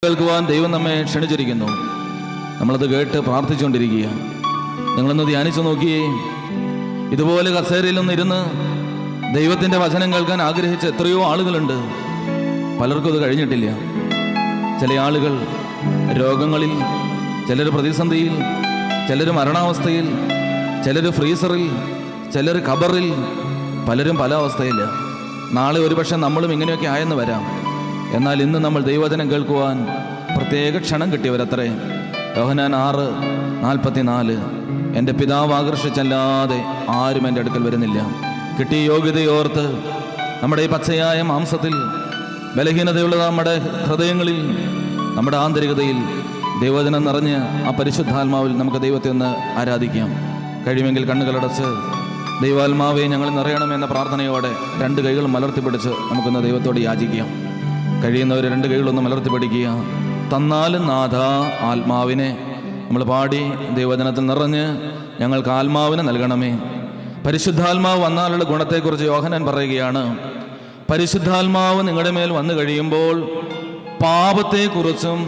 കേൾക്കുവാൻ ദൈവം നമ്മെ ക്ഷണിച്ചിരിക്കുന്നു. നമ്മളത് കേട്ട് പ്രാർത്ഥിച്ചുകൊണ്ടിരിക്കുക. നിങ്ങളൊന്ന് ധ്യാനിച്ചു നോക്കിയേ. ഇതുപോലെ കസേരയിലൊന്ന് ഇരുന്ന് ദൈവത്തിൻ്റെ വചനം കേൾക്കാൻ ആഗ്രഹിച്ച എത്രയോ ആളുകളുണ്ട്. പലർക്കും അത് കഴിഞ്ഞിട്ടില്ല. ചില ആളുകൾ രോഗങ്ങളിൽ, ചിലർ പ്രതിസന്ധിയിൽ, ചിലർ മരണാവസ്ഥയിൽ, ചിലർ ഫ്രീസറിൽ, ചിലർ ഖബറിൽ, പലരും പല അവസ്ഥയില്ല. നാളെ ഒരുപക്ഷെ നമ്മളും ഇങ്ങനെയൊക്കെ ആയെന്ന് വരാം. എന്നാൽ ഇന്ന് നമ്മൾ ദൈവവചനം കേൾക്കുവാൻ പ്രത്യേക ക്ഷണം കിട്ടിയവരത്രേ. യോഹന്നാൻ 6:44 എൻ്റെ പിതാവ് ആകർഷിച്ചല്ലാതെ ആരും എൻ്റെ അടുക്കൽ വരുന്നില്ല. കിട്ടിയ യോഗ്യതയോർത്ത് നമ്മുടെ ഈ പച്ചയായ മാംസത്തിൽ, ബലഹീനതയുള്ള നമ്മുടെ ഹൃദയങ്ങളിൽ, നമ്മുടെ ആന്തരികതയിൽ ദൈവവചനം നിറഞ്ഞ് ആ പരിശുദ്ധാത്മാവിൽ നമുക്ക് ദൈവത്തെ ഒന്ന് ആരാധിക്കാം. കഴിയുമെങ്കിൽ കണ്ണുകളടച്ച് ദൈവാത്മാവെ ഞങ്ങൾ നിറയണമെന്ന പ്രാർത്ഥനയോടെ 2 കൈകളും മലർത്തിപ്പിടിച്ച് നമുക്കൊന്ന് ദൈവത്തോട് യാചിക്കാം. കഴിയുന്നവർ 2 കൈകളൊന്ന് മലർത്തിപ്പിടിക്കുക. തന്നാലും നാഥ ആത്മാവിനെ നമ്മൾ പാടി ദൈവവചനത്തിൽ നിറഞ്ഞ് ഞങ്ങൾക്ക് ആത്മാവിനെ നൽകണമേ. പരിശുദ്ധാത്മാവ് വന്നാലുള്ള ഗുണത്തെക്കുറിച്ച് യോഹന്നാൻ പറയുകയാണ്. പരിശുദ്ധാത്മാവ് നിങ്ങളുടെ മേൽ വന്നു കഴിയുമ്പോൾ പാപത്തെക്കുറിച്ചും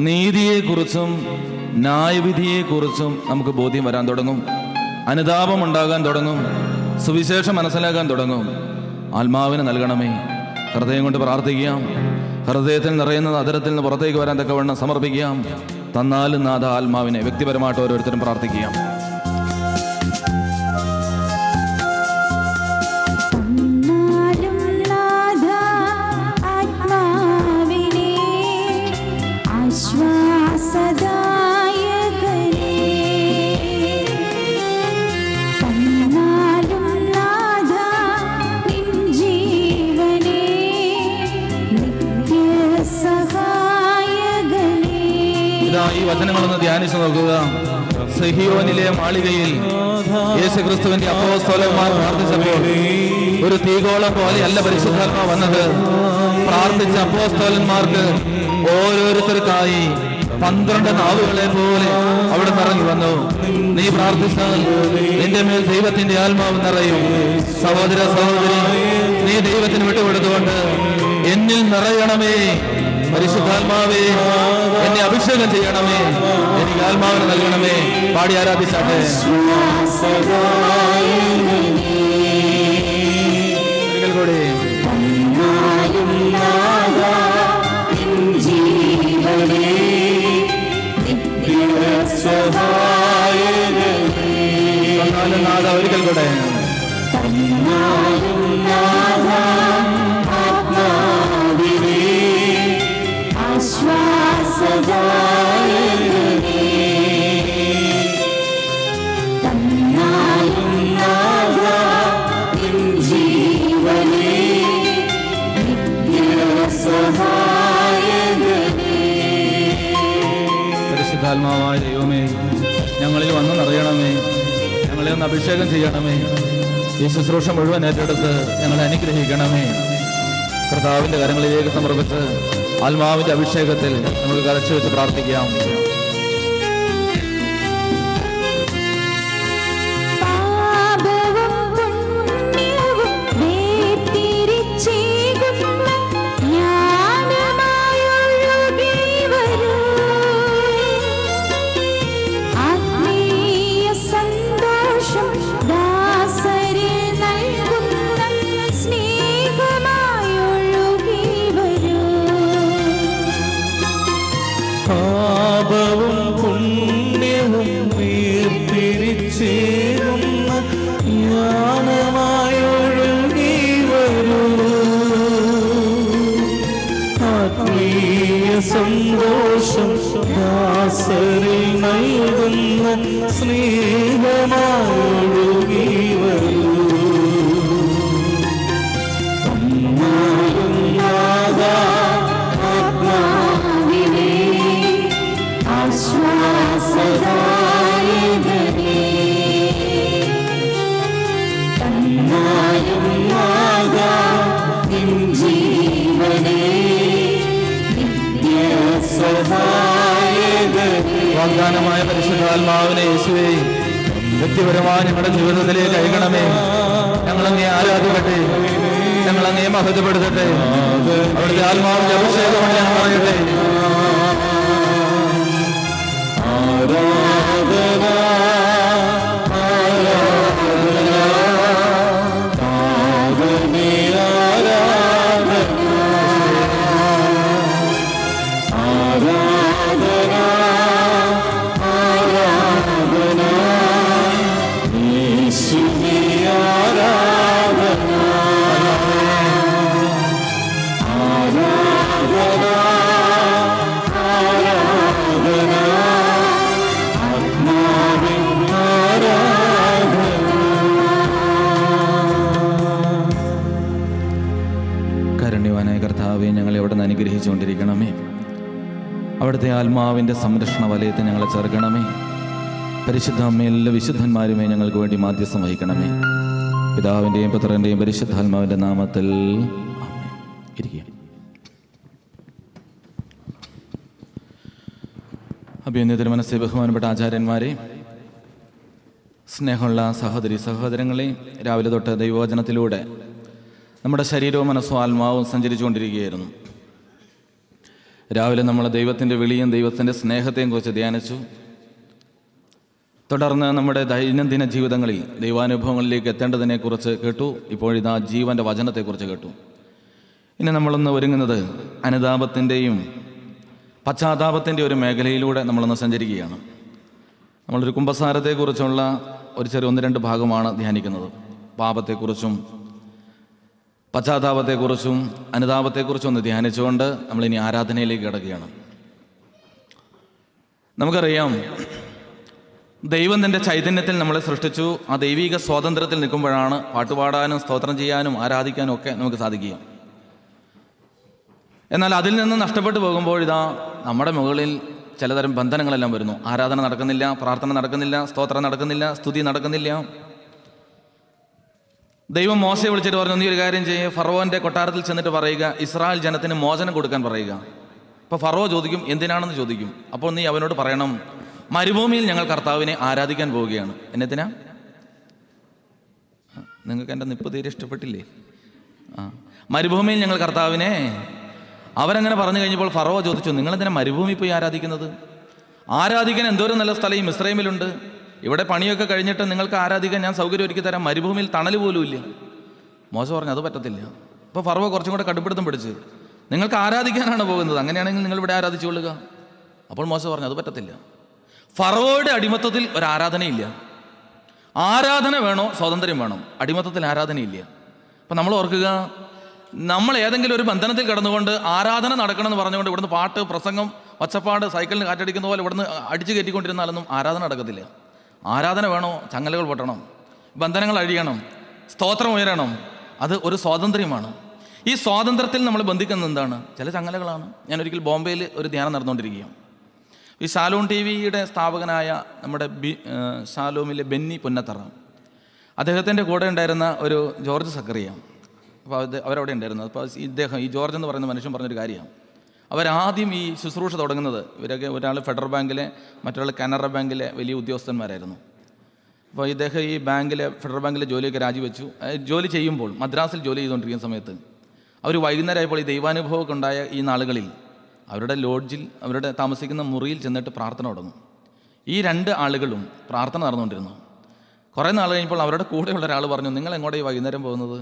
നീതിയെക്കുറിച്ചും ന്യായവിധിയെക്കുറിച്ചും നമുക്ക് ബോധ്യം വരാൻ തുടങ്ങും. അനുതാപം ഉണ്ടാകാൻ തുടങ്ങും. സുവിശേഷം മനസ്സിലാക്കാൻ തുടങ്ങും. ആത്മാവിനെ നൽകണമേ. ഹൃദയം കൊണ്ട് പ്രാർത്ഥിക്കാം. ഹൃദയത്തിൽ നിറയുന്നത് അതരത്തിൽ നിന്ന് പുറത്തേക്ക് വരാൻ തക്കവണ്ണം സമർപ്പിക്കാം. തന്നാലും നാഥ ആത്മാവിനെ വ്യക്തിപരമായിട്ട് ഓരോരുത്തരും പ്രാർത്ഥിക്കാം. ഈ വചനങ്ങളൊന്ന് ധ്യാനിച്ചു നോക്കുക. സിഹിയോനിലെ മാളികയിൽ യേശുക്രിസ്തുവിന്റെ അപ്പോസ്തലന്മാർ പ്രാർത്ഥിച്ചപ്പോൾ ഒരു തീഗോളം പോലെയല്ല പരിശുദ്ധാത്മാവ് വന്നത്. പ്രാർത്ഥിച്ച അപ്പോസ്തലന്മാർക്ക് ഓരോരുത്തർക്കായി 12 നാവുകളെ പോലെ അവിടെ നിറങ്ങി വന്നു. നീ പ്രാർത്ഥിച്ചാൽ നിന്റെ മേൽ ദൈവത്തിന്റെ ആത്മാവ് നിറയും. സഹോദര സഹോദരി, നീ ദൈവത്തിന് വിട്ടുകൊടുത്തുകൊണ്ട് എന്നിൽ നിറയണമേ, പരിശുദ്ധാത്മാവേ എന്നെ അഭിഷേകം ചെയ്യണമേ, എനിക്ക് ആത്മാവിനെ നൽകണമേ. പാടി ആരാധിച്ചാട്ടെ. ഒരിക്കൽ കൂടി നാഥ, ഒരിക്കൽ കൂടെ പരിശുദ്ധാത്മാവായ ദൈവമേ, ഞങ്ങളിൽ വന്ന് നിറയണമേ, ഞങ്ങളെ ഒന്ന് അഭിഷേകം ചെയ്യണമേ. ഈ ശുശ്രൂഷ മുഴുവൻ ഏറ്റെടുത്ത് ഞങ്ങളെ അനുഗ്രഹിക്കണമേ. കർത്താവിൻ്റെ കരങ്ങളിലേക്ക് സമർപ്പിച്ച് ആത്മാവിൻ്റെ അഭിഷേകത്തിൽ നമുക്ക് കരച്ചു വെച്ച് പ്രാർത്ഥിക്കാം. സന്തോഷം ദാസരിൽ നൽകുന്ന സ്നേഹമായൊഴുകി വരൂ. ആത്മാവിനെ ആശ്വാസദായകനേ, തന്നാലും നാഥാ നിൻ ജീവനേ വാഗ്ദാനമായ പരിശുദ്ധാത്മാവിനെ യേശുവേ വ്യക്തിപരമായി ഞങ്ങളുടെ ജീവിതത്തിലേക്ക് അയക്കണമേ. ഞങ്ങളങ്ങേ ആരാധിക്കട്ടെ, ഞങ്ങളങ്ങേ മഹത്വപ്പെടുത്തട്ടെ. അവിടുത്തെ ആത്മാവിന്റെ അഭിഷേകം ഞാൻ പറയട്ടെ. കാരുണ്യവാനായ കർത്താവെ, ഞങ്ങളെ അവിടെ നിന്ന് അനുഗ്രഹിച്ചുകൊണ്ടിരിക്കണമേ. അവിടുത്തെ ആത്മാവിൻ്റെ സംരക്ഷണ വലയത്തെ ഞങ്ങളെ ചേർക്കണമേ. പരിശുദ്ധ അമ്മ, എല്ലാ വിശുദ്ധന്മാരുമേ ഞങ്ങൾക്ക് വേണ്ടി മാധ്യസ്ഥം വഹിക്കണമേ. പിതാവിൻ്റെയും പുത്രൻ്റെയും പരിശുദ്ധാത്മാവിൻ്റെ നാമത്തിൽ ആമേൻ. ഇരിക്കുക. അഭിനന്ദ തിരുമനസ്സേ, ബഹുമാനപ്പെട്ട ആചാര്യന്മാരെ, സ്നേഹമുള്ള സഹോദരി സഹോദരങ്ങളെ, രാവിലെ തൊട്ട് ദൈവവചനത്തിലൂടെ നമ്മുടെ ശരീരവും മനസ്സും ആത്മാവും സഞ്ചരിച്ചുകൊണ്ടിരിക്കുകയായിരുന്നു. രാവിലെ നമ്മൾ ദൈവത്തിൻ്റെ വിളിയും ദൈവത്തിൻ്റെ സ്നേഹത്തെയും കുറിച്ച് ധ്യാനിച്ചു. തുടർന്ന് നമ്മുടെ ദൈനംദിന ജീവിതങ്ങളിൽ ദൈവാനുഭവങ്ങളിലേക്ക് എത്തേണ്ടതിനെക്കുറിച്ച് കേട്ടു. ഇപ്പോഴിതാ ജീവൻ്റെ വചനത്തെക്കുറിച്ച് കേട്ടു. ഇനി നമ്മളൊന്ന് ഒരുങ്ങുന്നത് അനുതാപത്തിൻ്റെയും പശ്ചാത്താപത്തിൻ്റെ ഒരു മേഖലയിലൂടെ നമ്മളൊന്ന് സഞ്ചരിക്കുകയാണ്. നമ്മളൊരു കുമ്പസാരത്തെക്കുറിച്ചുള്ള ഒരു ചെറിയ 1-2 ഭാഗമാണ് ധ്യാനിക്കുന്നത്. പാപത്തെക്കുറിച്ചും പശ്ചാത്താപത്തെക്കുറിച്ചും അനുതാപത്തെക്കുറിച്ചും ഒന്ന് ധ്യാനിച്ചുകൊണ്ട് നമ്മളിനി ആരാധനയിലേക്ക് കിടക്കുകയാണ്. നമുക്കറിയാം, ദൈവം തൻ്റെ ചൈതന്യത്തിൽ നമ്മളെ സൃഷ്ടിച്ചു. ആ ദൈവിക സ്വാതന്ത്ര്യത്തിൽ നിൽക്കുമ്പോഴാണ് പാട്ടുപാടാനും സ്തോത്രം ചെയ്യാനും ആരാധിക്കാനും ഒക്കെ നമുക്ക് സാധിക്കുക. എന്നാൽ അതിൽ നിന്ന് നഷ്ടപ്പെട്ടു പോകുമ്പോൾ ഇതാ നമ്മുടെ മുകളിൽ ചിലതരം ബന്ധനങ്ങളെല്ലാം വരുന്നു. ആരാധന നടക്കുന്നില്ല, പ്രാർത്ഥന നടക്കുന്നില്ല, സ്തോത്രം നടക്കുന്നില്ല, സ്തുതി നടക്കുന്നില്ല. ദൈവം മോശയെ വിളിച്ചിട്ട് പറഞ്ഞു, നീ ഒരു കാര്യം ചെയ്യുക, ഫറവോൻ്റെ കൊട്ടാരത്തിൽ ചെന്നിട്ട് പറയുക, ഇസ്രായേൽ ജനത്തിന് മോചനം കൊടുക്കാൻ പറയുക. അപ്പോൾ ഫറവോ ചോദിക്കും, എന്തിനാണെന്ന് ചോദിക്കും. അപ്പോൾ നീ അവനോട് പറയണം, മരുഭൂമിയിൽ ഞങ്ങൾ കർത്താവിനെ ആരാധിക്കാൻ പോവുകയാണ്. എന്നത്തിനാ? നിങ്ങൾക്ക് എൻ്റെ നിപ്പ് തീരെ ഇഷ്ടപ്പെട്ടില്ലേ? മരുഭൂമിയിൽ ഞങ്ങൾ കർത്താവിനെ. അവരങ്ങനെ പറഞ്ഞു കഴിഞ്ഞപ്പോൾ ഫറവോ ചോദിച്ചു, നിങ്ങളെന്തിനാ മരുഭൂമി പോയി ആരാധിക്കുന്നത്? ആരാധിക്കാൻ എന്തോരം നല്ല സ്ഥലം ഈ മിസ്രൈമിലുണ്ട്. ഇവിടെ പണിയൊക്കെ കഴിഞ്ഞിട്ട് നിങ്ങൾക്ക് ആരാധിക്കാൻ ഞാൻ സൗകര്യം ഒരുക്കി തരാം. മരുഭൂമിയിൽ തണൽ പോലും ഇല്ല. മോശ പറഞ്ഞു, അത് പറ്റത്തില്ല. അപ്പോൾ ഫറവോ കുറച്ചും കൂടെ കടുപ്പിടുത്തം പിടിച്ച്, നിങ്ങൾക്ക് ആരാധിക്കാനാണ് പോകുന്നത്, അങ്ങനെയാണെങ്കിൽ നിങ്ങൾ ഇവിടെ ആരാധിച്ചുകൊള്ളുക. അപ്പോൾ മോശ പറഞ്ഞു, അത് പറ്റത്തില്ല. ഫറവോയുടെ അടിമത്തത്തിൽ ഒരു ആരാധനയില്ല. ആരാധന വേണോ, സ്വാതന്ത്ര്യം വേണം. അടിമത്തത്തിൽ ആരാധനയില്ല. അപ്പം നമ്മൾ ഓർക്കുക, നമ്മൾ ഏതെങ്കിലും ഒരു ബന്ധനത്തിൽ കിടന്നുകൊണ്ട് ആരാധന നടക്കണമെന്ന് പറഞ്ഞുകൊണ്ട് ഇവിടുന്ന് പാട്ട്, പ്രസംഗം, ഒച്ചപ്പാട്, സൈക്കിളിന് കാറ്റടിക്കുന്ന പോലെ ഇവിടുന്ന് അടിച്ചു കയറ്റിക്കൊണ്ടിരുന്നാലൊന്നും ആരാധന നടക്കത്തില്ല. ആരാധന വേണോ, ചങ്ങലകൾ പൊട്ടണം, ബന്ധനങ്ങൾ അഴിയണം, സ്തോത്രം ഉയരണം. അത് ഒരു സ്വാതന്ത്ര്യമാണ്. ഈ സ്വാതന്ത്ര്യത്തിൽ നമ്മൾ ബന്ധിക്കുന്നത് എന്താണ്? ചില ചങ്ങലകളാണ്. ഞാൻ ഒരിക്കൽ ബോംബെയിൽ ഒരു ധ്യാനം നടന്നുകൊണ്ടിരിക്കുകയാണ്. ഈ ഷാലോം TV-യുടെ സ്ഥാപകനായ നമ്മുടെ ഷാലോമിലെ ബെന്നി പുന്നത്തറ, അദ്ദേഹത്തിൻ്റെ കൂടെ ഉണ്ടായിരുന്ന ഒരു ജോർജ് സക്കറിയ, അപ്പോൾ അവരവിടെ ഉണ്ടായിരുന്നു. അപ്പോൾ ഈ ജോർജ് എന്ന് പറയുന്ന മനുഷ്യൻ പറഞ്ഞൊരു കാര്യമാണ്. അവരാദ്യം ഈ ശുശ്രൂഷ തുടങ്ങുന്നത്, ഇവരൊക്കെ ഒരാൾ ഫെഡറൽ ബാങ്കിലെ, മറ്റൊരാൾ കാനറ ബാങ്കിലെ വലിയ ഉദ്യോഗസ്ഥന്മാരായിരുന്നു. അപ്പോൾ ഇദ്ദേഹം ഈ ഫെഡറൽ ബാങ്കിലെ ജോലിയൊക്കെ രാജിവെച്ചു. ജോലി ചെയ്യുമ്പോൾ മദ്രാസിൽ ജോലി ചെയ്തുകൊണ്ടിരിക്കുന്ന സമയത്ത് അവർ വൈകുന്നേരമായപ്പോൾ ഈ ദൈവാനുഭവമൊക്കെ ഉണ്ടായ ഈ നാളുകളിൽ അവരുടെ ലോഡ്ജിൽ, അവരുടെ താമസിക്കുന്ന മുറിയിൽ ചെന്നിട്ട് പ്രാർത്ഥന തുടങ്ങും. ഈ 2 ആളുകളും പ്രാർത്ഥന നടന്നുകൊണ്ടിരുന്നു. കുറേ നാൾ കഴിഞ്ഞപ്പോൾ അവരുടെ കൂടെയുള്ള ഒരാൾ പറഞ്ഞു, നിങ്ങൾ എങ്ങോട്ടാണ് ഈ വൈകുന്നേരം പോകുന്നത്?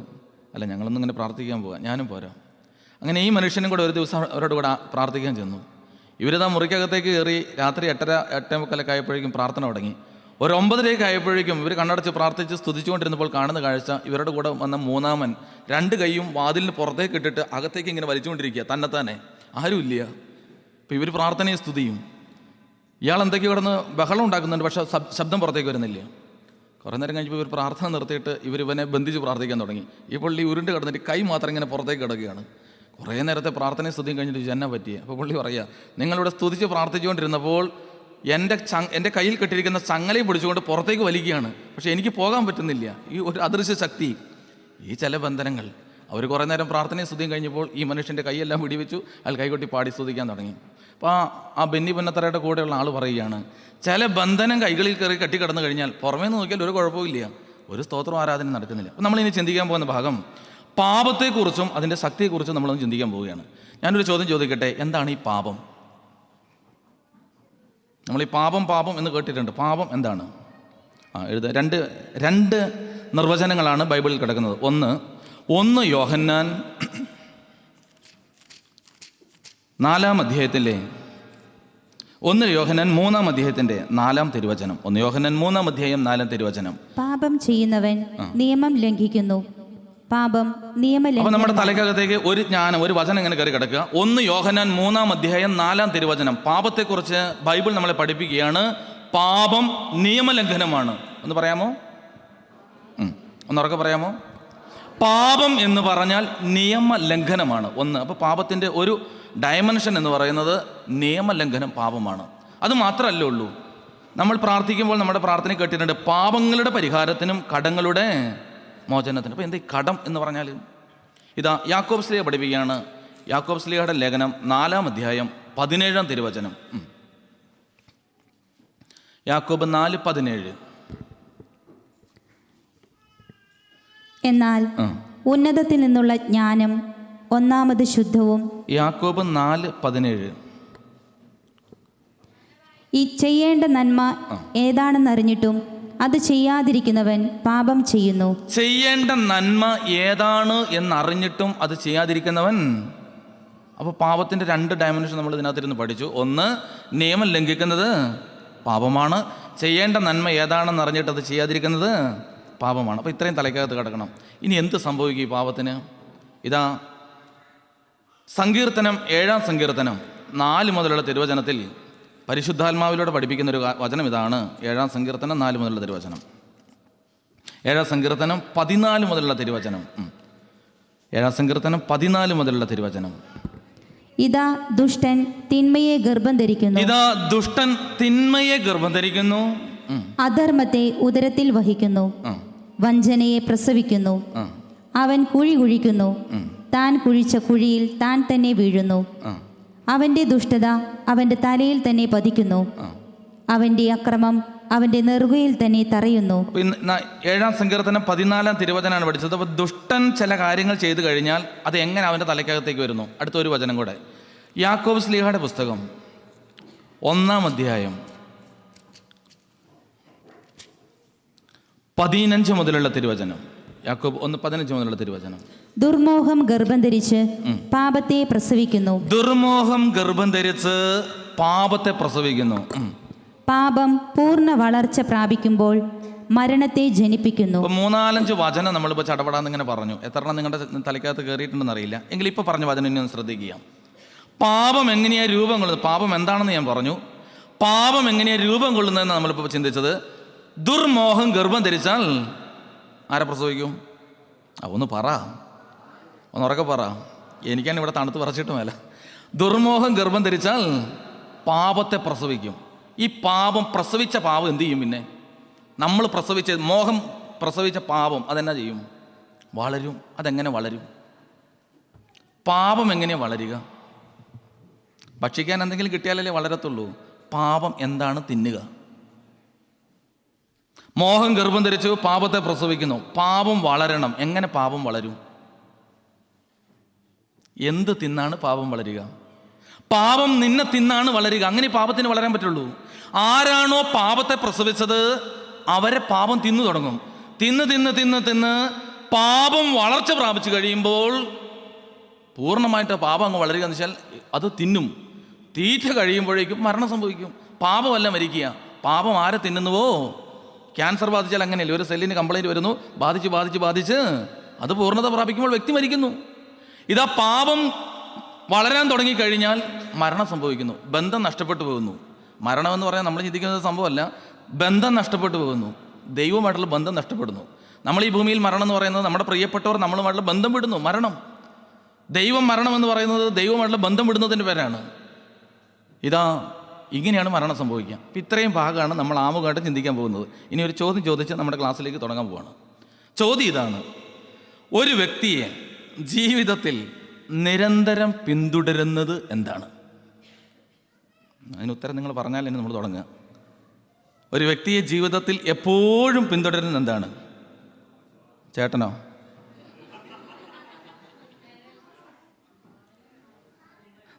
അല്ല, ഞങ്ങളൊന്നും ഇങ്ങനെ പ്രാർത്ഥിക്കാൻ പോകാം, ഞാനും പോരാ. അങ്ങനെ ഈ മനുഷ്യനും കൂടെ ഒരു ദിവസം അവരോട് കൂടെ പ്രാർത്ഥിക്കാൻ ചെന്നു. ഇവരിതാ മുറിക്കകത്തേക്ക് കയറി. രാത്രി 8:30 ആയപ്പോഴേക്കും പ്രാർത്ഥന തുടങ്ങി. ഒരു 9:00 ആയപ്പോഴേക്കും ഇവർ കണ്ണടച്ച് പ്രാർത്ഥിച്ച് സ്തുതിച്ചുകൊണ്ടിരുന്നപ്പോൾ കാണുന്ന കാഴ്ച, ഇവരുടെ കൂടെ വന്ന 3-ാമൻ 2 കൈയും വാതിലിന് പുറത്തേക്ക് ഇട്ടിട്ട് അകത്തേക്ക് ഇങ്ങനെ വലിച്ചുകൊണ്ടിരിക്കുക, തന്നെത്താനെ, ആരുമില്ല. അപ്പോൾ ഇവർ പ്രാർത്ഥനയും സ്തുതിയും. ഇയാൾ എന്തൊക്കെയോ കിടന്ന് ബഹളം ഉണ്ടാക്കുന്നുണ്ട്, പക്ഷേ ശബ്ദം പുറത്തേക്ക് വരുന്നില്ല. കുറേ നേരം കഴിഞ്ഞപ്പോൾ ഇവർ പ്രാർത്ഥന നിർത്തിയിട്ട് ഇവനെ ബന്ധിച്ച് പ്രാർത്ഥിക്കാൻ തുടങ്ങി. ഈ പുള്ളി ഉരുണ്ട് കിടന്നിട്ട് കൈ മാത്രം ഇങ്ങനെ പുറത്തേക്ക് കിടക്കുകയാണ്. കുറേ നേരത്തെ പ്രാർത്ഥനയും സ്തുതിയും കഴിഞ്ഞിട്ട് ജന്ന പറ്റിയ. അപ്പോൾ പുള്ളി പറയുക, നിങ്ങളിവിടെ സ്തുതിച്ച് പ്രാർത്ഥിച്ചുകൊണ്ടിരുന്നപ്പോൾ എൻ്റെ കയ്യിൽ കെട്ടിയിരിക്കുന്ന ചങ്ങലയും പിടിച്ചുകൊണ്ട് പുറത്തേക്ക് വലിക്കുകയാണ്, പക്ഷേ എനിക്ക് പോകാൻ പറ്റുന്നില്ല. ഈ ഒരു അദൃശ്യ ശക്തി, ഈ ചില ബന്ധനങ്ങൾ. അവർ കുറേ നേരം പ്രാർത്ഥനയും സ്തുതിയും കഴിഞ്ഞപ്പോൾ ഈ മനുഷ്യൻ്റെ കൈയെല്ലാം പിടിവെച്ചു. അയാൾ കൈകൊട്ടി പാടി സ്തുതിക്കാൻ തുടങ്ങി. അപ്പോൾ ആ ബെന്നി പുന്നത്തറയുടെ കൂടെയുള്ള ആൾ പറയുകയാണ്, ചില ബന്ധനം കൈകളിൽ കയറി കെട്ടിക്കിടന്നു കഴിഞ്ഞാൽ പുറമേ നിന്ന് നോക്കിയാൽ ഒരു കുഴപ്പമില്ല, ഒരു സ്തോത്രം ആരാധന നടക്കുന്നില്ല. അപ്പോൾ നമ്മളിനി ചിന്തിക്കാൻ പോകുന്ന ഭാഗം പാപത്തെക്കുറിച്ചും അതിൻ്റെ ശക്തിയെക്കുറിച്ചും നമ്മളൊന്ന് ചിന്തിക്കാൻ പോവുകയാണ്. ഞാനൊരു ചോദ്യം ചോദിക്കട്ടെ, എന്താണ് ഈ പാപം? നമ്മൾ ഈ പാപം പാപം എന്ന് കേട്ടിട്ടുണ്ട്. പാപം എന്താണ്? രണ്ട് നിർവചനങ്ങളാണ് ബൈബിളിൽ കിടക്കുന്നത്. ഒന്ന് യോഹന്നാൻ 4-ാം അധ്യായത്തിലെ 1 യോഹന്നാൻ 3-ാം അധ്യായത്തിന്റെ 4-ാം തിരുവചനം. 1 യോഹന്നാൻ 3-ാം അധ്യായം 4-ാം തിരുവചനം. പാപം ചെയ്യുന്നവൻ നിയമം ലംഘിക്കുന്നു. പാപം അപ്പൊ നമ്മുടെ തലക്കകത്തേക്ക് ഒരു ജ്ഞാനം, ഒരു വചനം ഇങ്ങനെ കയറി കിടക്കുക. 1 യോഹന്നാൻ 3-ാം അധ്യായം 4-ാം തിരുവചനം. പാപത്തെക്കുറിച്ച് ബൈബിൾ നമ്മളെ പഠിപ്പിക്കുകയാണ്. പാപം നിയമലംഘനമാണ്. ഒന്ന് പറയാമോ? ഒന്നുറക്കെ പറയാമോ? പാപം എന്ന് പറഞ്ഞാൽ നിയമലംഘനമാണ്. അപ്പോൾ പാപത്തിൻ്റെ ഒരു ഡയമെൻഷൻ എന്ന് പറയുന്നത് നിയമലംഘനം, പാപമാണ്. അത് മാത്രമല്ലേ ഉള്ളൂ. നമ്മൾ പ്രാർത്ഥിക്കുമ്പോൾ നമ്മുടെ പ്രാർത്ഥന കേട്ടിട്ടുണ്ട്, പാപങ്ങളുടെ പരിഹാരത്തിനും കടങ്ങളുടെ മോചനത്തിനും. അപ്പോൾ എന്താ ഈ കടം എന്ന് പറഞ്ഞാൽ? ഇതാ യാക്കോബ് ശ്ലീഹ പഠിപ്പിക്കുകയാണ്. യാക്കോബ് ശ്ലീഹയുടെ ലേഖനം 4-ാം അധ്യായം 17-ാം തിരുവചനം. യാക്കോബ് 4:17. എന്നാൽ ഉന്നതത്തിൽ നിന്നുള്ള ജ്ഞാനം ഒന്നാമത് ശുദ്ധവും. യാക്കോബ് 4:17. ഈ ചെയ്യേണ്ട നന്മ ഏതാണെന്നറിഞ്ഞിട്ടും അത് ചെയ്യാതിരിക്കുന്നവൻ പാപം ചെയ്യുന്നു. ചെയ്യേണ്ട നന്മ ഏതാണ് എന്നറിഞ്ഞിട്ടും അത് ചെയ്യാതിരിക്കുന്നവൻ. അപ്പോൾ പാപത്തിൻ്റെ 2 ഡയമെൻഷൻ നമ്മൾ ഇതിനകത്തിരുന്ന് പഠിച്ചു. ഒന്ന്, നിയമം ലംഘിക്കുന്നത് പാപമാണ്. ചെയ്യേണ്ട നന്മ ഏതാണെന്ന് അറിഞ്ഞിട്ട് അത് ചെയ്യാതിരിക്കുന്നത് പാപമാണ്. അപ്പോൾ ഇത്രയും തലയ്ക്കകത്ത് കിടക്കണം. ഇനി എന്ത് സംഭവിക്കും ഈ പാപത്തിന്? ഇതാ സങ്കീർത്തനം 7-ാം സങ്കീർത്തനം 4 മുതലുള്ള തിരുവചനത്തിൽ പരിശുദ്ധാത്മാവിലൂടെ പഠിപ്പിക്കുന്ന ഒരു വചനം ഇതാണ്. 7-ാം സങ്കീർത്തനം 4 മുതലുള്ള തിരുവചനം. 7-ാം സങ്കീർത്തനം 14 മുതലുള്ള തിരുവചനം. 7-ാം സങ്കീർത്തനം 14 മുതലുള്ള തിരുവചനം. ഇതാ ദുഷ്ടൻ തിന്മയെ ഗർഭം ധരിക്കുന്നു. ഇതാ ദുഷ്ടൻ തിന്മയെ ഗർഭം ധരിക്കുന്നു. അധർമ്മത്തെ ഉദരത്തിൽ വഹിക്കുന്നു. വഞ്ചനയെ പ്രസവിക്കുന്നു. അവൻ കുഴി കുഴിക്കുന്നു. താൻ കുഴിച്ച കുഴിയിൽ താൻ തന്നെ വീഴുന്നു. അവന്റെ ദുഷ്ടത അവന്റെ തലയിൽ തന്നെ പതിക്കുന്നു. അവന്റെ അക്രമം അവന്റെ നെറുകയിൽ തന്നെ തറയുന്നു. 7-ാം സങ്കീർത്തനം 14-ാം തിരുവചനമാണ് പഠിച്ചത്. അപ്പോൾ ദുഷ്ടൻ ചില കാര്യങ്ങൾ ചെയ്തു കഴിഞ്ഞാൽ അത് എങ്ങനെ അവൻ്റെ തലയ്ക്കകത്തേക്ക് വരുന്നു? അടുത്തൊരു വചനം കൂടെ. യാക്കോബ് ശ്ലീഹയുടെ പുസ്തകം 1-ാം അധ്യായം 15 മുതലുള്ള തിരുവചനം. യാക്കോബ് 1:15 മുതലുള്ള തിരുവചനം. ദുർമോഹം ഗർഭം ധരിച്ച് പാപത്തെ പ്രസവിക്കുന്നു. ദുർമോഹം ഗർഭം ധരിച്ച് പാപത്തെ പ്രസവിക്കുന്നു. പാപം പൂർണ്ണ വളർച്ച പ്രാപിക്കുമ്പോൾ മരണത്തെ ജനിപ്പിക്കുന്നു. 3-4 വചനം നമ്മളിപ്പോൾ ചടപടാന്ന് ഇങ്ങനെ പറഞ്ഞു. എത്രണ്ണം നിങ്ങളുടെ തലയ്ക്കകത്ത് കയറിയിട്ടുണ്ടെന്ന് അറിയില്ല. എങ്കിൽ ഇപ്പോൾ പറഞ്ഞ വചനം ഇനി ഒന്ന് ശ്രദ്ധിക്കുക. പാപം എങ്ങനെയാണ് രൂപം കൊള്ളുന്നത്? പാപം എന്താണെന്ന് ഞാൻ പറഞ്ഞു. പാപം എങ്ങനെയാണ് രൂപം കൊള്ളുന്നതെന്ന് നമ്മളിപ്പോൾ ചിന്തിച്ചത്. ദുർമോഹം ഗർഭം ധരിച്ചാൽ ആരെ പ്രസവിക്കും? ഒന്ന് പറ, ഒന്ന് ഉറക്കെ പറ. എനിക്കാണ് ഇവിടെ തണുത്ത് പറച്ചിട്ട് മേല. ദുർമോഹം ഗർഭം ധരിച്ചാൽ പാപത്തെ പ്രസവിക്കും. ഈ പാപം പ്രസവിച്ച പാപം എന്ത് ചെയ്യും? പിന്നെ നമ്മൾ പ്രസവിച്ച മോഹം പ്രസവിച്ച പാപം അതെന്നാ ചെയ്യും? വളരും. അതെങ്ങനെ വളരും? പാപം എങ്ങനെയാണ് വളരുക? ഭക്ഷിക്കാൻ എന്തെങ്കിലും കിട്ടിയാലല്ലേ വളരത്തുള്ളൂ. പാപം എന്താണ്? തിന്നുക. മോഹം ഗർഭം ധരിച്ചു പാപത്തെ പ്രസവിക്കുന്നു. പാപം വളരണം. എങ്ങനെ പാപം വളരും? എന്ത് തിന്നാണ് പാപം വളരുക? പാപം നിന്നെ തിന്നാണ് വളരുക. അങ്ങനെ പാപത്തിന് വളരാൻ പറ്റുള്ളൂ. ആരാണോ പാപത്തെ പ്രസവിച്ചത് അവരെ പാപം തിന്നു തുടങ്ങും. തിന്ന് തിന്ന് തിന്ന് തിന്ന് പാപം വളർച്ച പ്രാപിച്ചു കഴിയുമ്പോൾ പൂർണ്ണമായിട്ട് പാപം അങ്ങ് വളരുക എന്ന് വെച്ചാൽ അത് തിന്നും. തീറ്റ കഴിയുമ്പോഴേക്കും മരണം സംഭവിക്കും. പാപമല്ല മരിക്കുക. പാപം ആരെ തിന്നുന്നുവോ? ക്യാൻസർ ബാധിച്ചാൽ അങ്ങനെയല്ലേ, ഒരു സെല്ലിന് കംപ്ലൈൻറ്റ് വരുന്നു, ബാധിച്ച് അത് പൂർണ്ണത പ്രാപിക്കുമ്പോൾ വ്യക്തി മരിക്കുന്നു. ഇതാ പാപം വളരാൻ തുടങ്ങിക്കഴിഞ്ഞാൽ മരണം സംഭവിക്കുന്നു. ബന്ധം നഷ്ടപ്പെട്ടു പോകുന്നു. മരണമെന്ന് പറയാൻ നമ്മൾ ചിന്തിക്കുന്നത് സംഭവമല്ല. ബന്ധം നഷ്ടപ്പെട്ടു പോകുന്നു. ദൈവമായിട്ടുള്ള ബന്ധം നഷ്ടപ്പെടുന്നു. നമ്മൾ ഈ ഭൂമിയിൽ മരണം എന്ന് പറയുന്നത് നമ്മുടെ പ്രിയപ്പെട്ടവർ നമ്മളുമായിട്ടുള്ള ബന്ധം വിടുന്നു. മരണം, ദൈവം മരണം എന്ന് പറയുന്നത് ദൈവമായിട്ടുള്ള ബന്ധം വിടുന്നതിൻ്റെ പേരാണ്. ഇതാ ഇങ്ങനെയാണ് മരണം സംഭവിക്കുക. അപ്പം ഇത്രയും ഭാഗമാണ് നമ്മൾ ആമുഖമായിട്ട് ചിന്തിക്കാൻ പോകുന്നത്. ഇനി ഒരു ചോദ്യം ചോദിച്ച് നമ്മുടെ ക്ലാസ്സിലേക്ക് തുടങ്ങാൻ പോവാണ്. ചോദ്യം ഇതാണ്: ഒരു വ്യക്തിയെ ജീവിതത്തിൽ നിരന്തരം പിന്തുടരുന്നത് എന്താണ്? അതിന് ഉത്തരം നിങ്ങൾ പറഞ്ഞാൽ ഇനി നമ്മൾ തുടങ്ങുക. ഒരു വ്യക്തിയെ ജീവിതത്തിൽ എപ്പോഴും പിന്തുടരുന്നത് എന്താണ്? ചേട്ടനോ?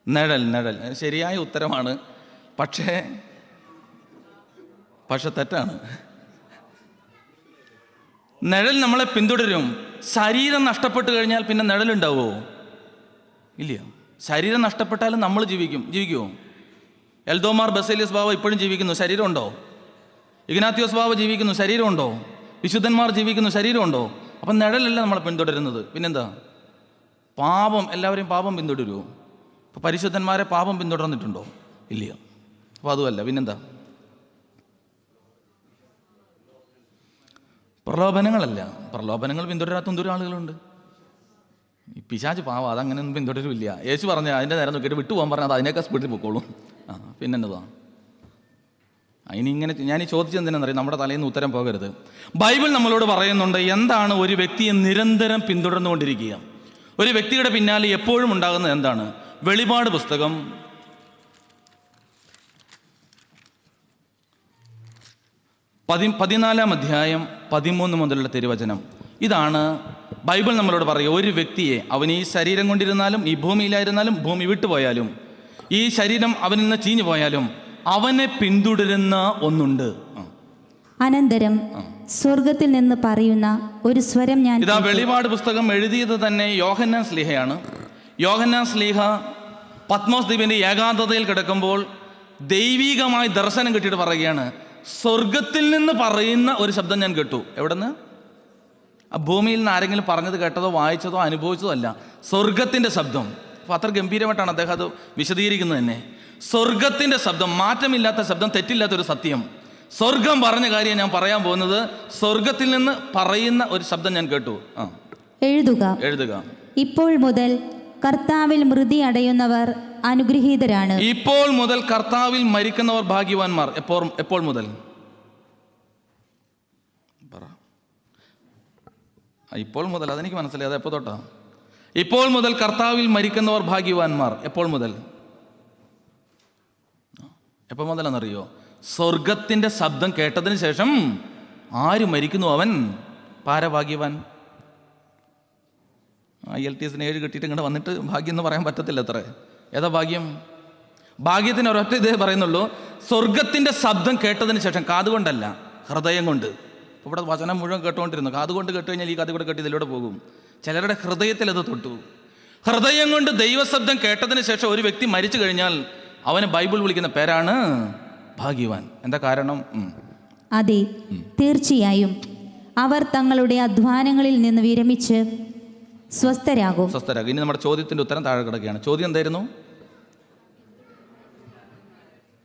നിഴൽ. ശരിയായ ഉത്തരമാണ്. പക്ഷേ പക്ഷെ തെറ്റാണ്. നിഴൽ നമ്മളെ പിന്തുടരും. ശരീരം നഷ്ടപ്പെട്ട് കഴിഞ്ഞാൽ പിന്നെ നിഴലുണ്ടാവുമോ? ഇല്ല. ശരീരം നഷ്ടപ്പെട്ടാലും നമ്മൾ ജീവിക്കുമോ? എൽദോമാർ ബസേലിയസ് ബാവ ഇപ്പോഴും ജീവിക്കുന്നു, ശരീരമുണ്ടോ? ഇഗ്നാത്യോസ് ബാവ ജീവിക്കുന്നു, ശരീരമുണ്ടോ? വിശുദ്ധന്മാർ ജീവിക്കുന്നു, ശരീരമുണ്ടോ? അപ്പം നിഴലല്ല നമ്മളെ പിന്തുടരുന്നത്. പിന്നെന്താ? പാപം. എല്ലാവരെയും പാപം പിന്തുടരുമോ? ഇപ്പോൾ പരിശുദ്ധന്മാരെ പാപം പിന്തുടർന്നിട്ടുണ്ടോ? ഇല്ല. അപ്പോൾ അതുമല്ല. പിന്നെന്താ? പ്രലോഭനങ്ങളല്ല. പ്രലോഭനങ്ങൾ പിന്തുടരാത്ത എന്തോരം ആളുകളുണ്ട്. ഈ പിശാച് പാവം, അതങ്ങനെയൊന്നും പിന്തുടരില്ല. യേശു പറഞ്ഞ അതിൻ്റെ നേരം നോക്കിയിട്ട് വിട്ടുപോകാൻ പറഞ്ഞാൽ അത് അതിനേക്കാൾ സ്പീഡിൽ പൊക്കോളും. പിന്നെന്നതാ? അതിനിങ്ങനെ ഞാൻ ഈ ചോദിച്ചെന്തിനാണെന്നറിയാം, നമ്മുടെ തലയിൽ നിന്ന് ഉത്തരം പോകരുത്. ബൈബിൾ നമ്മളോട് പറയുന്നുണ്ട് എന്താണ് ഒരു വ്യക്തിയെ നിരന്തരം പിന്തുടർന്നുകൊണ്ടിരിക്കുക. ഒരു വ്യക്തിയുടെ പിന്നാലെ എപ്പോഴും ഉണ്ടാകുന്നത് എന്താണ്? വെളിപാട് പുസ്തകം 14-ാം അധ്യായം 13 മുതലുള്ള തിരുവചനം. ഇതാണ് ബൈബിൾ നമ്മളോട് പറയുക. ഒരു വ്യക്തിയെ, അവൻ ഈ ശരീരം കൊണ്ടിരുന്നാലും, ഈ ഭൂമിയിലായിരുന്നാലും, ഭൂമി വിട്ടുപോയാലും, ഈ ശരീരം അവനിൽ നിന്ന് ചീഞ്ഞു പോയാലും അവനെ പിന്തുടരുന്ന ഒന്നുണ്ട്. അനന്തരം സ്വർഗത്തിൽ നിന്ന് പറയുന്ന ഒരു സ്വരം ഞാൻ ഇതാ വെളിപാട് പുസ്തകം എഴുതിയത് തന്നെ യോഹന്നാൻ സ്ലീഹയാണ്. യോഹന്നാൻ സ്ലീഹ പത്മോസ് ദ്വീപിന്റെ ഏകാന്തതയിൽ കിടക്കുമ്പോൾ ദൈവികമായി ദർശനം കിട്ടിയിട്ട് പറയുകയാണ്, സ്വർഗത്തിൽ നിന്ന് പറയുന്ന ഒരു ശബ്ദം ഞാൻ കേട്ടു. എവിടെന്ന്? ആ ഭൂമിയിൽ നിന്ന് ആരെങ്കിലും പറഞ്ഞത് കേട്ടതോ വായിച്ചതോ അനുഭവിച്ചതോ അല്ല, സ്വർഗത്തിൻ്റെ ശബ്ദം. അപ്പോൾ അത്ര ഗംഭീരമായിട്ടാണ് അദ്ദേഹം അത് വിശദീകരിക്കുന്നത് തന്നെ. സ്വർഗത്തിൻ്റെ ശബ്ദം, മാറ്റമില്ലാത്ത ശബ്ദം, തെറ്റില്ലാത്തൊരു സത്യം. സ്വർഗം പറഞ്ഞ കാര്യം ഞാൻ പറയാൻ പോകുന്നത്. സ്വർഗത്തിൽ നിന്ന് പറയുന്ന ഒരു ശബ്ദം ഞാൻ കേട്ടു. എഴുതുക. ഇപ്പോൾ മുതൽ കർത്താവിൽ മൃതി അടയുന്നവർ അനുഗ്രഹീതരാണ്. ഇപ്പോൾ മുതൽ കർത്താവിൽ മരിക്കുന്നവർ ഭാഗ്യവാന്മാർ. എപ്പോൾ മുതൽ? ഇപ്പോൾ മുതൽ. അതെനിക്ക് മനസ്സിലായി. അത് എപ്പോൾ തൊട്ടാ? ഇപ്പോൾ മുതൽ കർത്താവിൽ മരിക്കുന്നവർ ഭാഗ്യവാന്മാർ. എപ്പോൾ മുതൽ? എപ്പോൾ മുതലെന്നറിയോ? സ്വർഗത്തിൻ്റെ ശബ്ദം കേട്ടതിന് ശേഷം ആര് മരിക്കുന്നു അവൻ പാരഭാഗ്യവാൻ. IELTS 7 കിട്ടിയിട്ട് ഇങ്ങോട്ട് വന്നിട്ട് ഭാഗ്യം എന്ന് പറയാൻ പറ്റത്തില്ല. അത്ര ഏതാ ഭാഗ്യം? ഭാഗ്യത്തിന് ഒരൊറ്റ ഇതേ പറയുന്നുള്ളൂ, സ്വർഗത്തിൻ്റെ ശബ്ദം കേട്ടതിന് ശേഷം. കാതുകൊണ്ടല്ല, ഹൃദയം കൊണ്ട്. ഇവിടെ വചനം മുഴുവൻ കേട്ടുകൊണ്ടിരുന്നു. കാതുകൊണ്ട് കേട്ട് കഴിഞ്ഞാൽ ഈ കാത് കൂടെ കേട്ട് ഇതിലൂടെ പോകും. ചിലരുടെ ഹൃദയത്തിൽ അത് തൊട്ടു. ഹൃദയം കൊണ്ട് ദൈവശബ്ദം കേട്ടതിന് ശേഷം ഒരു വ്യക്തി മരിച്ചു കഴിഞ്ഞാൽ അവന് ബൈബിൾ വിളിക്കുന്ന പേരാണ് ഭാഗ്യവാൻ. എന്താ കാരണം? അതെ, തീർച്ചയായും അവർ തങ്ങളുടെ അധ്വാനങ്ങളിൽ നിന്ന് വിരമിച്ച് സ്വസ്ഥരാകും. ഇനി നമ്മുടെ ചോദ്യത്തിൻ്റെ ഉത്തരം താഴെ കിടക്കുകയാണ്. ചോദ്യം എന്തായിരുന്നു?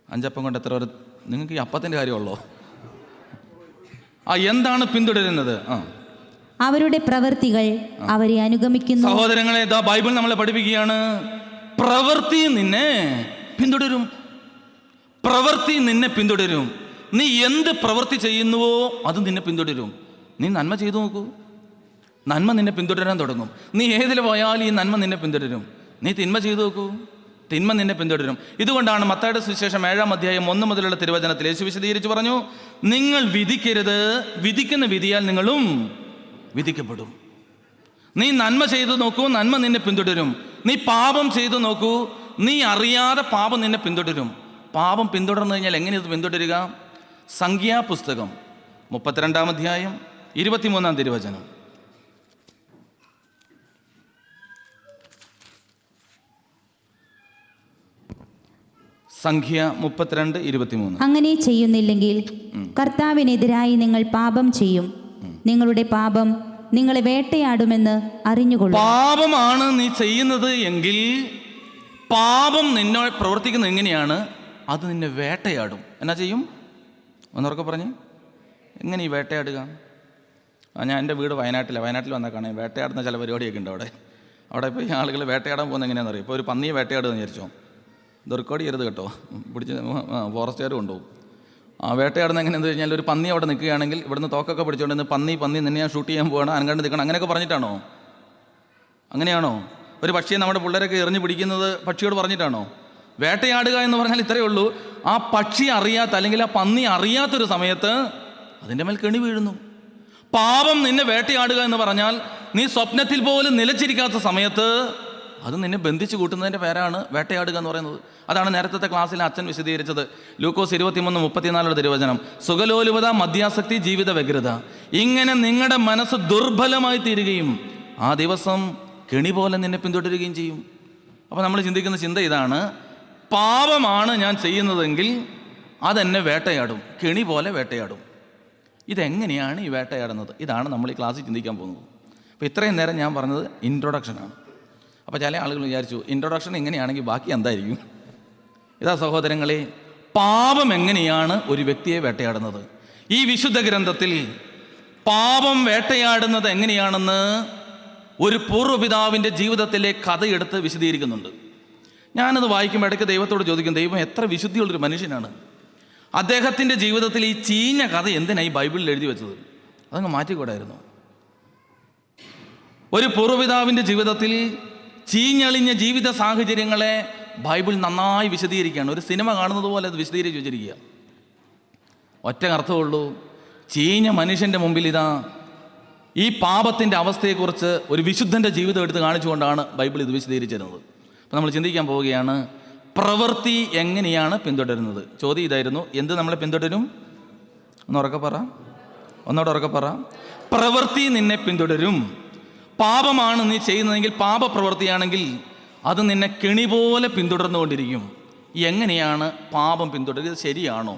5 അപ്പം കൊണ്ട് എത്ര പേർ? നിങ്ങൾക്ക് ഈ അപ്പത്തിൻ്റെ കാര്യമുള്ളോ? എന്താണ് പിന്തുടരുന്നത്? അവരുടെ പ്രവൃത്തികൾ അവരെ അനുഗമിക്കുന്നു. സഹോദരങ്ങളെ, ഇതാ ബൈബിൾ നമ്മളെ പഠിപ്പിക്കുകയാണ്, പ്രവൃത്തി നിന്നെ പിന്തുടരും. പ്രവൃത്തി നിന്നെ പിന്തുടരും. നീ എന്ത് പ്രവൃത്തി ചെയ്യുന്നുവോ അത് നിന്നെ പിന്തുടരും. നീ നന്മ ചെയ്തു നോക്കൂ, നന്മ നിന്നെ പിന്തുടരാൻ തുടങ്ങും. നീ ഏതിൽ പോയാലും ഈ നന്മ നിന്നെ പിന്തുടരും. നീ തിന്മ ചെയ്തു നോക്കൂ, തിന്മ നിന്നെ പിന്തുടരും. ഇതുകൊണ്ടാണ് മത്തായിയുടെ സുവിശേഷം 7-ാം അധ്യായം 1 മുതലുള്ള തിരുവചനത്തിൽ യേശു വിശദീകരിച്ച് പറഞ്ഞു, നിങ്ങൾ വിധിക്കരുത്, വിധിക്കുന്ന വിധിയാൽ നിങ്ങളും വിധിക്കപ്പെടും. നീ നന്മ ചെയ്തു നോക്കൂ, നന്മ നിന്നെ പിന്തുടരും. നീ പാപം ചെയ്തു നോക്കൂ, നീ അറിയാതെ പാപം നിന്നെ പിന്തുടരും. പാപം പിന്തുടർന്നു കഴിഞ്ഞാൽ എങ്ങനെയത് പിന്തുടരുക? സംഖ്യാപുസ്തകം 32-ാം അധ്യായം 23-ാം തിരുവചനം. സംഖ്യ 32:23. അങ്ങനെ ചെയ്യുന്നില്ലെങ്കിൽ കർത്താവിനെതിരായി നിങ്ങൾ പാപം ചെയ്യും. നിങ്ങളുടെ പാപം നിങ്ങളെ വേട്ടയാടുമെന്ന് അറിഞ്ഞുകൊള്ളും. പാപമാണ് നീ ചെയ്യുന്നത് എങ്കിൽ പാപം നിന്നോട് പ്രവർത്തിക്കുന്നത് എങ്ങനെയാണ്? അത് നിന്നെ വേട്ടയാടും. എന്നാ ചെയ്യും? ഒന്നുറക്കെ പറഞ്ഞ്. എങ്ങനെ ഈ വേട്ടയാടുക? ഞാൻ എൻ്റെ വീട് വയനാട്ടിൽ വന്നാൽ കാണാം വേട്ടയാടുന്ന ചില പരിപാടിയൊക്കെ ഉണ്ട് അവിടെ ഇപ്പോൾ ഈ ആളുകൾ വേട്ടയാടാൻ പോകുന്നത് എങ്ങനെയാണെന്ന് അറിയാം. ഇപ്പോൾ ഒരു പന്നിയെ വേട്ടയാടുമെന്ന് വിചാരിച്ചോ, ഇത് റെക്കോർഡ് ചെയ്യരുത് കേട്ടോ, പിടിച്ച് ഫോറസ്റ്റുകാർ കൊണ്ടുപോകും. വേട്ടയാടുന്ന എങ്ങനെയെന്ന് കഴിഞ്ഞാൽ ഒരു പന്നി അവിടെ നിൽക്കുകയാണെങ്കിൽ ഇവിടുന്ന് തോക്കൊക്കെ പിടിച്ചുകൊണ്ട് പന്നി നിന്നെ ഞാൻ ഷൂട്ട് ചെയ്യാൻ പോകണം, അനങ്ങാണ്ട് നിൽക്കണം, അങ്ങനെയൊക്കെ പറഞ്ഞിട്ടാണോ? അങ്ങനെയാണോ? ഒരു പക്ഷിയെ നമ്മുടെ പിള്ളേരൊക്കെ എറിഞ്ഞ് പിടിക്കുന്നത് പക്ഷിയോട് പറഞ്ഞിട്ടാണോ? വേട്ടയാടുക എന്ന് പറഞ്ഞാൽ ഇത്രയേ ഉള്ളൂ, ആ പക്ഷി അറിയാത്ത അല്ലെങ്കിൽ ആ പന്നി അറിയാത്തൊരു സമയത്ത് അതിൻ്റെ മേൽ കെണി വീഴുന്നു. പാപം നിന്നെ വേട്ടയാടുക എന്ന് പറഞ്ഞാൽ നീ സ്വപ്നത്തിൽ പോലും നിലച്ചിരിക്കാത്ത സമയത്ത് അത് നിന്നെ ബന്ധിച്ച് കൂട്ടുന്നതിൻ്റെ പേരാണ് വേട്ടയാടുക എന്ന് പറയുന്നത്. അതാണ് നേരത്തെ ക്ലാസ്സിൽ അച്ഛൻ വിശദീകരിച്ചത്. ലൂക്കോസ് 23:34 തിരുവചനം. സുഖലോലുപത, മദ്യാസക്തി, ജീവിത വ്യഗ്രത, ഇങ്ങനെ നിങ്ങളുടെ മനസ്സ് ദുർബലമായി തീരുകയും ആ ദിവസം കെണി പോലെ നിന്നെ പിന്തുടരുകയും ചെയ്യും. അപ്പോൾ നമ്മൾ ചിന്തിക്കുന്ന ചിന്ത ഇതാണ്: പാപമാണ് ഞാൻ ചെയ്യുന്നതെങ്കിൽ അതെന്നെ വേട്ടയാടും, കെണി പോലെ വേട്ടയാടും. ഇതെങ്ങനെയാണ് ഈ വേട്ടയാടുന്നത്? ഇതാണ് നമ്മൾ ഈ ക്ലാസ്സിൽ ചിന്തിക്കാൻ പോകുന്നത്. അപ്പോൾ ഇത്രയും നേരം ഞാൻ പറഞ്ഞത് ഇൻട്രൊഡക്ഷനാണ്. അപ്പോൾ ചില ആളുകൾ വിചാരിച്ചു ഇൻട്രൊഡക്ഷൻ എങ്ങനെയാണെങ്കിൽ ബാക്കി എന്തായിരിക്കും? ഇതാ സഹോദരങ്ങളെ, പാപം എങ്ങനെയാണ് ഒരു വ്യക്തിയെ വേട്ടയാടുന്നത്? ഈ വിശുദ്ധ ഗ്രന്ഥത്തിൽ പാപം വേട്ടയാടുന്നത് എങ്ങനെയാണെന്ന് ഒരു പൂർവ്വപിതാവിൻ്റെ ജീവിതത്തിലെ കഥയെടുത്ത് വിശദീകരിക്കുന്നുണ്ട്. ഞാനത് വായിക്കുമ്പോൾ ഇടയ്ക്ക് ദൈവത്തോട് ചോദിക്കും, ദൈവം എത്ര വിശുദ്ധിയുള്ളൊരു മനുഷ്യനാണ്, അദ്ദേഹത്തിൻ്റെ ജീവിതത്തിൽ ഈ ചീഞ്ഞ കഥ എന്തിനാണ് ഈ ബൈബിളിൽ എഴുതി വെച്ചത്? അതങ്ങ് മാറ്റിക്കൂടായിരുന്നു. ഒരു പൂർവ്വപിതാവിൻ്റെ ജീവിതത്തിൽ ചീഞ്ഞളിഞ്ഞ ജീവിത സാഹചര്യങ്ങളെ ബൈബിൾ നന്നായി വിശദീകരിക്കുകയാണ്. ഒരു സിനിമ കാണുന്നത് പോലെ അത് വിശദീകരിച്ച് വെച്ചിരിക്കുക. ഒറ്റ അർത്ഥമുള്ളൂ, ചീഞ്ഞ മനുഷ്യൻ്റെ മുമ്പിൽ ഇതാ ഈ പാപത്തിൻ്റെ അവസ്ഥയെക്കുറിച്ച് ഒരു വിശുദ്ധൻ്റെ ജീവിതം എടുത്ത് കാണിച്ചുകൊണ്ടാണ് ബൈബിൾ ഇത് വിശദീകരിച്ചിരുന്നത്. അപ്പോൾ നമ്മൾ ചിന്തിക്കാൻ പോവുകയാണ്, പ്രവൃത്തി എങ്ങനെയാണ് പിന്തുടരുന്നത്? ചോദ്യം ഇതായിരുന്നു, എന്ത് നമ്മളെ പിന്തുടരും? ഒന്നോടെ ഉറക്കെ പറ. പ്രവൃത്തി നിന്നെ പിന്തുടരും. പാപമാണ് നീ ചെയ്യുന്നതെങ്കിൽ, പാപപ്രവൃത്തിയാണെങ്കിൽ അത് നിന്നെ കെണി പോലെ പിന്തുടർന്നുകൊണ്ടിരിക്കും. എങ്ങനെയാണ് പാപം പിന്തുടരുക? ഇത് ശരിയാണോ?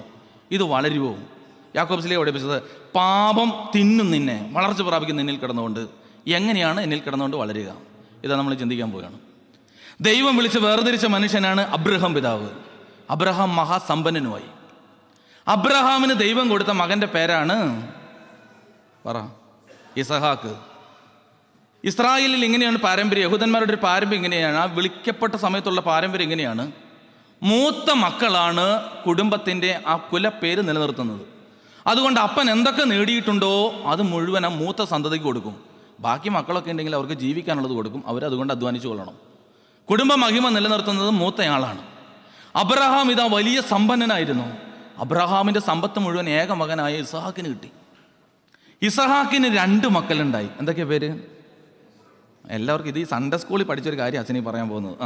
ഇത് വളരുമോ? യാക്കോബ് സ്ലീഹ പഠിപ്പിച്ചത്, പാപം തിന്നും നിന്നെ, വളർച്ച പ്രാപിക്കും നിന്നിൽ കിടന്നുകൊണ്ട്. എങ്ങനെയാണ് എന്നിൽ കിടന്നുകൊണ്ട് വളരുക? ഇതാ നമ്മൾ ചിന്തിക്കാൻ പോവുകയാണ്. ദൈവം വിളിച്ച് വേർതിരിച്ച മനുഷ്യനാണ് അബ്രഹാം പിതാവ്. അബ്രഹാം മഹാസമ്പന്നനുമായി. അബ്രഹാമിന് ദൈവം കൊടുത്ത മകൻ്റെ പേരാണ് ഇസഹാക്ക്. ഇസ്രായേലിൽ ഇങ്ങനെയാണ് പാരമ്പര്യം, യഹൂദന്മാരുടെ ഒരു പാരമ്പര്യം ഇങ്ങനെയാണ്. ആ വിളിക്കപ്പെട്ട സമയത്തുള്ള പാരമ്പര്യം ഇങ്ങനെയാണ്: മൂത്ത മക്കളാണ് കുടുംബത്തിൻ്റെ ആ കുലപ്പേര് നിലനിർത്തുന്നത്. അതുകൊണ്ട് അപ്പൻ എന്തൊക്കെ നേടിയിട്ടുണ്ടോ അത് മുഴുവൻ ആ മൂത്ത സന്തതിക്ക് കൊടുക്കും. ബാക്കി മക്കളൊക്കെ ഉണ്ടെങ്കിൽ അവർക്ക് ജീവിക്കാനുള്ളത് കൊടുക്കും, അവരതുകൊണ്ട് അധ്വാനിച്ചു കൊള്ളണം. കുടുംബ മഹിമ നിലനിർത്തുന്നത് മൂത്തയാളാണ്. അബ്രഹാം ഇതാ വലിയ സമ്പന്നനായിരുന്നു. അബ്രഹാമിൻ്റെ സമ്പത്ത് മുഴുവൻ ഏക മകനായ ഇസഹാക്കിന് കിട്ടി. ഇസഹാക്കിന് 2 മക്കളുണ്ടായി. എന്തൊക്കെയാ പേര്? എല്ലാവർക്കും ഇത് ഈ സൺഡേ സ്കൂളിൽ പഠിച്ചൊരു കാര്യം അച്ഛനീ പറയാൻ പോകുന്നത്.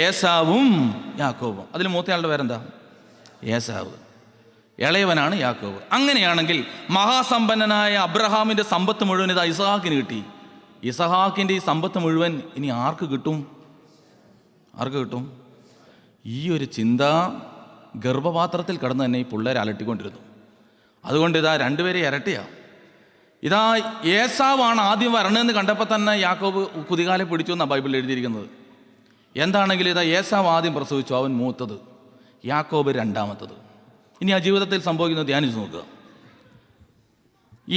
ഏസാവും യാക്കോബും. അതിൽ മൂത്തയാളുടെ പേരെന്താ? ഏസാവ്. ഇളയവനാണ് യാക്കോബ്. അങ്ങനെയാണെങ്കിൽ മഹാസമ്പന്നനായ അബ്രഹാമിൻ്റെ സമ്പത്ത് മുഴുവൻ ഇതാ ഇസഹാക്കിന് കിട്ടി. ഇസഹാക്കിൻ്റെ ഈ സമ്പത്ത് മുഴുവൻ ഇനി ആർക്ക് കിട്ടും? ഈ ഒരു ചിന്ത ഗർഭപാത്രത്തിൽ കിടന്ന് തന്നെ ഈ പിള്ളേരെ അലട്ടിക്കൊണ്ടിരുന്നു. അതുകൊണ്ട് ഇതാ 2 പേരെ ഇരട്ടിയാണ്. ഇതാ ഏസാവാണ് ആദ്യം വരണമെന്ന് കണ്ടപ്പോൾ തന്നെ യാക്കോബ് കുതികാലെ പിടിച്ചു എന്നാണ് ബൈബിളിൽ എഴുതിയിരിക്കുന്നത്. എന്താണെങ്കിലും ഇതാ ഏസാവ് ആദ്യം പ്രസവിച്ചു, അവൻ മൂത്തത്, യാക്കോബ് 2ാമത്തത്. ഇനി ആ ജീവിതത്തിൽ സംഭവിക്കുന്നത് ധ്യാനിച്ചു നോക്കുക.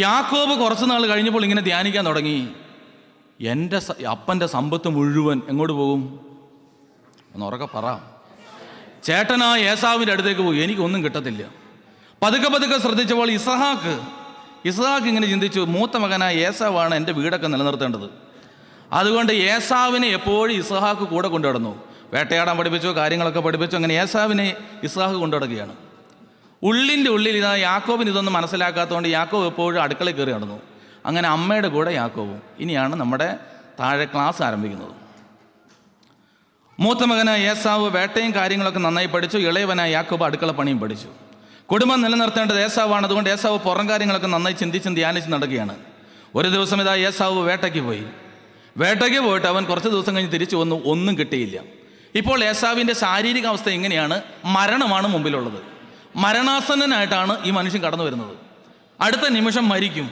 യാക്കോബ് കുറച്ച് നാൾ കഴിഞ്ഞപ്പോൾ ഇങ്ങനെ ധ്യാനിക്കാൻ തുടങ്ങി, എൻ്റെ അപ്പൻ്റെ സമ്പത്ത് മുഴുവൻ എങ്ങോട്ട് പോകും? ഒന്ന് ഉറക്കെ പറ. ചേട്ടനായ ഏസാവിൻ്റെ അടുത്തേക്ക് പോയി, എനിക്കൊന്നും കിട്ടത്തില്ല. പതുക്കെ ശ്രദ്ധിച്ചപ്പോൾ ഇസഹാക്ക് ഇങ്ങനെ ചിന്തിച്ചു, മൂത്ത മകനായ ഏസാവാണ് എൻ്റെ വീടൊക്കെ നിലനിർത്തേണ്ടത്. അതുകൊണ്ട് ഏസാവിനെ എപ്പോഴും ഇസഹാക്ക് കൂടെ കൊണ്ടു നടന്നു. വേട്ടയാടാൻ പഠിപ്പിച്ചു, കാര്യങ്ങളൊക്കെ പഠിപ്പിച്ചു. അങ്ങനെ ഏസാവിനെ ഇസഹാക്ക് കൊണ്ടു നടക്കുകയാണ്. ഉള്ളിൻ്റെ ഉള്ളിൽ ഇതാ യാക്കോബിന് ഇതൊന്നും മനസ്സിലാക്കാത്തതുകൊണ്ട് യാക്കോബ് എപ്പോഴും അടുക്കളയിൽ കയറി നടന്നു. അങ്ങനെ അമ്മയുടെ കൂടെ യാക്കോബും. ഇനിയാണ് നമ്മുടെ താഴെ ക്ലാസ് ആരംഭിക്കുന്നത്. മൂത്ത മകനായ ഏസാവ് വേട്ടയും കാര്യങ്ങളൊക്കെ നന്നായി പഠിച്ചു. ഇളയവനായ യാക്കോബ് അടുക്കള പണിയും പഠിച്ചു. കുടുംബം നിലനിർത്തേണ്ടത് ഏസാവാണ്. അതുകൊണ്ട് ഏസാവ് പുറം കാര്യങ്ങളൊക്കെ നന്നായി ചിന്തിച്ചും ധ്യാനിച്ച് നടക്കുകയാണ്. ഒരു ദിവസം ഇതാ ഏസാവ് വേട്ടയ്ക്ക് പോയിട്ട് അവൻ കുറച്ച് ദിവസം കഴിഞ്ഞ് തിരിച്ചു വന്നു. ഒന്നും കിട്ടിയില്ല. ഇപ്പോൾ ഏസാവിൻ്റെ ശാരീരിക അവസ്ഥ എങ്ങനെയാണ്? മരണമാണ് മുമ്പിലുള്ളത്. മരണാസന്നനായിട്ടാണ് ഈ മനുഷ്യൻ കടന്നു വരുന്നത്. അടുത്ത നിമിഷം മരിക്കും.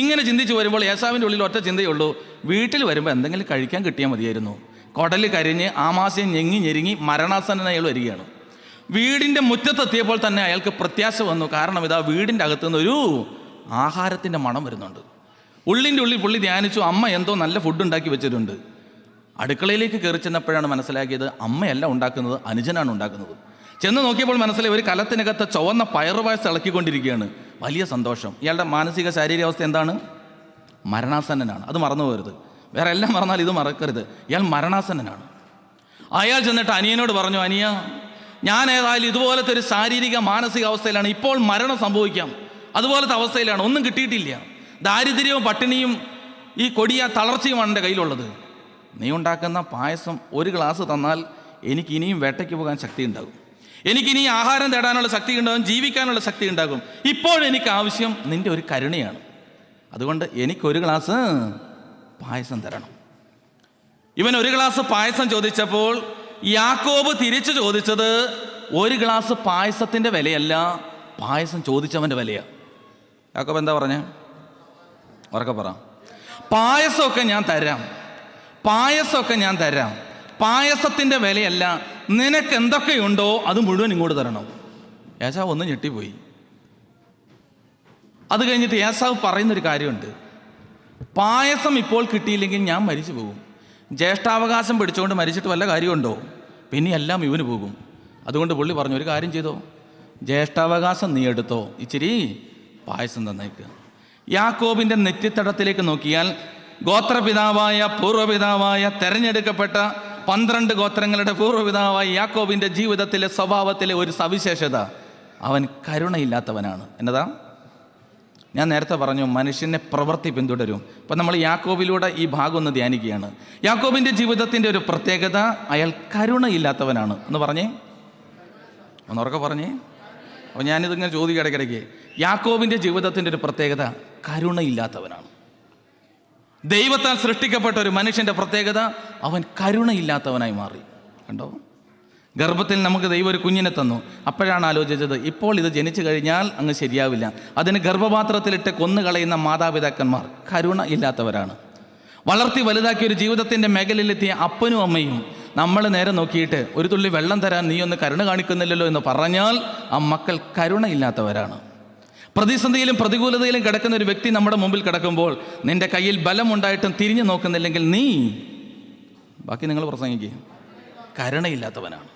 ഇങ്ങനെ ചിന്തിച്ച് വരുമ്പോൾ ഏസാവിൻ്റെ ഉള്ളിൽ ഒറ്റ ചിന്തയുള്ളൂ, വീട്ടിൽ വരുമ്പോൾ എന്തെങ്കിലും കഴിക്കാൻ കിട്ടിയാൽ മതിയായിരുന്നു. കുടൽ കരിഞ്ഞ് ആമാശയം ഞെരുങ്ങി മരണാസന്നനായി അയാൾ വരികയാണ്. വീടിൻ്റെ മുറ്റത്തെത്തിയപ്പോൾ തന്നെ അയാൾക്ക് പ്രത്യാശ വന്നു. കാരണം ഇതാ വീടിൻ്റെ അകത്തുനിന്നൊരു ആഹാരത്തിൻ്റെ മണം വരുന്നുണ്ട്. ഉള്ളിൻ്റെ ഉള്ളിൽ പുള്ളി ധ്യാനിച്ചു, അമ്മ എന്തോ നല്ല ഫുഡ് ഉണ്ടാക്കി വെച്ചിട്ടുണ്ട്. അടുക്കളയിലേക്ക് കയറി ചെന്നപ്പോഴാണ് മനസ്സിലാക്കിയത് അമ്മയല്ല ഉണ്ടാക്കുന്നത്, അനുജനാണ് ഉണ്ടാക്കുന്നത്. ചെന്ന് നോക്കിയപ്പോൾ മനസ്സിലായി ഒരു കലത്തിനകത്ത് ചുവന്ന പയറുപായസം ഇളക്കിക്കൊണ്ടിരിക്കുകയാണ്. വലിയ സന്തോഷം. ഇയാളുടെ മാനസിക ശാരീരികാവസ്ഥ എന്താണ്? മരണാസന്നനാണ്. അത് മറന്നു പോകരുത്. വേറെ എല്ലാം മറന്നാൽ ഇത് മറക്കരുത്. ഇയാൾ മരണാസന്നനാണ്. അയാൾ ചെന്നിട്ട് അനിയനോട് പറഞ്ഞു, അനിയ, ഞാൻ ഏതായാലും ഇതുപോലത്തെ ഒരു ശാരീരിക മാനസിക അവസ്ഥയിലാണ്. ഇപ്പോൾ മരണം സംഭവിക്കാം. അതുപോലത്തെ അവസ്ഥയിലാണ്. ഒന്നും കിട്ടിയിട്ടില്ല. ദാരിദ്ര്യവും പട്ടിണിയും ഈ കൊടിയ തളർച്ചയുമാണ് എൻ്റെ കയ്യിലുള്ളത്. നീ ഉണ്ടാക്കുന്ന പായസം ഒരു ഗ്ലാസ് തന്നാൽ എനിക്ക് ഇനിയും വേട്ടയ്ക്ക് പോകാൻ ശക്തി ഉണ്ടാകും, എനിക്കിനി ആഹാരം തേടാനുള്ള ശക്തി ഉണ്ടാകും, ജീവിക്കാനുള്ള ശക്തി ഉണ്ടാകും. ഇപ്പോഴെനിക്ക് ആവശ്യം നിൻ്റെ ഒരു കരുണയാണ്. അതുകൊണ്ട് എനിക്കൊരു ഗ്ലാസ് പായസം തരണം. ഇവൻ ഒരു ഗ്ലാസ് പായസം ചോദിച്ചപ്പോൾ യാക്കോബ് തിരിച്ചു ചോദിച്ചത് ഒരു ഗ്ലാസ് പായസത്തിൻ്റെ വിലയല്ല, പായസം ചോദിച്ചവൻ്റെ വിലയാണ്. യാക്കോബ് എന്താ പറഞ്ഞേ? ഉറക്കെ പറ. പായസമൊക്കെ ഞാൻ തരാം, പായസമൊക്കെ ഞാൻ തരാം, പായസത്തിൻ്റെ വിലയല്ല, നിനക്ക് എന്തൊക്കെയുണ്ടോ അത് മുഴുവൻ ഇങ്ങോട്ട് തരണം. ഏശാവ് ഒന്ന് ഞെട്ടിപ്പോയി. അത് കഴിഞ്ഞിട്ട് ഏശാവ് പറയുന്നൊരു കാര്യമുണ്ട്, പായസം ഇപ്പോൾ കിട്ടിയില്ലെങ്കിൽ ഞാൻ മരിച്ചു പോകും. ജ്യേഷ്ഠാവകാശം പിടിച്ചുകൊണ്ട് മരിച്ചിട്ട് വല്ല കാര്യമുണ്ടോ? പിന്നെ എല്ലാം ഇവന് പോകും. അതുകൊണ്ട് പുള്ളി പറഞ്ഞു, ഒരു കാര്യം ചെയ്തോ, ജ്യേഷ്ഠാവകാശം നീ എടുത്തോ, ഇച്ചിരി പായസം തന്നേക്ക്. യാക്കോബിൻ്റെ നെറ്റിത്തടത്തിലേക്ക് നോക്കിയാൽ ഗോത്രപിതാവായ പൂർവ്വപിതാവായ തെരഞ്ഞെടുക്കപ്പെട്ട 12 ഗോത്രങ്ങളുടെ പൂർവ്വപിതാവായ യാക്കോബിൻ്റെ ജീവിതത്തിലെ സ്വഭാവത്തിലെ ഒരു സവിശേഷത, അവൻ കരുണയില്ലാത്തവനാണ്. എന്നതാ? ഞാൻ നേരത്തെ പറഞ്ഞു, മനുഷ്യനെ പ്രവൃത്തി പിന്തുടരും. അപ്പം നമ്മൾ യാക്കോബിലൂടെ ഈ ഭാഗം ഒന്ന് ധ്യാനിക്കുകയാണ്. യാക്കോബിൻ്റെ ജീവിതത്തിൻ്റെ ഒരു പ്രത്യേകത, അയാൾ കരുണയില്ലാത്തവനാണ്. എന്ന് പറഞ്ഞേ, ഒന്നുറക്കെ പറഞ്ഞേ. അപ്പോൾ ഞാനിതിങ്ങനെ ചോദിക്കുക ഇടയ്ക്കിടയ്ക്ക്, യാക്കോബിൻ്റെ ജീവിതത്തിൻ്റെ ഒരു പ്രത്യേകത കരുണയില്ലാത്തവനാണ്. ദൈവത്താൽ സൃഷ്ടിക്കപ്പെട്ട ഒരു മനുഷ്യൻ്റെ പ്രത്യേകത, അവൻ കരുണയില്ലാത്തവനായി മാറി. കണ്ടോ? ഗർഭത്തിൽ നമുക്ക് ദൈവം ഒരു കുഞ്ഞിനെ തന്നു. അപ്പോഴാണ് ആലോചിച്ചത്, ഇപ്പോൾ ഇത് ജനിച്ചു കഴിഞ്ഞാൽ അങ്ങ് ശരിയാവില്ല, അതിന് ഗർഭപാത്രത്തിലിട്ട് കൊന്നുകളയുന്ന മാതാപിതാക്കന്മാർ കരുണ ഇല്ലാത്തവരാണ്. വളർത്തി വലുതാക്കിയ ഒരു ജീവിതത്തിൻ്റെ മേഖലയിലെത്തിയ അപ്പനും അമ്മയും നമ്മൾ നേരെ നോക്കിയിട്ട് ഒരു തുള്ളി വെള്ളം തരാൻ നീ ഒന്ന് കരുണ കാണിക്കുന്നില്ലല്ലോ എന്ന് പറഞ്ഞാൽ ആ മക്കൾ കരുണ ഇല്ലാത്തവരാണ്. പ്രതിസന്ധിയിലും പ്രതികൂലതയിലും കിടക്കുന്ന ഒരു വ്യക്തി നമ്മുടെ മുമ്പിൽ കിടക്കുമ്പോൾ നിന്റെ കയ്യിൽ ബലമുണ്ടായിട്ടും തിരിഞ്ഞു നോക്കുന്നില്ലെങ്കിൽ നീ, ബാക്കി നിങ്ങൾ പ്രസംഗിക്കുക, കരുണയില്ലാത്തവനാണ്.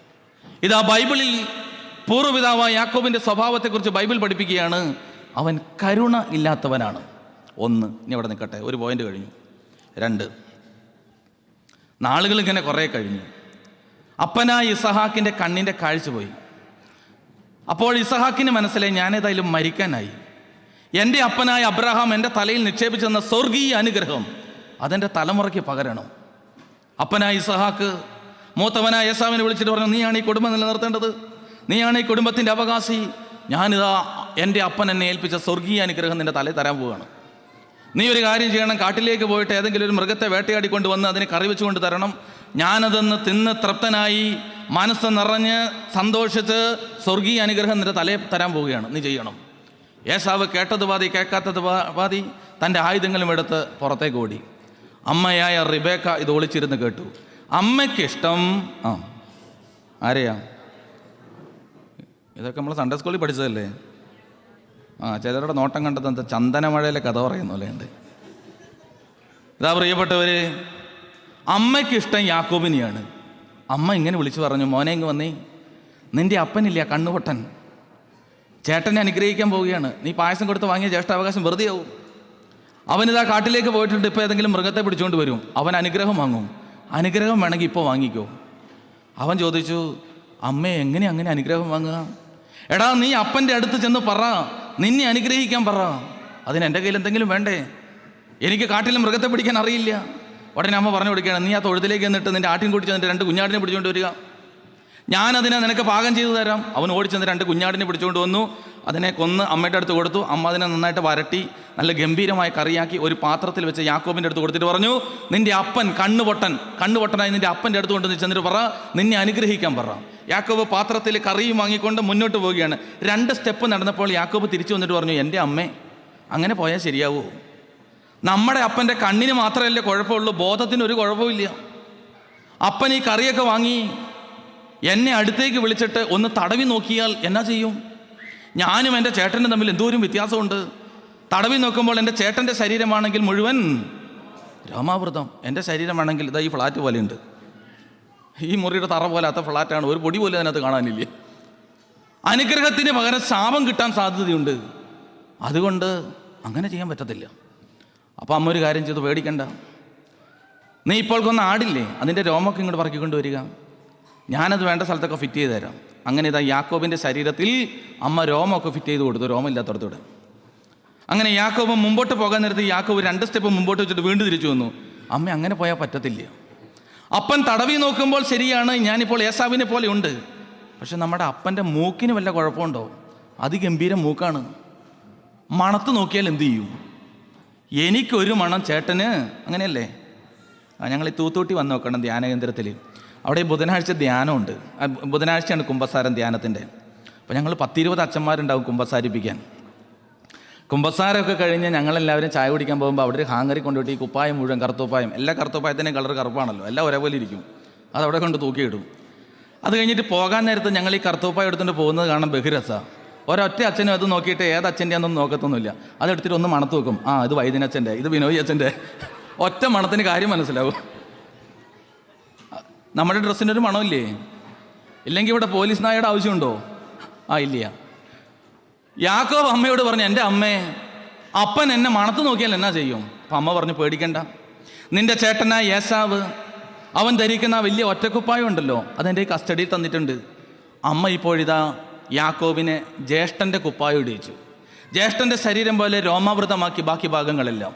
ഇതാ ബൈബിളിൽ പൂർവ്വപിതാവായ യാക്കോബിൻ്റെ സ്വഭാവത്തെക്കുറിച്ച് ബൈബിൾ പഠിപ്പിക്കുകയാണ്. അവൻ കരുണ ഇല്ലാത്തവനാണ്. 1, ഇനി അവിടെ നിൽക്കട്ടെ, ഒരു പോയിന്റ് കഴിഞ്ഞു. 2, നാളുകൾ ഇങ്ങനെ കുറേ കഴിഞ്ഞു. അപ്പനായ ഇസഹാക്കിൻ്റെ കണ്ണിൻ്റെ കാഴ്ച പോയി. അപ്പോൾ ഇസഹാക്കിന് മനസ്സിലായി, ഞാനേതായാലും മരിക്കാനായി. എൻ്റെ അപ്പനായ അബ്രഹാം എൻ്റെ തലയിൽ നിക്ഷേപിച്ചെന്ന സ്വർഗീയ അനുഗ്രഹം അതെൻ്റെ തലമുറയ്ക്ക് പകരണം. അപ്പനായ ഇസഹാക്ക് മൂത്തവനായ ഏസാവിനെ വിളിച്ചിട്ട് പറഞ്ഞു, നീയാണ് ഈ കുടുംബം നിലനിർത്തേണ്ടത്, നീയാണ് ഈ കുടുംബത്തിൻ്റെ അവകാശി. ഞാനിതാ എൻ്റെ അപ്പൻ എന്നെ ഏൽപ്പിച്ച സ്വർഗീയ അനുഗ്രഹം നിൻ്റെ തലയിൽ തരാൻ പോവുകയാണ്. നീ ഒരു കാര്യം ചെയ്യണം, കാട്ടിലേക്ക് പോയിട്ട് ഏതെങ്കിലും ഒരു മൃഗത്തെ വേട്ടയാടിക്കൊണ്ട് വന്ന് അതിനെ കറി വെച്ചുകൊണ്ട് തരണം. ഞാനതെന്ന് തിന്ന് തൃപ്തനായി മനസ്സ് നിറഞ്ഞ് സന്തോഷിച്ച് സ്വർഗീയ അനുഗ്രഹം നിന്റെ തലയിൽ തരാൻ പോവുകയാണ്, നീ ചെയ്യണം. ഏസാവ് കേട്ടത് പാതി കേൾക്കാത്തത് പാതി തൻ്റെ ആയുധങ്ങളും എടുത്ത് പുറത്തേക്ക് ഓടി. അമ്മയായ റിബേക്ക ഇത് ഒളിച്ചിരുന്ന് കേട്ടു. അമ്മയ്ക്കിഷ്ടം ആരെയാ? ഇതൊക്കെ നമ്മൾ സൺഡേ സ്കൂളിൽ പഠിച്ചതല്ലേ? ചിലരുടെ നോട്ടം കണ്ടത് എന്താ ചന്ദനമഴയിലെ കഥ പറയുന്ന പോലെ ഉണ്ട്. ഇതാ പ്രിയപ്പെട്ടവർ, അമ്മയ്ക്കിഷ്ടം യാക്കോബിനെയാണ്. അമ്മ ഇങ്ങനെ വിളിച്ചു പറഞ്ഞു, മോനെ ഇങ്ങ് വന്നേ, നിൻ്റെ അപ്പനില്ല കണ്ണുപൊട്ടൻ, ചേട്ടനെ അനുഗ്രഹിക്കാൻ പോവുകയാണ്, നീ പായസം കൊടുത്ത് വാങ്ങിയ ജ്യേഷ്ഠാവകാശം വെറുതെ ആവും. അവനിതാ കാട്ടിലേക്ക് പോയിട്ടുണ്ട്, ഇപ്പോൾ ഏതെങ്കിലും മൃഗത്തെ പിടിച്ചുകൊണ്ട് വരും, അവൻ അനുഗ്രഹം വാങ്ങും. അനുഗ്രഹം വേണമെങ്കിൽ ഇപ്പോൾ വാങ്ങിക്കോ. അവൻ ചോദിച്ചു, അമ്മേ എങ്ങനെ അങ്ങനെ അനുഗ്രഹം വാങ്ങുക? എടാ, നീ അപ്പൻ്റെ അടുത്ത് ചെന്ന് പറ, നിന്നെ അനുഗ്രഹിക്കാൻ പറ. അതിന് എൻ്റെ കയ്യിൽ എന്തെങ്കിലും വേണ്ടേ? എനിക്ക് കാട്ടിൽ മൃഗത്തെ പിടിക്കാൻ അറിയില്ല. ഉടനെ അമ്മ പറഞ്ഞു കൊടുക്കുകയാണ്, നീ ആ തൊഴുത്തിലേക്ക് എന്നിട്ട് നിൻ്റെ ആട്ടിൻകുട്ടി ചെന്നിട്ട് 2 കുഞ്ഞാടിനെ പിടിച്ചുകൊണ്ട് വരിക, ഞാനതിനെ നിനക്ക് പാകം ചെയ്തു തരാം. അവൻ ഓടിച്ചെന്ന് 2 കുഞ്ഞാടിനെ പിടിച്ചുകൊണ്ട് വന്നു. അതിനെ കൊന്ന് അമ്മയുടെ അടുത്ത് കൊടുത്തു. അമ്മ അതിനെ നന്നായിട്ട് വരട്ടി നല്ല ഗംഭീരമായ കറിയാക്കി ഒരു പാത്രത്തിൽ വെച്ച് യാക്കോബിൻ്റെ അടുത്ത് കൊടുത്തിട്ട് പറഞ്ഞു, നിൻ്റെ അപ്പൻ കണ്ണുപൊട്ടനായി നിൻ്റെ അപ്പൻ്റെ അടുത്ത് കൊണ്ട് ചെന്നിട്ട് പറ, നിന്നെ അനുഗ്രഹിക്കാൻ പറ. യാക്കോബ് പാത്രത്തിൽ കറിയും വാങ്ങിക്കൊണ്ട് മുന്നോട്ട് പോവുകയാണ്. 2 സ്റ്റെപ്പ് നടന്നപ്പോൾ യാക്കോബ് തിരിച്ചു വന്നിട്ട് പറഞ്ഞു, എൻ്റെ അമ്മേ, അങ്ങനെ പോയാൽ ശരിയാവോ? നമ്മുടെ അപ്പൻ്റെ കണ്ണിന് മാത്രമല്ലേ കുഴപ്പമുള്ളൂ, ബോധത്തിന് ഒരു കുഴപ്പമില്ല. അപ്പൻ ഈ കറിയൊക്കെ വാങ്ങി എന്നെ അടുത്തേക്ക് വിളിച്ചിട്ട് ഒന്ന് തടവി നോക്കിയാൽ എന്നാ ചെയ്യും? ഞാനും എൻ്റെ ചേട്ടനും തമ്മിൽ എന്തോരം വ്യത്യാസമുണ്ട്. തടവി നോക്കുമ്പോൾ എൻ്റെ ചേട്ടൻ്റെ ശരീരമാണെങ്കിൽ മുഴുവൻ രോമാവൃതം, എൻ്റെ ശരീരമാണെങ്കിൽ ഇതാ ഈ ഫ്ലാറ്റ് പോലെയുണ്ട്. ഈ മുറിയുടെ തറ പോലാത്ത ഫ്ലാറ്റാണ്, ഒരു പൊടി പോലും അതിനകത്ത് കാണാനില്ലേ. അനുഗ്രഹത്തിന് പകരം ശാപം കിട്ടാൻ സാധ്യതയുണ്ട്. അതുകൊണ്ട് അങ്ങനെ ചെയ്യാൻ പറ്റത്തില്ല. അപ്പോൾ അമ്മ ഒരു കാര്യം ചെയ്തു, പേടിക്കണ്ട, നീ ഇപ്പോൾ കൊന്ന ആടില്ലേ, അതിൻ്റെ രോമൊക്കെ ഇങ്ങോട്ട് പറക്കിക്കൊണ്ട് വരിക, ഞാനത് വേണ്ട സ്ഥലത്തൊക്കെ ഫിറ്റ് ചെയ്ത് തരാം. അങ്ങനെ ഇതാ യാക്കോബിൻ്റെ ശരീരത്തിൽ അമ്മ രോമമൊക്കെ ഫിറ്റ് ചെയ്ത് കൊടുത്തു, രോമമില്ലാത്തടത്തൂടെ. അങ്ങനെ യാക്കോബ് മുമ്പോട്ട് പോകാൻ നേരത്ത് യാക്കോബ് 2 സ്റ്റെപ്പ് മുമ്പോട്ട് വെച്ചിട്ട് വീണ്ടും തിരിച്ചു വന്നു. അമ്മ അങ്ങനെ പോയാൽ പറ്റത്തില്ല, അപ്പൻ തടവി നോക്കുമ്പോൾ ശരിയാണ്, ഞാനിപ്പോൾ ഏസാവിനെ പോലെ ഉണ്ട്. പക്ഷെ നമ്മുടെ അപ്പൻ്റെ മൂക്കിന് വല്ല കുഴപ്പമുണ്ടോ? അതിഗംഭീര മൂക്കാണ്. മണത്ത് നോക്കിയാൽ എന്തു ചെയ്യും? എനിക്കൊരു മണം, ചേട്ടന് അങ്ങനെയല്ലേ? ഞങ്ങൾ ഈ തൂത്തൂട്ടി വന്ന് നോക്കണം ധ്യാനകേന്ദ്രത്തിൽ. അവിടെ ബുധനാഴ്ച ധ്യാനമുണ്ട്. ബുധനാഴ്ചയാണ് കുമ്പസാരം ധ്യാനത്തിൻ്റെ. അപ്പോൾ ഞങ്ങൾ 10-20 അച്ഛന്മാരുണ്ടാവും കുമ്പസാരിപ്പിക്കാൻ. കുമ്പസാരമൊക്കെ കഴിഞ്ഞ് ഞങ്ങളെല്ലാവരും ചായ കുടിക്കാൻ പോകുമ്പോൾ അവിടെ ഒരു ഹാങ്ങറി കൊണ്ടുപോയിട്ട് ഈ കുപ്പായം മുഴുവൻ, കറുത്തുപ്പായം, എല്ലാ കറുത്തുപ്പായത്തിൻ്റെയും കളർ കറുപ്പാണല്ലോ, എല്ലാം ഒരേപോലെ ഇരിക്കും. അതവിടെ കൊണ്ട് തൂക്കിയിടും. അത് കഴിഞ്ഞിട്ട് പോകാൻ നേരത്ത് ഞങ്ങൾ ഈ കറുത്തുപ്പായം എടുത്തുകൊണ്ട് പോകുന്നത് കാണാൻ ബഹിരസമാണ്. ഒരൊറ്റ അച്ഛനും അത് നോക്കിയിട്ട് ഏത് അച്ഛൻ്റെ ആണെന്നൊന്നും നോക്കത്തൊന്നുമില്ല. അതെടുത്തിട്ട് ഒന്ന് മണത്ത് വെക്കും. ഇത് വൈദ്യനച്ഛൻ്റെ, ഇത് ബിനോയ് അച്ഛൻ്റെ. ഒറ്റ മണത്തിന് കാര്യം മനസ്സിലാവും. നമ്മുടെ ഡ്രസ്സിനൊരു മണമില്ലേ? ഇല്ലെങ്കിൽ ഇവിടെ പോലീസ് നായയുടെ ആവശ്യമുണ്ടോ? ഇല്ല. യാക്കോബ് അമ്മയോട് പറഞ്ഞു, എൻ്റെ അമ്മേ, അപ്പൻ എന്നെ മണത്ത് നോക്കിയാൽ എന്നാ ചെയ്യും? അപ്പം അമ്മ പറഞ്ഞു, പേടിക്കണ്ട, നിന്റെ ചേട്ടനായ ഏസാവ് അവൻ ധരിക്കുന്ന വലിയ ഒറ്റക്കുപ്പായം ഉണ്ടല്ലോ, അതെൻ്റെ കസ്റ്റഡിയിൽ തന്നിട്ടുണ്ട്. അമ്മ ഇപ്പോഴിതാ യാക്കോബിനെ ജ്യേഷ്ഠൻ്റെ കുപ്പായം ഇടിച്ചു. ജ്യേഷ്ഠൻ്റെ ശരീരം പോലെ രോമാവൃതമാക്കി ബാക്കി ഭാഗങ്ങളെല്ലാം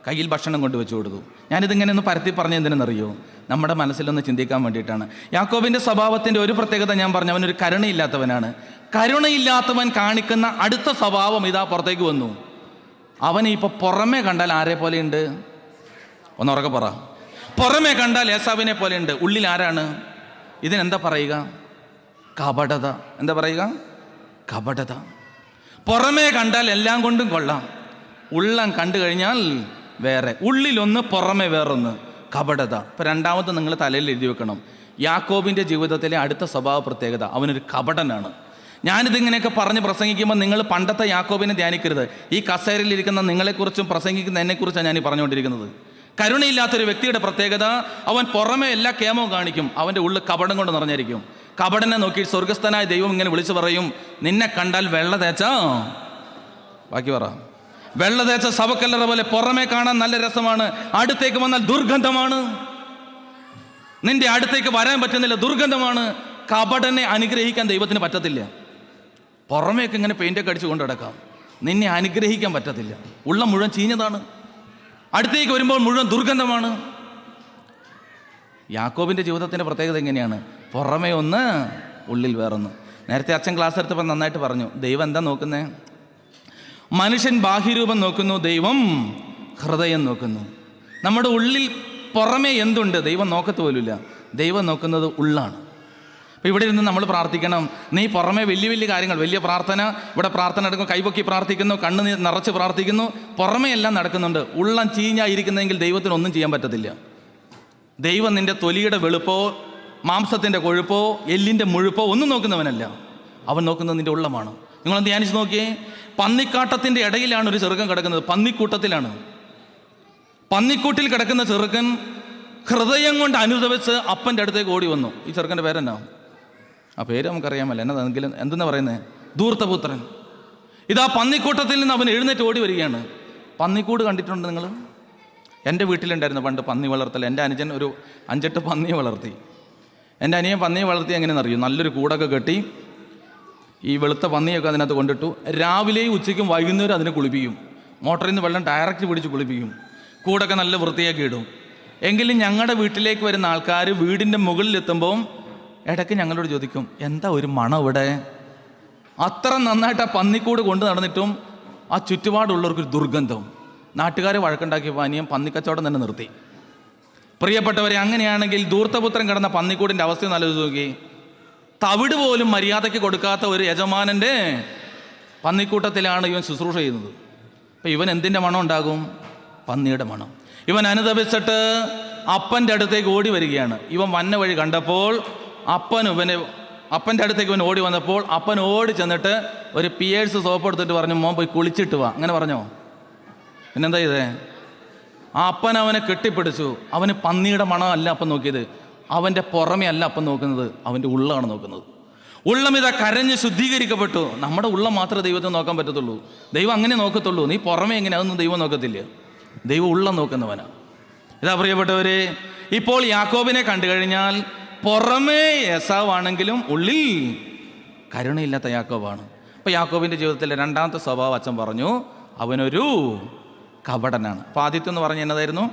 കയ്യിൽ ഭക്ഷണം കൊണ്ടുവച്ചു കൊടുത്തു. ഞാനിതിങ്ങനെ ഒന്ന് പരത്തി പറഞ്ഞ എന്തിനെന്നറിയോ? നമ്മുടെ മനസ്സിലൊന്ന് ചിന്തിക്കാൻ വേണ്ടിയിട്ടാണ്. യാക്കോബിൻ്റെ സ്വഭാവത്തിൻ്റെ ഒരു പ്രത്യേകത ഞാൻ പറഞ്ഞു, അവനൊരു കരുണയില്ലാത്തവനാണ്. കരുണയില്ലാത്തവൻ കാണിക്കുന്ന അടുത്ത സ്വഭാവം ഇതാ പുറത്തേക്ക് വന്നു. അവനെ ഇപ്പോൾ പുറമേ കണ്ടാൽ ആരെ പോലെയുണ്ട്? ഒന്നുറക്കെ പറ. പുറമേ കണ്ടാൽ ഏസാവിനെ പോലെയുണ്ട്. ഉള്ളിൽ ആരാണ്? ഇതിനെന്താ പറയുക? കപടത. എന്താ പറയുക? കപടത. പുറമേ കണ്ടാൽ എല്ലാം കൊണ്ടും കൊള്ളാം, ഉള്ളം കണ്ടു കഴിഞ്ഞാൽ വേറെ. ഉള്ളിലൊന്ന്, പുറമേ വേറൊന്ന്. കപടത. ഇപ്പം രണ്ടാമത് നിങ്ങൾ തലയിൽ എഴുതി വെക്കണം. യാക്കോബിൻ്റെ ജീവിതത്തിലെ അടുത്ത സ്വഭാവ പ്രത്യേകത, അവനൊരു കപടനാണ്. ഞാനിതിങ്ങനെയൊക്കെ പറഞ്ഞ് പ്രസംഗിക്കുമ്പോൾ നിങ്ങൾ പണ്ടത്തെ യാക്കോബിനെ ധ്യാനിക്കരുത്. ഈ കസേരയിലിരിക്കുന്ന നിങ്ങളെക്കുറിച്ചും പ്രസംഗിക്കുന്ന എന്നെക്കുറിച്ചാണ് ഞാൻ ഈ പറഞ്ഞുകൊണ്ടിരിക്കുന്നത്. കരുണയില്ലാത്തൊരു വ്യക്തിയുടെ പ്രത്യേകത, അവൻ പുറമേ എല്ലാ കേമവും കാണിക്കും, അവൻ്റെ ഉള്ളിൽ കപടം കൊണ്ട് നിറഞ്ഞിരിക്കും. കപടനെ നോക്കി സ്വർഗസ്ഥനായ ദൈവം ഇങ്ങനെ വിളിച്ചു പറയും, നിന്നെ കണ്ടാൽ വെള്ള തേച്ച, ബാക്കി പറ, വെള്ള തേച്ച ശവക്കല്ലറ പോലെ പുറമേ കാണാൻ നല്ല രസമാണ്, അടുത്തേക്ക് വന്നാൽ ദുർഗന്ധമാണ്. നിന്റെ അടുത്തേക്ക് വരാൻ പറ്റുന്നില്ല, ദുർഗന്ധമാണ്. കപടനെ അനുഗ്രഹിക്കാൻ ദൈവത്തിന് പറ്റത്തില്ല. പുറമേക്ക് ഇങ്ങനെ പെയിൻ്റൊക്കെ അടിച്ചു കൊണ്ട് കിടക്കാം, നിന്നെ അനുഗ്രഹിക്കാൻ പറ്റത്തില്ല. ഉള്ള മുഴുവൻ ചീഞ്ഞതാണ്, അടുത്തേക്ക് വരുമ്പോൾ മുഴുവൻ ദുർഗന്ധമാണ്. യാക്കോബിൻ്റെ ജീവിതത്തിൻ്റെ പ്രത്യേകത എങ്ങനെയാണ്? പുറമേ ഒന്ന്, ഉള്ളിൽ വേറൊന്ന്. നേരത്തെ അച്ഛൻ ക്ലാസ് എടുത്തപ്പോൾ നന്നായിട്ട് പറഞ്ഞു, ദൈവം എന്താ നോക്കുന്നേ? മനുഷ്യൻ ബാഹ്യരൂപം നോക്കുന്നു, ദൈവം ഹൃദയം നോക്കുന്നു. നമ്മുടെ ഉള്ളിൽ പുറമേ എന്തുണ്ട് ദൈവം നോക്കത്ത് പോലുമില്ല. ദൈവം നോക്കുന്നത് ഉള്ളാണ്. അപ്പോൾ ഇവിടെ ഇരുന്ന് നമ്മൾ പ്രാർത്ഥിക്കണം. നീ പുറമേ വലിയ വലിയ കാര്യങ്ങൾ, വലിയ പ്രാർത്ഥന, ഇവിടെ പ്രാർത്ഥന നടക്കും, കൈപൊക്കി പ്രാർത്ഥിക്കുന്നു, കണ്ണ് നിറച്ച് പ്രാർത്ഥിക്കുന്നു, പുറമേ എല്ലാം നടക്കുന്നുണ്ട്. ഉള്ളം ചീഞ്ഞായിരിക്കുന്നെങ്കിൽ ദൈവത്തിന് ഒന്നും ചെയ്യാൻ പറ്റത്തില്ല. ദൈവം നിൻ്റെ തൊലിയുടെ വെളുപ്പോ മാംസത്തിൻ്റെ കൊഴുപ്പോ എല്ലിൻ്റെ മുഴുപ്പോ ഒന്നും നോക്കുന്നവനല്ല. അവൻ നോക്കുന്നത് നിൻ്റെ ഉള്ളമാണ്. നിങ്ങളൊന്ന് ധ്യാനിച്ച് നോക്കിയേ. പന്നിക്കാട്ടത്തിൻ്റെ ഇടയിലാണ് ഒരു ചെറുക്കൻ കിടക്കുന്നത്, പന്നിക്കൂട്ടത്തിലാണ്. പന്നിക്കൂട്ടിൽ കിടക്കുന്ന ചെറുക്കൻ ഹൃദയം കൊണ്ട് അനുദവിച്ച് അപ്പൻ്റെ അടുത്തേക്ക് ഓടി വന്നു. ഈ ചെറുക്കൻ്റെ പേരെന്നാ? ആ പേര് നമുക്കറിയാമല്ലോ, എന്നതെങ്കിലും എന്തെന്നാ പറയുന്നത്? ധൂർത്തപുത്രൻ. ഇതാ പന്നിക്കൂട്ടത്തിൽ നിന്ന് അവൻ എഴുന്നേറ്റ് ഓടി വരികയാണ്. പന്നിക്കൂട് കണ്ടിട്ടുണ്ട് നിങ്ങൾ? എൻ്റെ വീട്ടിലുണ്ടായിരുന്നു പണ്ട് പന്നി വളർത്തൽ. എൻ്റെ അനുജൻ ഒരു 5-8 പന്നിയെ വളർത്തി. എൻ്റെ അനിയൻ പന്നിയെ വളർത്തി എങ്ങനെയെന്ന് അറിയും? നല്ലൊരു കൂടൊക്കെ കെട്ടി ഈ വെളുത്ത പന്നിയൊക്കെ അതിനകത്ത് കൊണ്ടിട്ടു. രാവിലെയും ഉച്ചയ്ക്കും വൈകുന്നേരം അതിനെ കുളിപ്പിക്കും. മോട്ടറിൽ നിന്ന് വെള്ളം ഡയറക്റ്റ് പിടിച്ച് കുളിപ്പിക്കും. കൂടൊക്കെ നല്ല വൃത്തിയാക്കി ഇടും. എങ്കിലും ഞങ്ങളുടെ വീട്ടിലേക്ക് വരുന്ന ആൾക്കാർ വീടിൻ്റെ മുകളിലെത്തുമ്പോൾ ഇടയ്ക്ക് ഞങ്ങളോട് ചോദിക്കും, എന്താ ഒരു മണം ഇവിടെ? അത്ര നന്നായിട്ട് ആ പന്നിക്കൂട് കൊണ്ട് നടന്നിട്ടും ആ ചുറ്റുപാടുള്ളവർക്കൊരു ദുർഗന്ധം. നാട്ടുകാരെ വഴക്കുണ്ടാക്കിയപ്പോൾ അനിയൻ പന്നിക്കച്ചവടം തന്നെ നിർത്തി. പ്രിയപ്പെട്ടവരെ, അങ്ങനെയാണെങ്കിൽ ധൂർത്തപുത്രൻ കിടന്ന പന്നിക്കൂടിൻ്റെ അവസ്ഥ ആലോചിച്ച് നോക്കി. തവിട് പോലും മര്യാദയ്ക്ക് കൊടുക്കാത്ത ഒരു യജമാനൻ്റെ പന്നിക്കൂട്ടത്തിലാണ് ഇവൻ ശുശ്രൂഷ ചെയ്യുന്നത്. അപ്പം ഇവൻ എന്തിൻ്റെ മണം ഉണ്ടാകും? പന്നിയുടെ മണം. ഇവൻ അനുതപിച്ചിട്ട് അപ്പൻ്റെ അടുത്തേക്ക് ഓടി വരികയാണ്. ഇവൻ വന്ന വഴി കണ്ടപ്പോൾ അപ്പൻ്റെ അടുത്തേക്ക് ഇവൻ ഓടി വന്നപ്പോൾ അപ്പൻ ഓടി ചെന്നിട്ട് ഒരു പിയേഴ്സ് സോപ്പ് എടുത്തിട്ട് പറഞ്ഞു, മോൻ പോയി കുളിച്ചിട്ട് വാ. അങ്ങനെ പറഞ്ഞോ? പിന്നെന്താ ചെയ്തേ? ആ അപ്പൻ അവനെ കെട്ടിപ്പിടിച്ചു. അവന് പന്നിയുടെ മണം അല്ല അപ്പം നോക്കിയത്, അവൻ്റെ പുറമേ അല്ല അപ്പം നോക്കുന്നത്, അവൻ്റെ ഉള്ളാണ് നോക്കുന്നത്. ഉള്ളം ഇതാ കരഞ്ഞ് ശുദ്ധീകരിക്കപ്പെട്ടു. നമ്മുടെ ഉള്ളം മാത്രമേ ദൈവത്തെ നോക്കാൻ പറ്റത്തുള്ളൂ. ദൈവം അങ്ങനെ നോക്കത്തുള്ളൂ. നീ പുറമേ എങ്ങനെ? അതൊന്നും ദൈവം നോക്കത്തില്ല. ദൈവം ഉള്ളം നോക്കുന്നവനാണ്. ഇതാ പ്രിയപ്പെട്ടവരെ, ഇപ്പോൾ യാക്കോബിനെ കണ്ടു കഴിഞ്ഞാൽ പുറമേ ഏസാവാണെങ്കിലും ഉള്ളിൽ കരുണയില്ലാത്ത യാക്കോബാണ്. അപ്പോൾ യാക്കോബിൻ്റെ ജീവിതത്തിലെ രണ്ടാമത്തെ സ്വഭാവം അച്ഛൻ പറഞ്ഞു, അവനൊരു കപടനാണ്. അപ്പോൾ ആദ്യത്തെ എന്ന് പറഞ്ഞ എന്നതായിരുന്നു?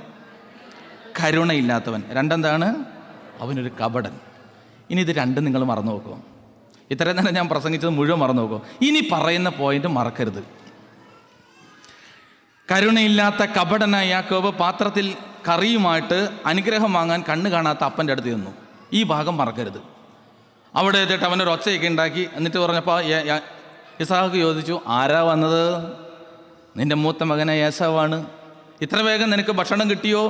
കരുണയില്ലാത്തവൻ. രണ്ടെന്താണ്? അവനൊരു കപടൻ. ഇനി ഇത് രണ്ടും നിങ്ങൾ മറന്നു നോക്കുമോ? ഇത്രയും നേരം ഞാൻ പ്രസംഗിച്ചത് മുഴുവൻ മറന്നു നോക്കുമോ? ഇനി പറയുന്ന പോയിന്റ് മറക്കരുത്. കരുണയില്ലാത്ത കപടനായ യാക്കോബ് പാത്രത്തിൽ കറിയുമായിട്ട് അനുഗ്രഹം വാങ്ങാൻ കണ്ണ് കാണാത്ത അപ്പൻ്റെ അടുത്ത് ചെന്നു. ഈ ഭാഗം മറക്കരുത്. അവിടെ എത്തിയിട്ട് അവനൊരു ഒച്ചയൊക്കെ ഉണ്ടാക്കി. എന്നിട്ട് പറഞ്ഞപ്പോൾ ഇസാക്ക് ചോദിച്ചു, ആരാ വന്നത്? നിൻ്റെ മൂത്ത മകനായ ഏസാവാണ്. ഇത്ര വേഗം നിനക്ക് ഭക്ഷണം കിട്ടിയോ?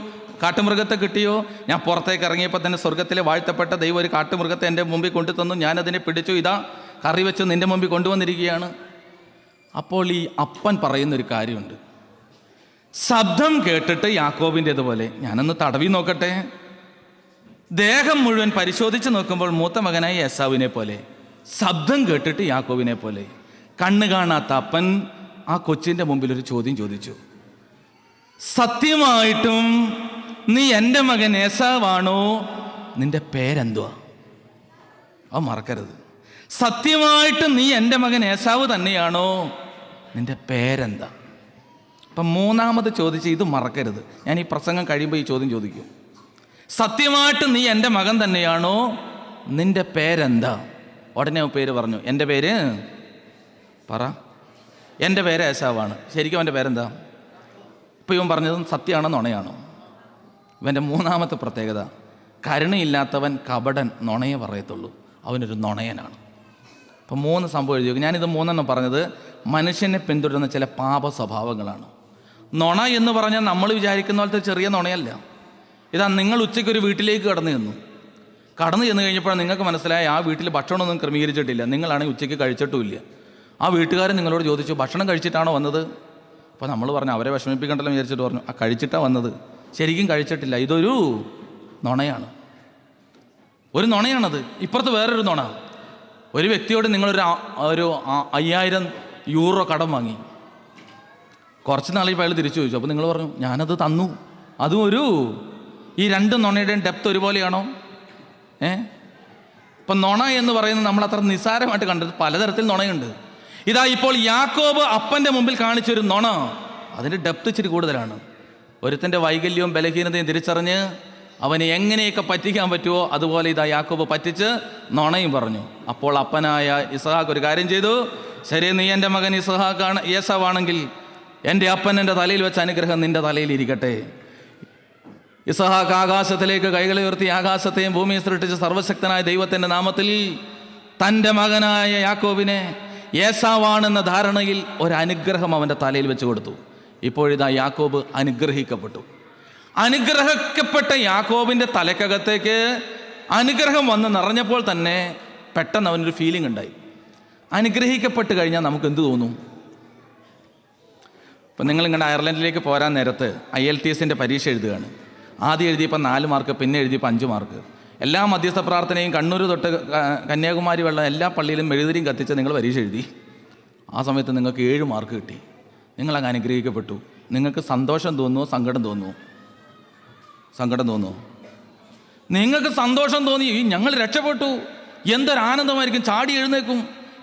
കാട്ടുമൃഗത്തെ കിട്ടിയോ? ഞാൻ പുറത്തേക്ക് ഇറങ്ങിയപ്പോൾ തന്നെ സ്വർഗത്തിലെ വാഴ്ത്തപ്പെട്ട ദൈവം ഒരു കാട്ടുമൃഗത്തെ എൻ്റെ മുമ്പിൽ കൊണ്ടു തന്നു. ഞാനതിനെ പിടിച്ചു, ഇതാ കറി വെച്ച് നിൻ്റെ മുമ്പിൽ കൊണ്ടുവന്നിരിക്കുകയാണ്. അപ്പോൾ ഈ അപ്പൻ പറയുന്നൊരു കാര്യമുണ്ട്. ശബ്ദം കേട്ടിട്ട് യാക്കോബിൻ്റെതുപോലെ, ഞാനൊന്ന് തടവി നോക്കട്ടെ. ദേഹം മുഴുവൻ പരിശോധിച്ച് നോക്കുമ്പോൾ മൂത്ത മകനായ ഏസാവിനെ പോലെ, ശബ്ദം കേട്ടിട്ട് യാക്കോബിനെ പോലെ. കണ്ണ് കാണാത്ത അപ്പൻ ആ കൊച്ചിൻ്റെ മുമ്പിൽ ഒരു ചോദ്യം ചോദിച്ചു. സത്യമായിട്ടും നീ എൻ്റെ മകൻ ഏസാവാണോ? നിന്റെ പേരെന്തുവാ? അത് മറക്കരുത്. സത്യമായിട്ടും നീ എൻ്റെ മകൻ ഏസാവ് തന്നെയാണോ? നിന്റെ പേരെന്താ? അപ്പം മൂന്നാമത് ചോദിച്ച് ഇത് മറക്കരുത്. ഞാൻ ഈ പ്രസംഗം കഴിയുമ്പോൾ ഈ ചോദ്യം ചോദിക്കും. സത്യമായിട്ടും നീ എൻ്റെ മകൻ തന്നെയാണോ? നിന്റെ പേരെന്താ? ഉടനെ പേര് പറഞ്ഞു. എൻ്റെ പേര് പറ. എൻ്റെ പേര് ഏസാവാണ്. ശരിക്കും അവൻ്റെ പേരെന്താ? ഇപ്പം ഇവൻ പറഞ്ഞതും സത്യമാണോ നുണയാണോ? ഇവൻ്റെ മൂന്നാമത്തെ പ്രത്യേകത, കരുണയില്ലാത്തവൻ കപടൻ, നുണയെ പറയത്തുള്ളൂ. അവനൊരു നുണയനാണ്. അപ്പം 3 സംഭവം എഴുതി. ഞാനിത് 3 പറഞ്ഞത് മനുഷ്യനെ പിന്തുടരുന്ന ചില പാപ സ്വഭാവങ്ങളാണ്. നുണ എന്ന് പറഞ്ഞാൽ നമ്മൾ വിചാരിക്കുന്ന പോലത്തെ ചെറിയ നുണയല്ല. ഇതാ, നിങ്ങൾ ഉച്ചയ്ക്ക് ഒരു വീട്ടിലേക്ക് കടന്നു ചെന്ന് കഴിഞ്ഞപ്പോൾ നിങ്ങൾക്ക് മനസ്സിലായി ആ വീട്ടിൽ ഭക്ഷണമൊന്നും ക്രമീകരിച്ചിട്ടില്ല. നിങ്ങളാണെങ്കിൽ ഉച്ചയ്ക്ക് കഴിച്ചിട്ടുമില്ല. ആ വീട്ടുകാരൻ നിങ്ങളോട് ചോദിച്ചു, ഭക്ഷണം കഴിച്ചിട്ടാണോ വന്നത്? അപ്പോൾ നമ്മൾ പറഞ്ഞു, അവരെ വിഷമിപ്പിക്കണ്ടല്ലോ വിചാരിച്ചിട്ട് പറഞ്ഞു, ആ കഴിച്ചിട്ടാണ് വന്നത്. ശരിക്കും കഴിച്ചിട്ടില്ല. ഇതൊരു നുണയാണ്. ഒരു നുണയാണത്. ഇപ്പുറത്ത് വേറൊരു നുണ. ഒരു വ്യക്തിയോട് നിങ്ങളൊരു 5000 യൂറോ കടം വാങ്ങി. കുറച്ച് നാളിപ്പോൾ അയാൾ തിരിച്ചു ചോദിച്ചു. അപ്പോൾ നിങ്ങൾ പറഞ്ഞു, ഞാനത് തന്നു. അതും ഈ 2 നുണയുടെയും ഡെപ്ത് ഒരുപോലെയാണോ? ഇപ്പം നുണ എന്ന് പറയുന്നത് നമ്മൾ അത്ര നിസ്സാരമായിട്ട് കണ്ടത്. പലതരത്തിൽ നുണയുണ്ട്. ഇതാ ഇപ്പോൾ യാക്കോബ് അപ്പൻ്റെ മുമ്പിൽ കാണിച്ചൊരു നുണ, അതിൻ്റെ ഡെപ്ത് ഇച്ചിരി കൂടുതലാണ്. ഒരുത്തൻ്റെ വൈകല്യവും ബലഹീനതയും തിരിച്ചറിഞ്ഞ് അവനെ എങ്ങനെയൊക്കെ പറ്റിക്കാൻ പറ്റുമോ അതുപോലെ ഇതാ യാക്കോബ് പറ്റിച്ച് നുണയും പറഞ്ഞു. അപ്പോൾ അപ്പനായ ഇസ്ഹാക്ക് ഒരു കാര്യം ചെയ്തു. ശരി, നീ എൻ്റെ മകൻ ഏസാവാണെങ്കിൽ എൻ്റെ അപ്പൻ എൻ്റെ തലയിൽ വെച്ച അനുഗ്രഹം നിൻ്റെ തലയിൽ ഇരിക്കട്ടെ. ഇസ്ഹാക്ക് ആകാശത്തിലേക്ക് കൈകളെ ഉയർത്തി ആകാശത്തെയും ഭൂമിയും സൃഷ്ടിച്ച സർവശക്തനായ ദൈവത്തിൻ്റെ നാമത്തിൽ തൻ്റെ മകനായ യാക്കോബിനെ ഏസാവാണെന്ന ധാരണയിൽ ഒരനുഗ്രഹം അവൻ്റെ തലയിൽ വെച്ച് കൊടുത്തു. ഇപ്പോഴിതാ യാക്കോബ് അനുഗ്രഹിക്കപ്പെട്ടു. അനുഗ്രഹിക്കപ്പെട്ട യാക്കോബിൻ്റെ തലക്കകത്തേക്ക് അനുഗ്രഹം വന്ന് നിറഞ്ഞപ്പോൾ തന്നെ പെട്ടെന്ന് അവനൊരു ഫീലിംഗ് ഉണ്ടായി. അനുഗ്രഹിക്കപ്പെട്ട് കഴിഞ്ഞാൽ നമുക്ക് എന്ത് തോന്നും? ഇപ്പം നിങ്ങൾ ഇങ്ങനെ അയർലൻഡിലേക്ക് പോരാൻ നേരത്ത് IELTS പരീക്ഷ എഴുതുകയാണ്. ആദ്യം എഴുതിയപ്പോൾ 4 മാർക്ക്, പിന്നെ എഴുതിയപ്പോൾ 5 മാർക്ക്. എല്ലാ മധ്യസ്ഥ പ്രാർത്ഥനയും കണ്ണൂർ തൊട്ട് കന്യാകുമാരി വെള്ളം എല്ലാ പള്ളിയിലും മെഴുതിരിയും കത്തിച്ച് നിങ്ങൾ പരീക്ഷ എഴുതി. ആ സമയത്ത് നിങ്ങൾക്ക് 7 മാർക്ക് കിട്ടി. നിങ്ങളങ്ങ് അനുഗ്രഹിക്കപ്പെട്ടു. നിങ്ങൾക്ക് സന്തോഷം തോന്നുമോ? സങ്കടം തോന്നുമോ? സങ്കടം തോന്നുമോ? നിങ്ങൾക്ക് സന്തോഷം തോന്നി, ഞങ്ങൾ രക്ഷപ്പെട്ടു, എന്തൊരാനന്ദമായിരിക്കും. ചാടി എഴുന്നേക്കും,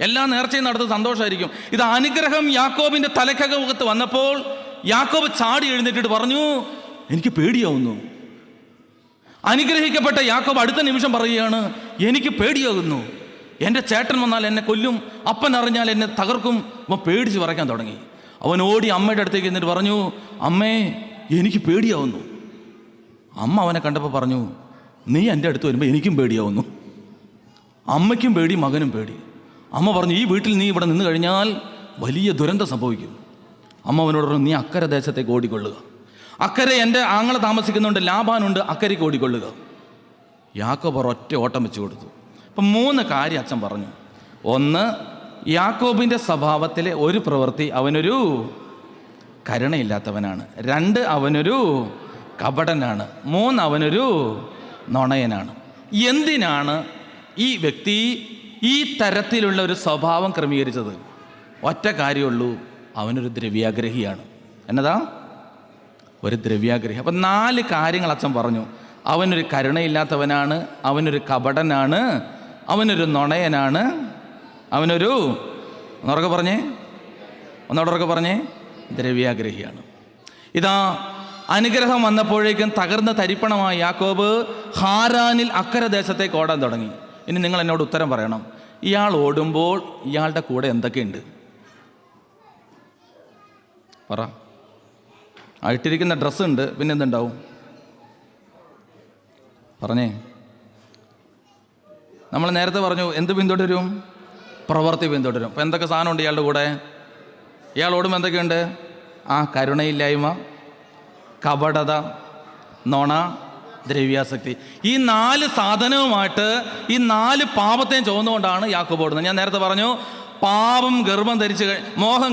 എല്ലാ നേർച്ചയും നടത്തുന്ന സന്തോഷമായിരിക്കും. ഇത് അനുഗ്രഹം യാക്കോബിൻ്റെ തലക്കകത്ത് വന്നപ്പോൾ യാക്കോബ് ചാടി എഴുന്നേറ്റിട്ട് പറഞ്ഞു, എനിക്ക് പേടിയാവുന്നു. അനുഗ്രഹിക്കപ്പെട്ട യാക്കോബ് അടുത്ത നിമിഷം പറയുകയാണ്, എനിക്ക് പേടിയാകുന്നു. എൻ്റെ ചേട്ടൻ വന്നാൽ എന്നെ കൊല്ലും, അപ്പൻ അറിഞ്ഞാൽ എന്നെ തകർക്കും. അവൻ പേടിച്ച് വിറയ്ക്കാൻ തുടങ്ങി. അവൻ ഓടി അമ്മയുടെ അടുത്തേക്ക് എന്നിട്ട് പറഞ്ഞു, അമ്മേ, എനിക്ക് പേടിയാവുന്നു. അമ്മ അവനെ കണ്ടപ്പോൾ പറഞ്ഞു, നീ എൻ്റെ അടുത്ത് വരുമ്പോൾ എനിക്കും പേടിയാവുന്നു. അമ്മയ്ക്കും പേടി, മകനും പേടി. അമ്മ പറഞ്ഞു, ഈ വീട്ടിൽ നീ ഇവിടെ നിന്ന് കഴിഞ്ഞാൽ വലിയ ദുരന്തം സംഭവിക്കും. അമ്മ അവനോട് പറഞ്ഞു, നീ അക്കരെ ദേശത്തേക്ക് ഓടിക്കൊള്ളുക. അക്കരെ എൻ്റെ ആങ്ങളെ താമസിക്കുന്നുണ്ട്, ലാബാനുണ്ട്, അക്കരയ്ക്ക് ഓടിക്കൊള്ളുക. യാക്കോബ് ഒറ്റ ഓട്ടം വെച്ച് കൊടുത്തു. അപ്പം 3 കാര്യം അച്ഛൻ പറഞ്ഞു. 1, യാക്കോബിൻ്റെ സ്വഭാവത്തിലെ ഒരു പ്രവൃത്തി, അവനൊരു കരുണയില്ലാത്തവനാണ്. 2, അവനൊരു കപടനാണ്. 3, അവനൊരു നുണയനാണ്. എന്തിനാണ് ഈ വ്യക്തി ഈ തരത്തിലുള്ള ഒരു സ്വഭാവം ക്രമീകരിച്ചത്? ഒറ്റ കാര്യമുള്ളൂ, അവനൊരു ദ്രവ്യാഗ്രഹിയാണ്. എന്നതാ? ഒരു ദ്രവ്യാഗ്രഹി. അപ്പം 4 കാര്യങ്ങൾ അച്ഛൻ പറഞ്ഞു. അവനൊരു കരുണയില്ലാത്തവനാണ്, അവനൊരു കപടനാണ്, അവനൊരു നുണയനാണ്, അവനൊരു ഒന്നുറക്കെ പറഞ്ഞേ ദ്രവ്യാഗ്രഹിയാണ്. ഇതാ അനുഗ്രഹം വന്നപ്പോഴേക്കും തകർന്ന തരിപ്പണമായ യാക്കോബ് ഹാരാനിൽ അക്കരെ ദേശത്തേക്ക് ഓടാൻ തുടങ്ങി. ഇനി നിങ്ങൾ എന്നോട് ഉത്തരം പറയണം, ഇയാൾ ഓടുമ്പോൾ ഇയാളുടെ കൂടെ എന്തൊക്കെയുണ്ട്? പറ. ഇട്ടിരിക്കുന്ന ഡ്രസ്സുണ്ട്, പിന്നെ എന്തുണ്ടാവും? പറഞ്ഞേ. നമ്മൾ നേരത്തെ പറഞ്ഞു എന്ത് പിന്തുടരും? പ്രവൃത്തി പിന്തുടരും. അപ്പം എന്തൊക്കെ സാധനമുണ്ട് ഇയാളുടെ കൂടെ? ഇയാൾ ഓടുമ്പോൾ എന്തൊക്കെയുണ്ട്? കരുണയില്ലായ്മ, കപടത, നുണ, ദ്രവ്യാസക്തി. ഈ 4 സാധനവുമായിട്ട് ഈ 4 പാപത്തെയും ചുവന്നുകൊണ്ടാണ് യാക്കോബ് ഓടുന്നത്. ഞാൻ നേരത്തെ പറഞ്ഞു, മോഹം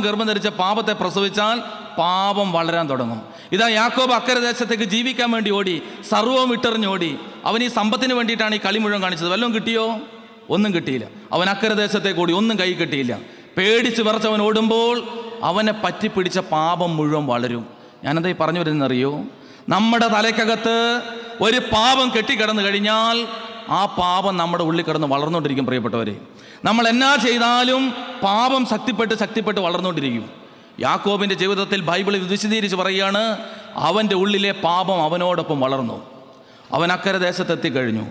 ഗർഭം ധരിച്ച പാപത്തെ പ്രസവിച്ചാൽ പാപം വളരാൻ തുടങ്ങും. ഇതാ യാക്കോബ് അക്കരെ ദേശത്തേക്ക് ജീവിക്കാൻ വേണ്ടി ഓടി, സർവ്വം വിട്ടെറിഞ്ഞോടി. അവൻ ഈ സമ്പത്തിന് വേണ്ടിയിട്ടാണ് ഈ കളി മുഴുവൻ കാണിച്ചത്. വല്ലതും കിട്ടിയോ? ഒന്നും കിട്ടിയില്ല. അവൻ അക്കരെ ദേശത്തേക്ക് ഓടി, ഒന്നും കൈ കിട്ടിയില്ല. പേടിച്ച് വിറച്ചവൻ ഓടുമ്പോൾ അവനെ പറ്റിപ്പിടിച്ച പാപം മുഴുവൻ വളരും. ഞാനെന്താ ഈ പറഞ്ഞു വരുന്നറിയോ? നമ്മുടെ തലയ്ക്കകത്ത് ഒരു പാപം കെട്ടിക്കിടന്നു കഴിഞ്ഞാൽ ആ പാപം നമ്മുടെ ഉള്ളിൽ കിടന്ന് വളർന്നുകൊണ്ടിരിക്കും. പ്രിയപ്പെട്ടവരെ, നമ്മൾ എന്നാ ചെയ്താലും പാപം ശക്തിപ്പെട്ട് വളർന്നുകൊണ്ടിരിക്കും. യാക്കോബിൻ്റെ ജീവിതത്തിൽ ബൈബിളിൽ വിശദീകരിച്ച് പറയുകയാണ്, അവൻ്റെ ഉള്ളിലെ പാപം അവനോടൊപ്പം വളർന്നു. അവൻ അക്കരെ ദേശത്തെത്തിക്കഴിഞ്ഞു.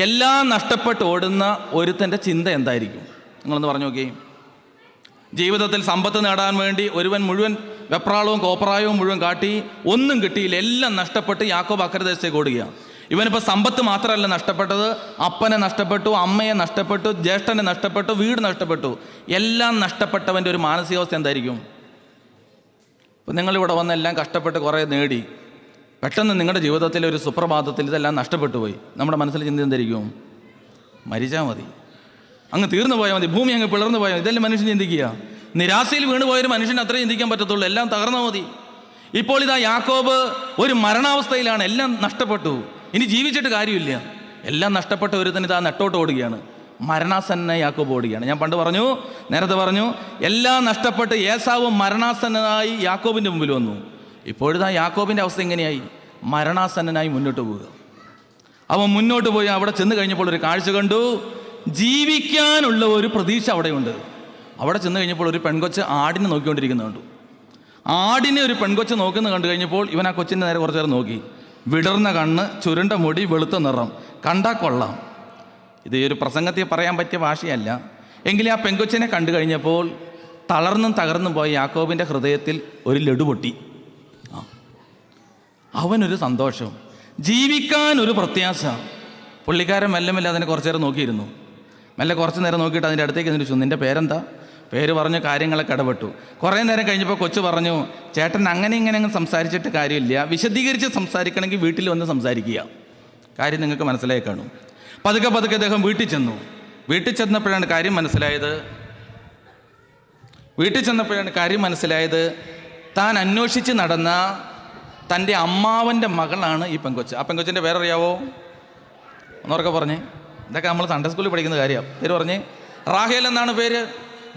എല്ലാം നഷ്ടപ്പെട്ട് ഓടുന്ന ഒരുത്തൻ്റെ ചിന്ത എന്തായിരിക്കും? നിങ്ങളൊന്ന് പറഞ്ഞു നോക്കി. ജീവിതത്തിൽ സമ്പത്ത് നേടാൻ വേണ്ടി ഒരുവൻ മുഴുവൻ വെപ്രാളവും കോപ്രായവും മുഴുവൻ കാട്ടി, ഒന്നും കിട്ടിയില്ല, എല്ലാം നഷ്ടപ്പെട്ട് യാക്കോബ് അക്കരെ ദേശത്തേക്ക് ഓടുക. ഇവനിപ്പോൾ സമ്പത്ത് മാത്രമല്ല നഷ്ടപ്പെട്ടത്, അപ്പനെ നഷ്ടപ്പെട്ടു, അമ്മയെ നഷ്ടപ്പെട്ടു, ജ്യേഷ്ഠനെ നഷ്ടപ്പെട്ടു, വീട് നഷ്ടപ്പെട്ടു. എല്ലാം നഷ്ടപ്പെട്ടവൻ്റെ ഒരു മാനസികാവസ്ഥ എന്തായിരിക്കും? ഇപ്പം നിങ്ങളിവിടെ വന്ന് എല്ലാം കഷ്ടപ്പെട്ട് കുറേ നേടി, പെട്ടെന്ന് നിങ്ങളുടെ ജീവിതത്തിലെ ഒരു സുപ്രഭാതത്തിൽ ഇതെല്ലാം നഷ്ടപ്പെട്ടു പോയി. നമ്മുടെ മനസ്സിൽ ചിന്ത എന്തായിരിക്കും? മരിച്ചാൽ മതി, അങ്ങ് തീർന്നു പോയാൽ മതി, ഭൂമി അങ്ങ് പിളർന്നു പോയാൽ മതി. ഇതെല്ലാം മനുഷ്യൻ ചിന്തിക്കുക. നിരാശയിൽ വീണ് പോയൊരു മനുഷ്യന് അത്രയും ചിന്തിക്കാൻ പറ്റത്തുള്ളൂ, എല്ലാം തകർന്നു മതി. ഇപ്പോൾ ഇതാ യാക്കോബ് ഒരു മരണാവസ്ഥയിലാണ്, എല്ലാം നഷ്ടപ്പെട്ടു, ഇനി ജീവിച്ചിട്ട് കാര്യമില്ല. എല്ലാം നഷ്ടപ്പെട്ട ഒരുത്തൻ ഇതാ നെട്ടോട്ട് ഓടുകയാണ്, മരണാസന്നനായി യാക്കോബ് ഓടുകയാണ്. ഞാൻ നേരത്തെ പറഞ്ഞു, എല്ലാം നഷ്ടപ്പെട്ട് ഏസാവ് മരണാസന്നനായി യാക്കോബിൻ്റെ മുമ്പിൽ വന്നു. ഇപ്പോഴിതാ യാക്കോബിൻ്റെ അവസ്ഥ എങ്ങനെയായി? മരണാസന്നനായി മുന്നോട്ട് പോവുക. അവൻ മുന്നോട്ട് പോയി അവിടെ ചെന്ന് കഴിഞ്ഞപ്പോൾ ഒരു കാഴ്ച കണ്ടു. ജീവിക്കാനുള്ള ഒരു പ്രതീക്ഷ അവിടെയുണ്ട്. അവിടെ ചെന്ന് കഴിഞ്ഞപ്പോൾ ഒരു പെൺകൊച്ച് ആടിനെ നോക്കിക്കൊണ്ടിരിക്കുന്നത് കണ്ടു. ആടിനെ ഒരു പെൺകൊച്ച് നോക്കുന്നത് കണ്ടു കഴിഞ്ഞപ്പോൾ ഇവൻ ആ കൊച്ചിൻ്റെ നേരെ കുറച്ച് നേരം നോക്കി. വിടർന്ന കണ്ണ്, ചുരുണ്ട മുടി, വെളുത്ത നിറം, കണ്ടാൽ കൊള്ളാം. ഇത് ഒരു പ്രസംഗത്തിൽ പറയാൻ പറ്റിയ ഭാഷയല്ല. എങ്കിലും ആ പെൺകൊച്ചിനെ കണ്ടു കഴിഞ്ഞപ്പോൾ തളർന്നും തകർന്നും പോയ യാക്കോബിൻ്റെ ഹൃദയത്തിൽ ഒരു ലഡു പൊട്ടി. അവനൊരു സന്തോഷം, ജീവിക്കാൻ ഒരു പ്രത്യാശ. പുള്ളിക്കാരൻ മെല്ലെ അതിനെ കുറച്ച് നേരം നോക്കിയിരുന്നു. കുറച്ച് നേരം നോക്കിയിട്ട് അതിൻ്റെ അടുത്തേക്ക് ചോദിച്ചു, നിൻ്റെ പേരെന്താ? പേര് പറഞ്ഞ് കാര്യങ്ങളൊക്കെ ഇടപെട്ടു. കുറേ നേരം കഴിഞ്ഞപ്പോൾ കൊച്ചു പറഞ്ഞു, ചേട്ടൻ അങ്ങനെ ഇങ്ങനെ അങ്ങ് സംസാരിച്ചിട്ട് കാര്യമില്ല, വിശദീകരിച്ച് സംസാരിക്കണമെങ്കിൽ വീട്ടിൽ വന്ന് സംസാരിക്കുക, കാര്യം നിങ്ങൾക്ക് മനസ്സിലായി കാണും. പതുക്കെ അദ്ദേഹം വീട്ടിൽ ചെന്നപ്പോഴാണ് കാര്യം മനസ്സിലായത്. താൻ അന്വേഷിച്ച് നടന്ന തൻ്റെ അമ്മാവൻ്റെ മകളാണ് ഈ പെങ്കൊച്ച്. ആ പെങ്കൊച്ചിൻ്റെ പേരറിയാവോ? ഒന്നോർക്കെ പറഞ്ഞേ. ഇതൊക്കെ നമ്മൾ സൺഡേ സ്കൂളിൽ പഠിക്കുന്ന കാര്യമാണ്. പേര് പറഞ്ഞേ. റാഹേൽ എന്നാണ് പേര്.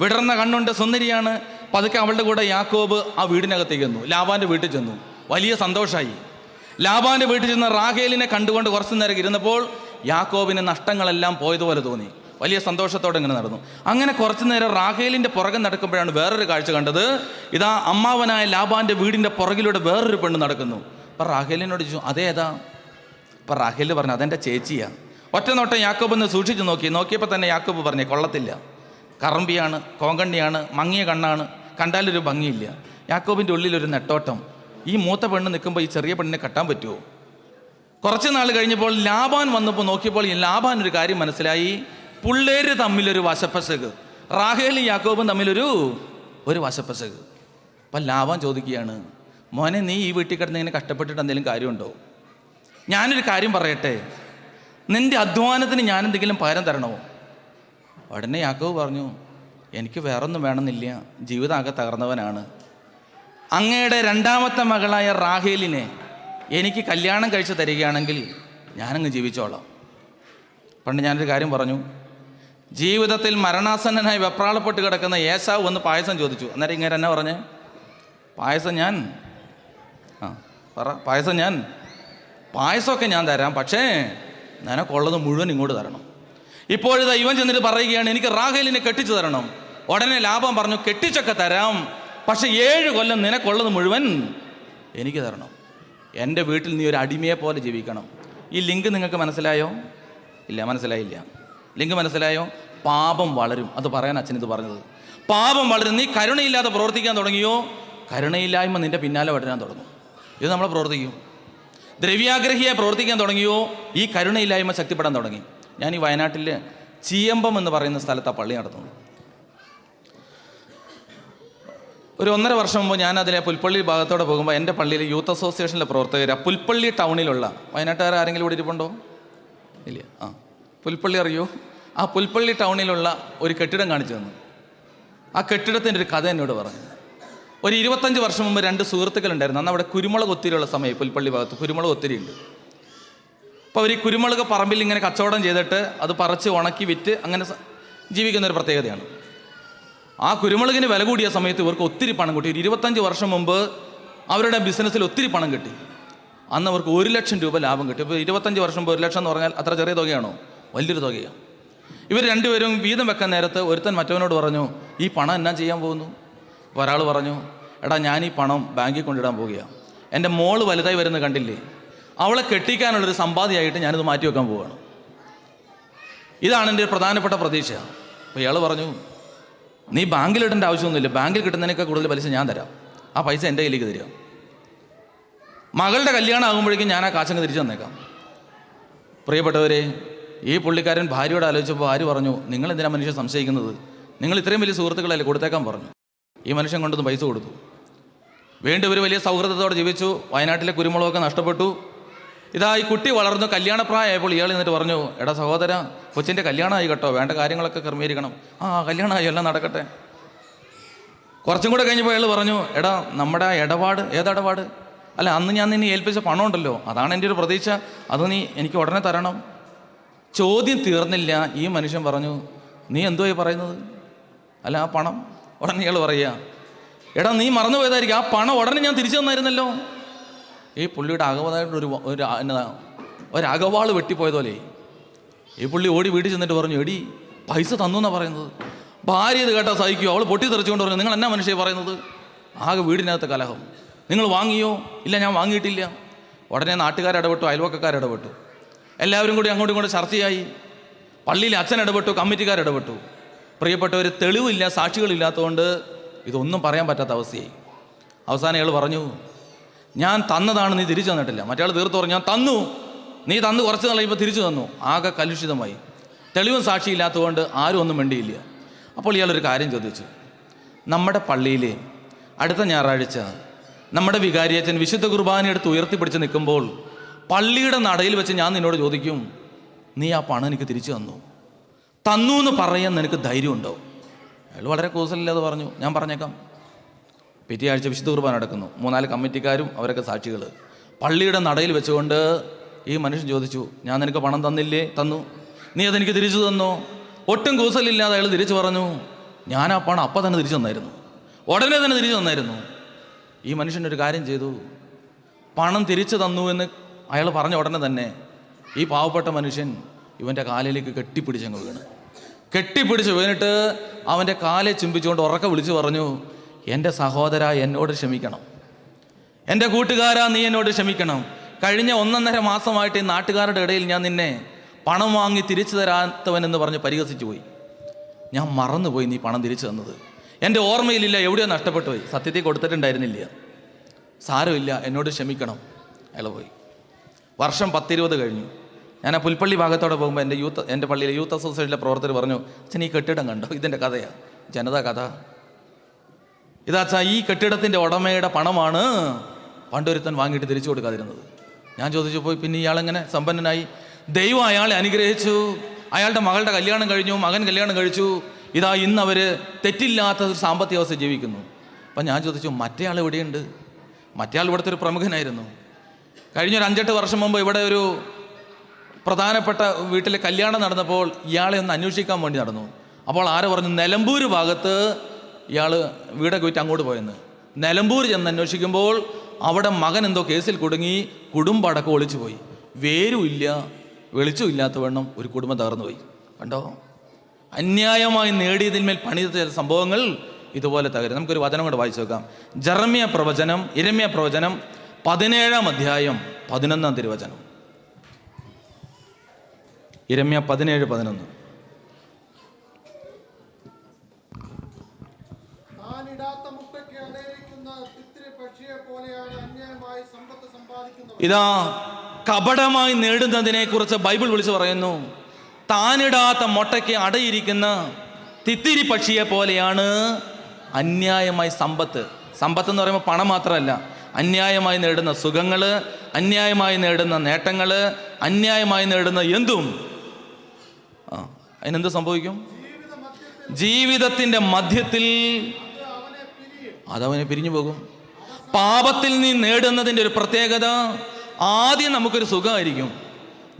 വിടർന്ന കണ്ണുണ്ട്, സുന്ദരിയാണ്. പതുക്കെ അവളുടെ കൂടെ യാക്കോബ് ആ വീടിനകത്തേക്ക് ചെന്നു. ലാബാൻ്റെ വീട്ടിൽ ചെന്നു. വലിയ സന്തോഷമായി. ലാബാൻ്റെ വീട്ടിൽ ചെന്ന് റാഹേലിനെ കണ്ടുകൊണ്ട് കുറച്ചു നേരം ഇരുന്നപ്പോൾ യാക്കോബിന് നഷ്ടങ്ങളെല്ലാം പോയതുപോലെ തോന്നി. വലിയ സന്തോഷത്തോടെ ഇങ്ങനെ നടന്നു. അങ്ങനെ കുറച്ചു നേരം റാഹേലിൻ്റെ പുറകെ നടക്കുമ്പോഴാണ് വേറൊരു കാഴ്ച കണ്ടത്. ഇതാ അമ്മാവനായ ലാബാൻ്റെ വീടിൻ്റെ പുറകിലൂടെ വേറൊരു പെണ്ണ് നടക്കുന്നു. അപ്പം റാഹേലിനോട് ചോദിച്ചു, അതേതാ? അപ്പം റാഹേൽ പറഞ്ഞു, അതെൻ്റെ ചേച്ചിയാണ്. ഒറ്റ നോട്ടം യാക്കോബ് സൂക്ഷിച്ച് നോക്കിയപ്പോൾ തന്നെ യാക്കോബ് പറഞ്ഞു, കൊള്ളത്തില്ല, കറമ്പിയാണ്, കോങ്കണ്ണിയാണ്, മങ്ങിയ കണ്ണാണ്, കണ്ടാലൊരു ഭംഗിയില്ല. യാക്കോബിൻ്റെ ഉള്ളിലൊരു നെട്ടോട്ടം, ഈ മൂത്ത പെണ്ണ് നിൽക്കുമ്പോൾ ഈ ചെറിയ പെണ്ണിനെ കെട്ടാൻ പറ്റുമോ? കുറച്ച് നാൾ കഴിഞ്ഞപ്പോൾ ലാബാൻ വന്നപ്പോൾ നോക്കിയപ്പോൾ ഈ ലാബാൻ ഒരു കാര്യം മനസ്സിലായി. പിള്ളേര് തമ്മിലൊരു വശപ്പശക്, റാഹേലും യാക്കോബും തമ്മിലൊരു വശപ്പശക്. അപ്പം ലാബാൻ ചോദിക്കുകയാണ്, മോനെ, നീ ഈ വീട്ടിൽ കിടന്ന് ഇങ്ങനെ കഷ്ടപ്പെട്ടിട്ട് എന്തെങ്കിലും കാര്യമുണ്ടോ? ഞാനൊരു കാര്യം പറയട്ടെ, നിൻ്റെ അധ്വാനത്തിന് ഞാനെന്തെങ്കിലും പകരം തരണമോ? ഉടനെ യാക്കോബ് പറഞ്ഞു, എനിക്ക് വേറൊന്നും വേണമെന്നില്ല, ജീവിതം ആകെ തകർന്നവനാണ്. അങ്ങയുടെ രണ്ടാമത്തെ മകളായ റാഹേലിനെ എനിക്ക് കല്യാണം കഴിച്ച് തരികയാണെങ്കിൽ ഞാനങ്ങ് ജീവിച്ചോളാം. പണ്ട് ഞാനൊരു കാര്യം പറഞ്ഞു, ജീവിതത്തിൽ മരണാസന്നനായി വെപ്രാളപ്പെട്ട് കിടക്കുന്ന ഏസാവ് വന്ന് പായസം ചോദിച്ചു. അന്നേരം ഇങ്ങനെ എന്നാ പറഞ്ഞേ? പായസമൊക്കെ ഞാൻ തരാം, പക്ഷേ നിനക്കുള്ളത് മുഴുവൻ ഇങ്ങോട്ട് തരണം. ഇപ്പോഴിതാ ഇവൻ ചെന്നിട്ട് പറയുകയാണ്, എനിക്ക് റാഹേലിനെ കെട്ടിച്ചു തരണം. ഉടനെ ലാഭം പറഞ്ഞു, കെട്ടിച്ചൊക്കെ തരാം, പക്ഷെ 7 കൊല്ലം നിനക്കുള്ളത് മുഴുവൻ എനിക്ക് തരണം. എൻ്റെ വീട്ടിൽ നീ ഒരു അടിമയെ പോലെ ജീവിക്കണം. ഈ ലിങ്ക് നിങ്ങൾക്ക് മനസ്സിലായോ? ഇല്ല, മനസ്സിലായില്ല. ലിങ്ക് മനസ്സിലായോ? പാപം വളരും. അത് പറയാൻ അച്ഛൻ ഇത് പറഞ്ഞത്. പാപം വളരും. നീ കരുണയില്ലാതെ പ്രവർത്തിക്കാൻ തുടങ്ങിയോ, കരുണയില്ലായ്മ നിൻ്റെ പിന്നാലെ വരാൻ തുടങ്ങും. ഇത് നമ്മൾ പ്രവർത്തിക്കും. ദ്രവ്യാഗ്രഹിയായി പ്രവർത്തിക്കാൻ തുടങ്ങിയോ, ഈ കരുണയില്ലായ്മ ശക്തിപ്പെടാൻ തുടങ്ങി. ഞാൻ ഈ വയനാട്ടിൽ ചീയമ്പം എന്ന് പറയുന്ന സ്ഥലത്താണ് പള്ളി നടത്തുന്നത്. ഒരു 1.5 വർഷം മുമ്പ് ഞാൻ അതിലെ പുൽപ്പള്ളി ഭാഗത്തോടെ പോകുമ്പോൾ എൻ്റെ പള്ളിയിൽ യൂത്ത് അസോസിയേഷനിലെ പ്രവർത്തകർ പുൽപ്പള്ളി ടൗണിലുള്ള, വയനാട്ടുകാർ ആരെങ്കിലും ഇവിടെ ഇരിപ്പുണ്ടോ? ഇല്ല. പുൽപ്പള്ളി അറിയോ? ആ പുൽപ്പള്ളി ടൗണിലുള്ള ഒരു കെട്ടിടം കാണിച്ചു തന്നു. ആ കെട്ടിടത്തിൻ്റെ ഒരു കഥ എന്നോട് പറഞ്ഞു. ഒരു 25 വർഷം മുമ്പ് 2 സുഹൃത്തുക്കളുണ്ടായിരുന്നു. അന്ന് അവിടെ കുരുമുളക് ഒത്തിരിയുള്ള സമയം, പുൽപ്പള്ളി ഭാഗത്ത് കുരുമുളക് ഒത്തിരി ഉണ്ട്. അപ്പോൾ അവർ ഈ കുരുമുളക് പറമ്പിൽ ഇങ്ങനെ കച്ചവടം ചെയ്തിട്ട് അത് പറിച്ച് ഉണക്കി വിറ്റ് അങ്ങനെ ജീവിക്കുന്നൊരു പ്രത്യേകതയാണ്. ആ കുരുമുളകിന് വില കൂടിയ സമയത്ത് ഇവർക്ക് ഒത്തിരി പണം കിട്ടി. 25 വർഷം മുമ്പ് അവരുടെ ബിസിനസ്സിൽ ഒത്തിരി പണം കിട്ടി. അന്ന് അവർക്ക് 1 ലക്ഷം രൂപ ലാഭം കിട്ടി. ഇപ്പോൾ 25 വർഷം മുമ്പ് 1 ലക്ഷം എന്ന് പറഞ്ഞാൽ അത്ര ചെറിയ തുകയാണോ? വലിയൊരു തുകയാണ്. ഇവർ രണ്ടുപേരും വീതം വെക്കാൻ നേരത്ത് ഒരുത്തൻ മറ്റവനോട് പറഞ്ഞു, ഈ പണം എന്നാ ചെയ്യാൻ പോകുന്നു? അപ്പോൾ ഒരാൾ പറഞ്ഞു, എടാ ഞാൻ ഈ പണം ബാങ്കിൽ കൊണ്ടിടാൻ പോവുകയാണ്. എൻ്റെ മോള് വലുതായി വരുന്നത് കണ്ടില്ലേ, അവളെ കെട്ടിക്കാനുള്ളൊരു സമ്പാദ്യമായിട്ട് ഞാനിത് മാറ്റി വെക്കാൻ പോവുകയാണ്. ഇതാണ് എൻ്റെ പ്രധാനപ്പെട്ട പ്രതീക്ഷ. അപ്പോൾ ഇയാൾ പറഞ്ഞു, നീ ബാങ്കിൽ ഇടേണ്ട ആവശ്യമൊന്നുമില്ല, ബാങ്കിൽ കിട്ടുന്നതിനേക്കാൾ കൂടുതൽ പലിശ ഞാൻ തരാം. ആ പൈസ എൻ്റെ കയ്യിലേക്ക് തരിക. മകളുടെ കല്യാണം ആകുമ്പോഴേക്കും ഞാൻ ആ കാശങ്ങ് തിരിച്ചു തന്നേക്കാം. പ്രിയപ്പെട്ടവരെ, ഈ പുള്ളിക്കാരൻ ഭാര്യയോട് ആലോചിച്ചപ്പോൾ ഭാര്യ പറഞ്ഞു, നിങ്ങൾ എന്തിനാ മനുഷ്യൻ സംശയിക്കുന്നത്? നിങ്ങൾ ഇത്രയും വലിയ സുഹൃത്തുക്കളല്ലേ, കൊടുത്തേക്കാൻ പറഞ്ഞു. ഈ മനുഷ്യൻ കൊണ്ടൊന്ന് പൈസ കൊടുത്തു. വീണ്ടും ഒരു വലിയ സൗഹൃദത്തോടെ ജീവിച്ചു. വയനാട്ടിലെ കുരുമുളകൊക്കെ നഷ്ടപ്പെട്ടു. ഇതാ ഈ കുട്ടി വളർന്നു കല്യാണപ്രായമായപ്പോൾ ഇയാൾ എന്നിട്ട് പറഞ്ഞു, എടാ സഹോദര, കൊച്ചിൻ്റെ കല്യാണമായി കേട്ടോ, വേണ്ട കാര്യങ്ങളൊക്കെ ക്രമീകരിക്കണം. കല്യാണമായി, എല്ലാം നടക്കട്ടെ. കുറച്ചും കൂടെ കഴിഞ്ഞപ്പോൾ അയാൾ പറഞ്ഞു, എടാ നമ്മുടെ ഇടപാട്, ഏതിടപാട്? അല്ല, അന്ന് ഞാൻ നിന്നെ ഏൽപ്പിച്ച പണം ഉണ്ടല്ലോ, അതാണ് എൻ്റെ ഒരു പ്രതീക്ഷ, അത് നീ എനിക്ക് ഉടനെ തരണം. ചോദ്യം തീർന്നില്ല. ഈ മനുഷ്യൻ പറഞ്ഞു, നീ എന്തോ പറയുന്നത്? അല്ല, ആ പണം. ഉടനെ ഇയാൾ പറയുക, എടാ നീ മറന്നു പോയതായിരിക്കും, ആ പണം ഉടനെ ഞാൻ തിരിച്ചു തന്നായിരുന്നല്ലോ. ഈ പുള്ളിയുടെ അകവതായിട്ടൊരു ഒരകവാള് വെട്ടിപ്പോയതുപോലെ ഈ പുള്ളി ഓടി വീട്ടിൽ ചെന്നിട്ട് പറഞ്ഞു, എടി പൈസ തന്നു എന്നാണ് പറയുന്നത്. ഭാര്യ ഇത് കേട്ടാൽ സഹിക്കുമോ? അവൾ പൊട്ടിത്തെറിച്ചുകൊണ്ട് പറഞ്ഞു, നിങ്ങൾ എന്നാ മനുഷ്യ പറയുന്നത്? ആകെ വീടിനകത്ത് കലഹം. നിങ്ങൾ വാങ്ങിയോ? ഇല്ല, ഞാൻ വാങ്ങിയിട്ടില്ല. ഉടനെ നാട്ടുകാരിടപെട്ടു, അയൽവക്കക്കാരിടപെട്ടു, എല്ലാവരും കൂടി അങ്ങോട്ടും ഇങ്ങോട്ടും ചർച്ചയായി. പള്ളിയിൽ അച്ഛൻ ഇടപെട്ടു, കമ്മിറ്റിക്കാരിടപെട്ടു. പ്രിയപ്പെട്ടവർ, തെളിവില്ല, സാക്ഷികളില്ലാത്തതുകൊണ്ട് ഇതൊന്നും പറയാൻ പറ്റാത്ത അവസ്ഥയായി. അവസാനം അയാൾ പറഞ്ഞു, ഞാൻ തന്നതാണ്, നീ തിരിച്ചു തന്നിട്ടില്ല. മറ്റേ ആൾ തീർത്തു പറഞ്ഞു, ഞാൻ തന്നു, നീ തന്നു കുറച്ച് നാളായപ്പോൾ തിരിച്ചു തന്നു. ആകെ കലുഷിതമായി. തെളിവും സാക്ഷിയില്ലാത്തതുകൊണ്ട് ആരും ഒന്നും വേണ്ടിയില്ല. അപ്പോൾ ഇയാളൊരു കാര്യം ചോദിച്ചു, നമ്മുടെ പള്ളിയിൽ അടുത്ത ഞായറാഴ്ച നമ്മുടെ വികാരിയച്ഛൻ വിശുദ്ധ കുർബാന എടുത്ത് ഉയർത്തിപ്പിടിച്ച് നിൽക്കുമ്പോൾ പള്ളിയുടെ നടയിൽ വെച്ച് ഞാൻ നിന്നോട് ചോദിക്കും, നീ ആ പണം എനിക്ക് തിരിച്ചു തന്നു എന്ന് പറയാൻ നിനക്ക് ധൈര്യമുണ്ടോ? അയാൾ വളരെ കൂസലില്ലാതെ പറഞ്ഞു, ഞാൻ പറഞ്ഞേക്കാം. പിറ്റേ ആഴ്ച വിശുദ്ധ കുർബാന നടക്കുന്നു. 3-4 കമ്മിറ്റിക്കാരും അവരൊക്കെ സാക്ഷികൾ. പള്ളിയുടെ നടയിൽ വെച്ചുകൊണ്ട് ഈ മനുഷ്യൻ ചോദിച്ചു, ഞാൻ നിനക്ക് പണം തന്നില്ലേ? തന്നു. നീ അതെനിക്ക് തിരിച്ചു തന്നോ? ഒട്ടും കൂസലില്ലാതെ അയാൾ തിരിച്ചു പറഞ്ഞു, ഞാൻ ആ പണം അപ്പം തന്നെ തിരിച്ചു തന്നായിരുന്നു, ഉടനെ തന്നെ തിരിച്ചു തന്നായിരുന്നു. ഈ മനുഷ്യനൊരു കാര്യം ചെയ്തു, പണം തിരിച്ചു തന്നു എന്ന് അയാൾ പറഞ്ഞ ഉടനെ തന്നെ ഈ പാവപ്പെട്ട മനുഷ്യൻ ഇവൻ്റെ കാലിലേക്ക് കെട്ടിപ്പിടിച്ചങ്ങ് വീണ്. കെട്ടിപ്പിടിച്ച് വീണിട്ട് അവൻ്റെ കാലെ ചുംബിച്ചുകൊണ്ട് ഉറക്കെ വിളിച്ചു പറഞ്ഞു, എൻ്റെ സഹോദര, എന്നോട് ക്ഷമിക്കണം. എൻ്റെ കൂട്ടുകാരാ, നീ എന്നോട് ക്ഷമിക്കണം. കഴിഞ്ഞ 1.5 മാസമായിട്ട് ഈ നാട്ടുകാരുടെ ഇടയിൽ ഞാൻ നിന്നെ പണം വാങ്ങി തിരിച്ചു തരാത്തവനെന്ന് പറഞ്ഞ് പരിഹസിച്ചു പോയി. ഞാൻ മറന്നുപോയി നീ പണം തിരിച്ചു തന്നത്. എൻ്റെ ഓർമ്മയിലില്ല, എവിടെയോ നഷ്ടപ്പെട്ടു പോയി. സത്യത്തിൽ കൊടുത്തിട്ടുണ്ടായിരുന്നില്ല. സാരമില്ല, എന്നോട് ക്ഷമിക്കണം. അയാൾ പോയി. വർഷം 10-20 കഴിഞ്ഞു. ഞാൻ ആ പുൽപ്പള്ളി ഭാഗത്തോടെ പോകുമ്പോൾ എൻ്റെ പള്ളിയിലെ യൂത്ത് അസോസിയേഷനിലെ പ്രവർത്തകർ പറഞ്ഞു, അച്ഛൻ ഈ കെട്ടിടം കണ്ടോ? ഇതിൻ്റെ കഥയാണ്, ജനതാ കഥ. ഇതാച്ചാ ഈ കെട്ടിടത്തിൻ്റെ ഉടമയുടെ പണമാണ് പണ്ടൊരുത്തൻ വാങ്ങിയിട്ട് തിരിച്ചു കൊടുക്കാതിരുന്നത്. ഞാൻ ചോദിച്ചു, പോയി പിന്നെ ഇയാളെങ്ങനെ സമ്പന്നനായി? ദൈവം അയാളെ അനുഗ്രഹിച്ചു. അയാളുടെ മകളുടെ കല്യാണം കഴിഞ്ഞു, മകൻ കല്യാണം കഴിച്ചു. ഇതാ ഇന്ന് അവർ തെറ്റില്ലാത്ത ഒരു സാമ്പത്തിക അവസ്ഥ ജീവിക്കുന്നു. അപ്പം ഞാൻ ചോദിച്ചു, മറ്റേ ആൾ എവിടെയുണ്ട്? മറ്റേ ആൾ ഇവിടുത്തെ ഒരു പ്രമുഖനായിരുന്നു. കഴിഞ്ഞൊരു 5-8 വർഷം മുമ്പ് ഇവിടെ ഒരു പ്രധാനപ്പെട്ട വീട്ടിലെ കല്യാണം നടന്നപ്പോൾ ഇയാളെ ഒന്ന് അന്വേഷിക്കാൻ വേണ്ടി നടന്നു. അപ്പോൾ ആരെ പറഞ്ഞു, നിലമ്പൂർ ഭാഗത്ത് ഇയാൾ വീടൊക്കെ വിറ്റ് അങ്ങോട്ട് പോയെന്ന്. നിലമ്പൂർ ചെന്ന് അന്വേഷിക്കുമ്പോൾ അവിടെ മകൻ എന്തോ കേസിൽ കുടുങ്ങി, കുടുംബം അടക്കം ഒളിച്ചു പോയി. വേരും ഇല്ല, വെളിച്ചവും ഇല്ലാത്ത വണ്ണം ഒരു കുടുംബം തകർന്നു പോയി. കണ്ടോ, അന്യായമായി നേടിയതിന്മേൽ പണിത ചില സംഭവങ്ങൾ ഇതുപോലെ തകരും. നമുക്കൊരു വചനം കൊണ്ട് വായിച്ചു നോക്കാം. യിരെമ്യാ പ്രവചനം 17-ാം അധ്യായം 11-ാം തിരുവചനം. യിരെമ്യാ 17:11. ഇതാ കപടമായി നേടുന്നതിനെ കുറിച്ച് ബൈബിൾ വിളിച്ചു പറയുന്നു. താനിടാത്ത മുട്ടയ്ക്ക് അടയിരിക്കുന്ന തിത്തിരി പക്ഷിയെ പോലെയാണ് അന്യായമായി സമ്പത്ത്. സമ്പത്ത് എന്ന് പറയുമ്പോൾ പണം മാത്രമല്ല, അന്യായമായി നേടുന്ന സുഖങ്ങൾ, അന്യായമായി നേടുന്ന നേട്ടങ്ങൾ, അന്യായമായി നേടുന്ന എന്തും അതിനെന്ത് സംഭവിക്കും? ജീവിതത്തിൻ്റെ മധ്യത്തിൽ അതവനെ പിരിഞ്ഞു പോകും. പാപത്തിൽ നീ നേടുന്നതിൻ്റെ ഒരു പ്രത്യേകത, ആദ്യം നമുക്കൊരു സുഖമായിരിക്കും,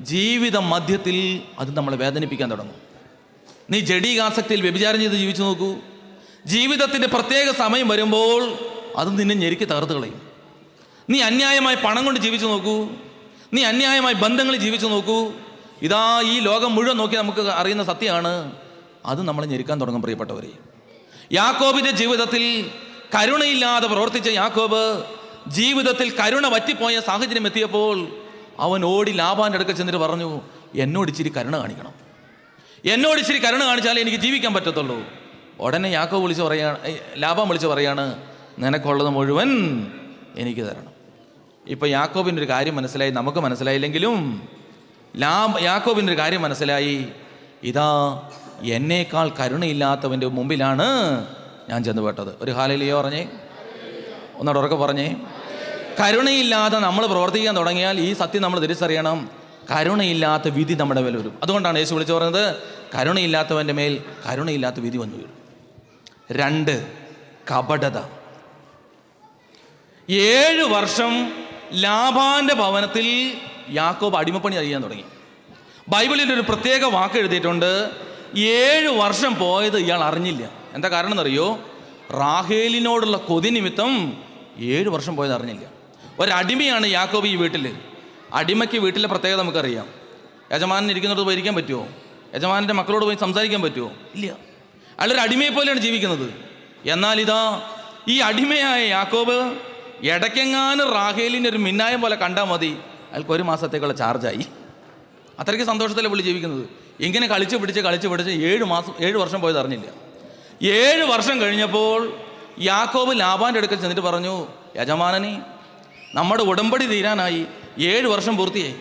ജീവിത മധ്യത്തിൽ അത് നമ്മളെ വേദനിപ്പിക്കാൻ തുടങ്ങും. നീ ജഡീകാസക്തിയിൽ വ്യഭിചാരം ചെയ്ത് ജീവിച്ചു നോക്കൂ. ജീവിതത്തിൻ്റെ പ്രത്യേക സമയം വരുമ്പോൾ അത് നിന്നെ ഞെരുക്കി തകർത്ത് കളയും. നീ അന്യായമായി പണം കൊണ്ട് ജീവിച്ചു നോക്കൂ, നീ അന്യായമായി ബന്ധങ്ങളിൽ ജീവിച്ചു നോക്കൂ. ഇതാ ഈ ലോകം മുഴുവൻ നോക്കി നമുക്ക് അറിയുന്ന സത്യമാണ്, അത് നമ്മളെ ഞെരുക്കാൻ തുടങ്ങും. പ്രിയപ്പെട്ടവരെ, യാക്കോബിൻ്റെ ജീവിതത്തിൽ കരുണയില്ലാതെ പ്രവർത്തിച്ച യാക്കോബ് ജീവിതത്തിൽ കരുണ വറ്റിപ്പോയ സാഹചര്യം എത്തിയപ്പോൾ അവൻ ഓടി ലാബാൻ്റെ അടുക്കൽ ചെന്നിട്ട് പറഞ്ഞു, എന്നോട് ഇച്ചിരി കരുണ കാണിക്കണം, എന്നോട് ഇച്ചിരി കരുണ കാണിച്ചാലേ എനിക്ക് ജീവിക്കാൻ പറ്റത്തുള്ളൂ. ഉടനെ യാക്കോബ് ലാബാൻ വിളിച്ച് പറയാണ്, നിനക്കുള്ളത് മുഴുവൻ എനിക്ക് തരണം. ഇപ്പം യാക്കോബിൻ്റെ ഒരു കാര്യം മനസ്സിലായി, നമുക്ക് മനസ്സിലായില്ലെങ്കിലും യാക്കോബിൻ്റെ ഒരു കാര്യം മനസ്സിലായി. ഇതാ എന്നേക്കാൾ കരുണയില്ലാത്തവൻ്റെ മുമ്പിലാണ് ഞാൻ ചെന്ന് പെട്ടത്. ഒരു ഹല്ലേലൂയ പറഞ്ഞേ, ഒന്നോട് ഉറക്കെ പറഞ്ഞേ. കരുണയില്ലാതെ നമ്മൾ പ്രവർത്തിക്കാൻ തുടങ്ങിയാൽ ഈ സത്യം നമ്മൾ തിരിച്ചറിയണം, കരുണയില്ലാത്ത വിധി നമ്മുടെ മേൽ വരും. അതുകൊണ്ടാണ് യേശു വിളിച്ചു പറഞ്ഞത്, കരുണയില്ലാത്തവൻ്റെ മേൽ കരുണയില്ലാത്ത വിധി വന്നു വീഴും. 2, കപടത. 7 വർഷം ലാബാന്റെ ഭവനത്തിൽ യാക്കോബ് അടിമപ്പണി ചെയ്യാൻ തുടങ്ങി. ബൈബിളിൽ ഒരു പ്രത്യേക വാക്ക് എഴുതിയിട്ടുണ്ട്, 7 വർഷം പോയത് ഇയാൾ അറിഞ്ഞില്ല. എന്താ കാരണം എന്നറിയോ? റാഹേലിനോടുള്ള കൊതി നിമിത്തം 7 വർഷം പോയത് അറിഞ്ഞില്ല. ഒരടിമയാണ് യാക്കോബ് ഈ വീട്ടിൽ. അടിമയ്ക്ക് വീട്ടിലെ പ്രത്യേകത നമുക്കറിയാം. യജമാനൻ ഇരിക്കുന്നിടത്ത് പോയി ഇരിക്കാൻ പറ്റുമോ? യജമാനൻ്റെ മക്കളോട് പോയി സംസാരിക്കാൻ പറ്റുമോ? ഇല്ല. അയാളൊരു അടിമയെ പോലെയാണ് ജീവിക്കുന്നത്. എന്നാൽ ഇതാ ഈ അടിമയായ യാക്കോബ് ഇടയ്ക്കെങ്ങാനും റാഹേലിൻ്റെ ഒരു മിന്നായം പോലെ കണ്ടാൽ മതി, അയാൾക്ക് 1 മാസത്തേക്കുള്ള ചാർജായി. അത്രയ്ക്ക് സന്തോഷത്തിലെ പുള്ളി ജീവിക്കുന്നത്. ഇങ്ങനെ കളിച്ച് പിടിച്ച് 7 വർഷം പോയത് അറിഞ്ഞില്ല. 7 വർഷം കഴിഞ്ഞപ്പോൾ യാക്കോബ് ലാബാൻ്റെ അടുക്കൽ ചെന്നിട്ട് പറഞ്ഞു, യജമാനനെ, നമ്മുടെ ഉടമ്പടി തീരാനായി, 7 വർഷം പൂർത്തിയായി,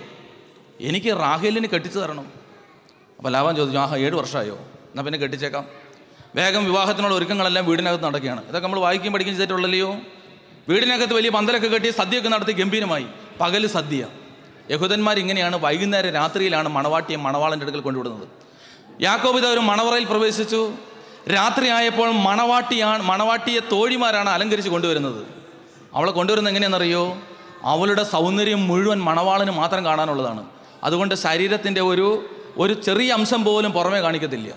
എനിക്ക് റാഹേലിന് കെട്ടിച്ചു തരണം. അപ്പോൾ ലാബാൻ ചോദിച്ചു, 7 വർഷമായോ? എന്നാൽ പിന്നെ കെട്ടിച്ചേക്കാം. വേഗം വിവാഹത്തിനുള്ള ഒരുക്കങ്ങളെല്ലാം വീടിനകത്ത് നടക്കുകയാണ്. ഇതൊക്കെ നമ്മൾ വായിക്കുകയും പഠിക്കുകയും ചെയ്തിട്ടുള്ളല്ലോ. വീടിനകത്ത് വലിയ പന്തലൊക്കെ കെട്ടി സദ്യയൊക്കെ നടത്തി ഗംഭീരമായി. പകല് സദ്യ. യഹൂദന്മാർ ഇങ്ങനെയാണ്, വൈകുന്നേരം രാത്രിയിലാണ് മണവാട്ടിയെ മണവാളൻ്റെ അടുക്കൽ കൊണ്ടുവിടുന്നത്. യാക്കോബ് ഇതാ ഒരു മണവറയിൽ പ്രവേശിച്ചു. രാത്രി ആയപ്പോൾ മണവാട്ടിയെ തോഴിമാരാണ് അലങ്കരിച്ച് കൊണ്ടുവരുന്നത്. അവളെ കൊണ്ടുവരുന്നത് എങ്ങനെയാണെന്നറിയോ? അവളുടെ സൗന്ദര്യം മുഴുവൻ മണവാളന് മാത്രം കാണാനുള്ളതാണ്. അതുകൊണ്ട് ശരീരത്തിൻ്റെ ഒരു ചെറിയ അംശം പോലും പുറമേ കാണിക്കത്തില്ല.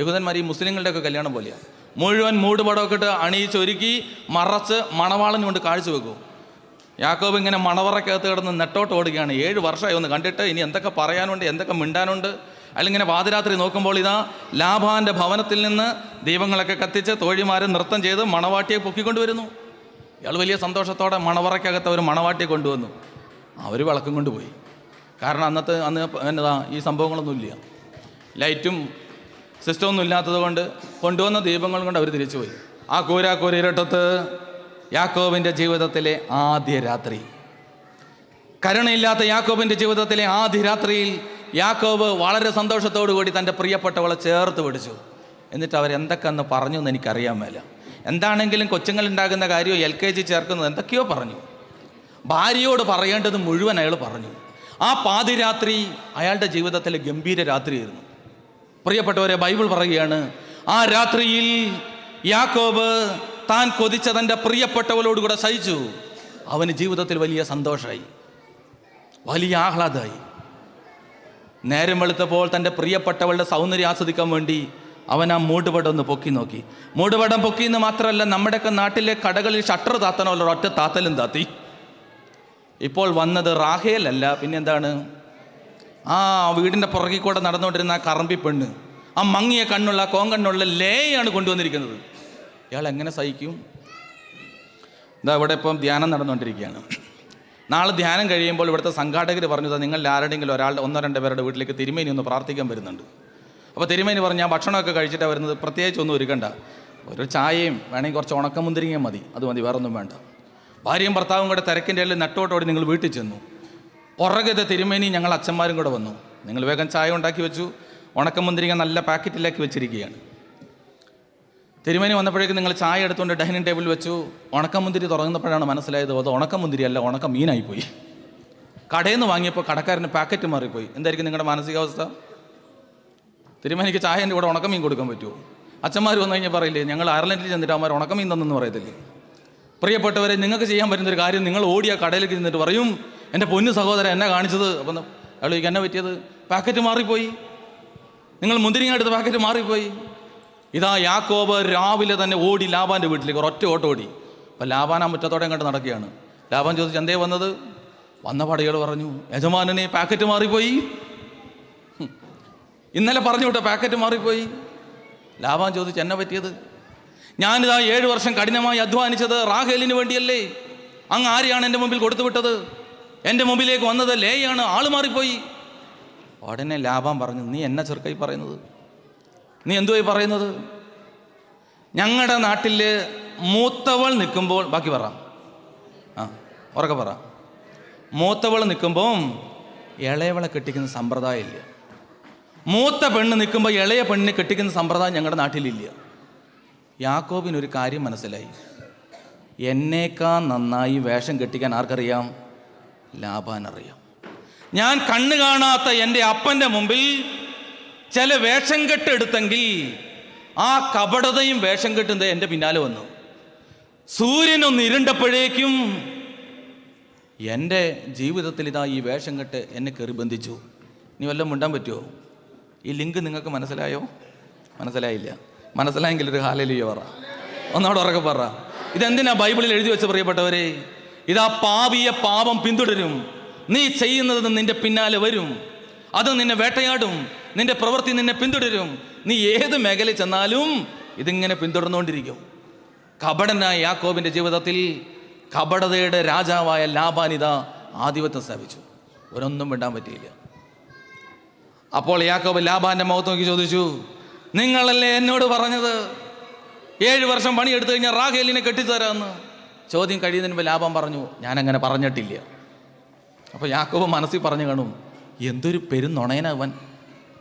യഹൂദന്മാർ ഈ മുസ്ലിങ്ങളുടെയൊക്കെ കല്യാണം പോലെയാണ്. മുഴുവൻ മൂടുപടമൊക്കെ ഇട്ട് അണിയിച്ചൊരുക്കി മറച്ച് മണവാളന് കൊണ്ട് കാഴ്ച വെക്കും. യാക്കോബ് ഇങ്ങനെ മണവറക്കകത്ത് കിടന്ന് നെട്ടോട്ട് ഓടുകയാണ്. 7 വർഷമായി ഒന്ന് കണ്ടിട്ട് ഇനി എന്തൊക്കെ പറയാനുണ്ട്, എന്തൊക്കെ മിണ്ടാനുണ്ട്. അല്ലെങ്കിൽ പാതിരാത്രി നോക്കുമ്പോൾ ഇതാ ലാബാൻ്റെ ഭവനത്തിൽ നിന്ന് ദീപങ്ങളൊക്കെ കത്തിച്ച് തോഴിമാരെ നൃത്തം ചെയ്ത് മണവാട്ടിയെ പൊക്കിക്കൊണ്ടുവരുന്നു. ഇയാൾ വലിയ സന്തോഷത്തോടെ മണവറയ്ക്കകത്ത് അവർ മണവാട്ടിയെ കൊണ്ടുവന്നു. അവർ വിളക്കം കൊണ്ടുപോയി. കാരണം അന്ന് എന്നതാ ഈ സംഭവങ്ങളൊന്നുമില്ല, ലൈറ്റും സിസ്റ്റമൊന്നും ഇല്ലാത്തത് കൊണ്ട് കൊണ്ടുവന്ന ദീപങ്ങൾ കൊണ്ട് അവർ തിരിച്ചുപോയി. ആ കൂരാക്കൂരിരട്ടത്ത് യാക്കോബിൻ്റെ ജീവിതത്തിലെ ആദ്യ രാത്രി, കരുണയില്ലാത്ത യാക്കോബിൻ്റെ ജീവിതത്തിലെ ആദ്യ രാത്രിയിൽ യാക്കോബ് വളരെ സന്തോഷത്തോടു കൂടി തൻ്റെ പ്രിയപ്പെട്ടവളെ ചേർത്ത് പിടിച്ചു. എന്നിട്ട് അവരെന്തൊക്കെ അന്ന് പറഞ്ഞു എന്ന് എനിക്കറിയാൻ മേല. എന്താണെങ്കിലും കൊച്ചുങ്ങളുണ്ടാകുന്ന കാര്യമോ LKG ചേർക്കുന്നത് എന്തൊക്കെയോ പറഞ്ഞു. ഭാര്യയോട് പറയേണ്ടത് മുഴുവൻ അയാൾ പറഞ്ഞു. ആ പാതിരാത്രി അയാളുടെ ജീവിതത്തിലെ ഗംഭീര രാത്രിയായിരുന്നു. പ്രിയപ്പെട്ടവരെ, ബൈബിൾ പറയുകയാണ്, ആ രാത്രിയിൽ യാക്കോബ് താൻ കൊതിച്ച തൻ്റെ പ്രിയപ്പെട്ടവളോടുകൂടെ സഹിച്ചു. അവന് ജീവിതത്തിൽ വലിയ സന്തോഷമായി, വലിയ ആഹ്ലാദമായി. നേരം വെളുത്തപ്പോൾ തൻ്റെ പ്രിയപ്പെട്ടവളുടെ സൗന്ദര്യം ആസ്വദിക്കാൻ വേണ്ടി അവൻ ആ മൂടുപടം ഒന്ന് പൊക്കി നോക്കി. മൂടുപടം പൊക്കിയെന്ന് മാത്രമല്ല, നമ്മുടെയൊക്കെ നാട്ടിലെ കടകളിൽ ഷട്ടർ താത്തണമല്ലോ, ഒറ്റ താത്തലും താത്തി. ഇപ്പോൾ വന്നത് റാഹേലല്ല, പിന്നെന്താണ്? ആ വീടിൻ്റെ പുറകിൽ കൂടെ നടന്നുകൊണ്ടിരുന്ന ആ കറമ്പി പെണ്ണ്, ആ മങ്ങിയ കണ്ണുള്ള കോങ്കണ്ണുള്ള ലേയാണ് കൊണ്ടുവന്നിരിക്കുന്നത്. ഇയാൾ എങ്ങനെ സഹിക്കും? ഇതാ ഇവിടെ ഇപ്പം ധ്യാനം നടന്നുകൊണ്ടിരിക്കുകയാണ്. നാളെ ധ്യാനം കഴിയുമ്പോൾ ഇവിടുത്തെ സംഘാടകർ പറഞ്ഞത് നിങ്ങളിൽ ആരുടെയെങ്കിലും ഒരാളുടെ 1-2 പേരുടെ വീട്ടിലേക്ക് തിരുമേനി ഒന്ന് പ്രാർത്ഥിക്കാൻ വരുന്നുണ്ട്. അപ്പോൾ തിരുമേനി പറഞ്ഞു ഞാൻ ഭക്ഷണമൊക്കെ കഴിച്ചിട്ടാണ് വരുന്നത്, പ്രത്യേകിച്ചൊന്നും ഒരുക്കണ്ട, ഒരു ചായയും വേണമെങ്കിൽ കുറച്ച് ഉണക്കമുന്തിരിങ്ങയും മതി, അത് മതി, വേറൊന്നും വേണ്ട. ഭാര്യയും ഭർത്താവും കൂടെ തിരക്കിൻ്റെ ഇടയിൽ നെട്ടോട്ടോടി നിങ്ങൾ വീട്ടിൽ ചെന്നു. പുറകത്തെ തിരുമേനി ഞങ്ങൾ അച്ഛന്മാരും കൂടെ വന്നു. നിങ്ങൾ വേഗം ചായ ഉണ്ടാക്കി വെച്ചു, ഉണക്കമുന്തിരിങ്ങ നല്ല പാക്കറ്റിലാക്കി വെച്ചിരിക്കുകയാണ്. തിരുമേനി വന്നപ്പോഴേക്കും നിങ്ങൾ ചായ എടുത്തുകൊണ്ട് ഡൈനിങ് ടേബിളിൽ വെച്ചു. ഉണക്കമുന്തിരി തുറന്നപ്പോഴാണ് മനസ്സിലായത് അത് ഉണക്കമുന്തിരി അല്ല, ഉണക്ക മീനായിപ്പോയി. കടയിൽ നിന്ന് വാങ്ങിയപ്പോൾ കടക്കാരന് പാക്കറ്റ് മാറിപ്പോയി. എന്തായിരിക്കും നിങ്ങളുടെ മാനസികാവസ്ഥ? തിരുമേനിക്ക് ചായൻ്റെ കൂടെ ഉണക്കമീൻ കൊടുക്കാൻ പറ്റുമോ? അച്ഛന്മാർ വന്നു കഴിഞ്ഞാൽ പറയില്ലേ ഞങ്ങൾ അയർലൻഡിൽ ചെന്നിട്ട് അവന്മാർ ഉണക്കമീൻ തന്നെന്ന് പറയത്തില്ലേ? പ്രിയപ്പെട്ടവരെ, നിങ്ങൾക്ക് ചെയ്യാൻ പറ്റുന്നൊരു കാര്യം, നിങ്ങൾ ഓടിയ കടയിലേക്ക് ചെന്നിട്ട് പറയും എൻ്റെ പൊന്നു സഹോദരൻ എന്നെ കാണിച്ചത്. അപ്പം അയാൾ ചോദിക്കും എന്നെ പറ്റിയത്? പാക്കറ്റ് മാറിപ്പോയി, നിങ്ങൾ മുന്തിരിങ്ങ എടുത്ത് പാക്കറ്റ് മാറിപ്പോയി. ഇതാ യാക്കോബ് രാവിലെ തന്നെ ഓടി ലാബാൻ്റെ വീട്ടിലേക്ക് ഒരൊറ്റ ഓട്ടം ഓടി. അപ്പം ലാബാൻ ആ മുറ്റത്തോടെ കണ്ട് നടക്കുകയാണ്. ലാബാൻ ചോദിച്ചു എന്തേ വന്നത്? വന്ന പടയോട് പറഞ്ഞു യജമാനനെ പാക്കറ്റ് മാറിപ്പോയി, ഇന്നലെ പറഞ്ഞു വിട്ടോ പാക്കറ്റ് മാറിപ്പോയി. ലാബാൻ ചോദിച്ചു എന്നെ പറ്റിയത്? ഞാനിതാ 7 വർഷം കഠിനമായി അധ്വാനിച്ചത് റാഹേലിന് വേണ്ടിയല്ലേ? അങ്ങ് ആരെയാണ് എൻ്റെ മുമ്പിൽ കൊടുത്തു വിട്ടത്? എൻ്റെ മുമ്പിലേക്ക് വന്നത് ലേയാണ്, ആള് മാറിപ്പോയി. ഉടനെ ലാബാൻ പറഞ്ഞു നീ എന്നെ ചെറുക്കായി പറയുന്നത്? നീ എന്തുവായി പറയുന്നത്? ഞങ്ങളുടെ നാട്ടിൽ മൂത്തവൾ നിൽക്കുമ്പോൾ, ബാക്കി പറ, ഉറക്കെ പറ, മൂത്തവൾ നിൽക്കുമ്പോൾ ഇളയവളെ കെട്ടിക്കുന്ന സമ്പ്രദായമില്ല. മൂത്ത പെണ്ണ് നിൽക്കുമ്പോൾ ഇളയ പെണ്ണിനെ കെട്ടിക്കുന്ന സമ്പ്രദായം ഞങ്ങളുടെ നാട്ടിലില്ല. യാക്കോബിനൊരു കാര്യം മനസ്സിലായി, എന്നേക്കാൾ നന്നായി വേഷം കെട്ടിക്കാൻ ആർക്കറിയാം? ലാബാൻ അറിയാം. ഞാൻ കണ്ണ് കാണാത്ത എൻ്റെ അപ്പൻ്റെ മുമ്പിൽ ചില വേഷം കെട്ടെടുത്തെങ്കിൽ ആ കപടതയും വേഷം കെട്ടുന്നത് എൻ്റെ പിന്നാലെ വന്നു. സൂര്യനൊന്ന് ഇരുണ്ടപ്പോഴേക്കും എൻ്റെ ജീവിതത്തിൽ ഇതാ ഈ വേഷം കെട്ട് എന്നെ കയറി ബന്ധിച്ചു. നീ വല്ലതും മിണ്ടാൻ പറ്റുമോ? ഈ ലിങ്ക് നിങ്ങൾക്ക് മനസ്സിലായോ? മനസ്സിലായില്ല. മനസ്സിലായെങ്കിൽ ഒരു ഹല്ലേലൂയ പറ, ഒന്നോട് ഉറക്കെ പറ. ഇതെന്തിനാ ബൈബിളിൽ എഴുതി വെച്ച പ്രിയപ്പെട്ടവരെ? ഇതാ പാപിയെ പാപം പിന്തുടരും, നീ ചെയ്യുന്നത് നിന്റെ പിന്നാലെ വരും, അത് നിന്നെ വേട്ടയാടും, നിന്റെ പ്രവൃത്തി നിന്നെ പിന്തുടരും. നീ ഏത് മേഖലയിൽ ചെന്നാലും ഇതിങ്ങനെ പിന്തുടർന്നുകൊണ്ടിരിക്കും. കപടനായ യാക്കോബിൻ്റെ ജീവിതത്തിൽ കപടതയുടെ രാജാവായ ലാബാനിത ആധിപത്യം സ്ഥാപിച്ചു. ഒരൊന്നും വിടാൻ പറ്റിയില്ല. അപ്പോൾ യാക്കോബ് ലാബാന്റെ മുഖത്ത് നോക്കി ചോദിച്ചു നിങ്ങളല്ലേ എന്നോട് പറഞ്ഞത് 7 വർഷം പണിയെടുത്തു കഴിഞ്ഞാൽ റാഹേലിനെ കെട്ടിത്തരാമെന്ന്? ചോദ്യം കഴിയുന്നതിന് മുമ്പ് ലാബാൻ പറഞ്ഞു ഞാനങ്ങനെ പറഞ്ഞിട്ടില്ല. അപ്പോൾ യാക്കോബ് മനസ്സിൽ പറഞ്ഞു കാണും എന്തൊരു പെരുന്നുണയനവൻ,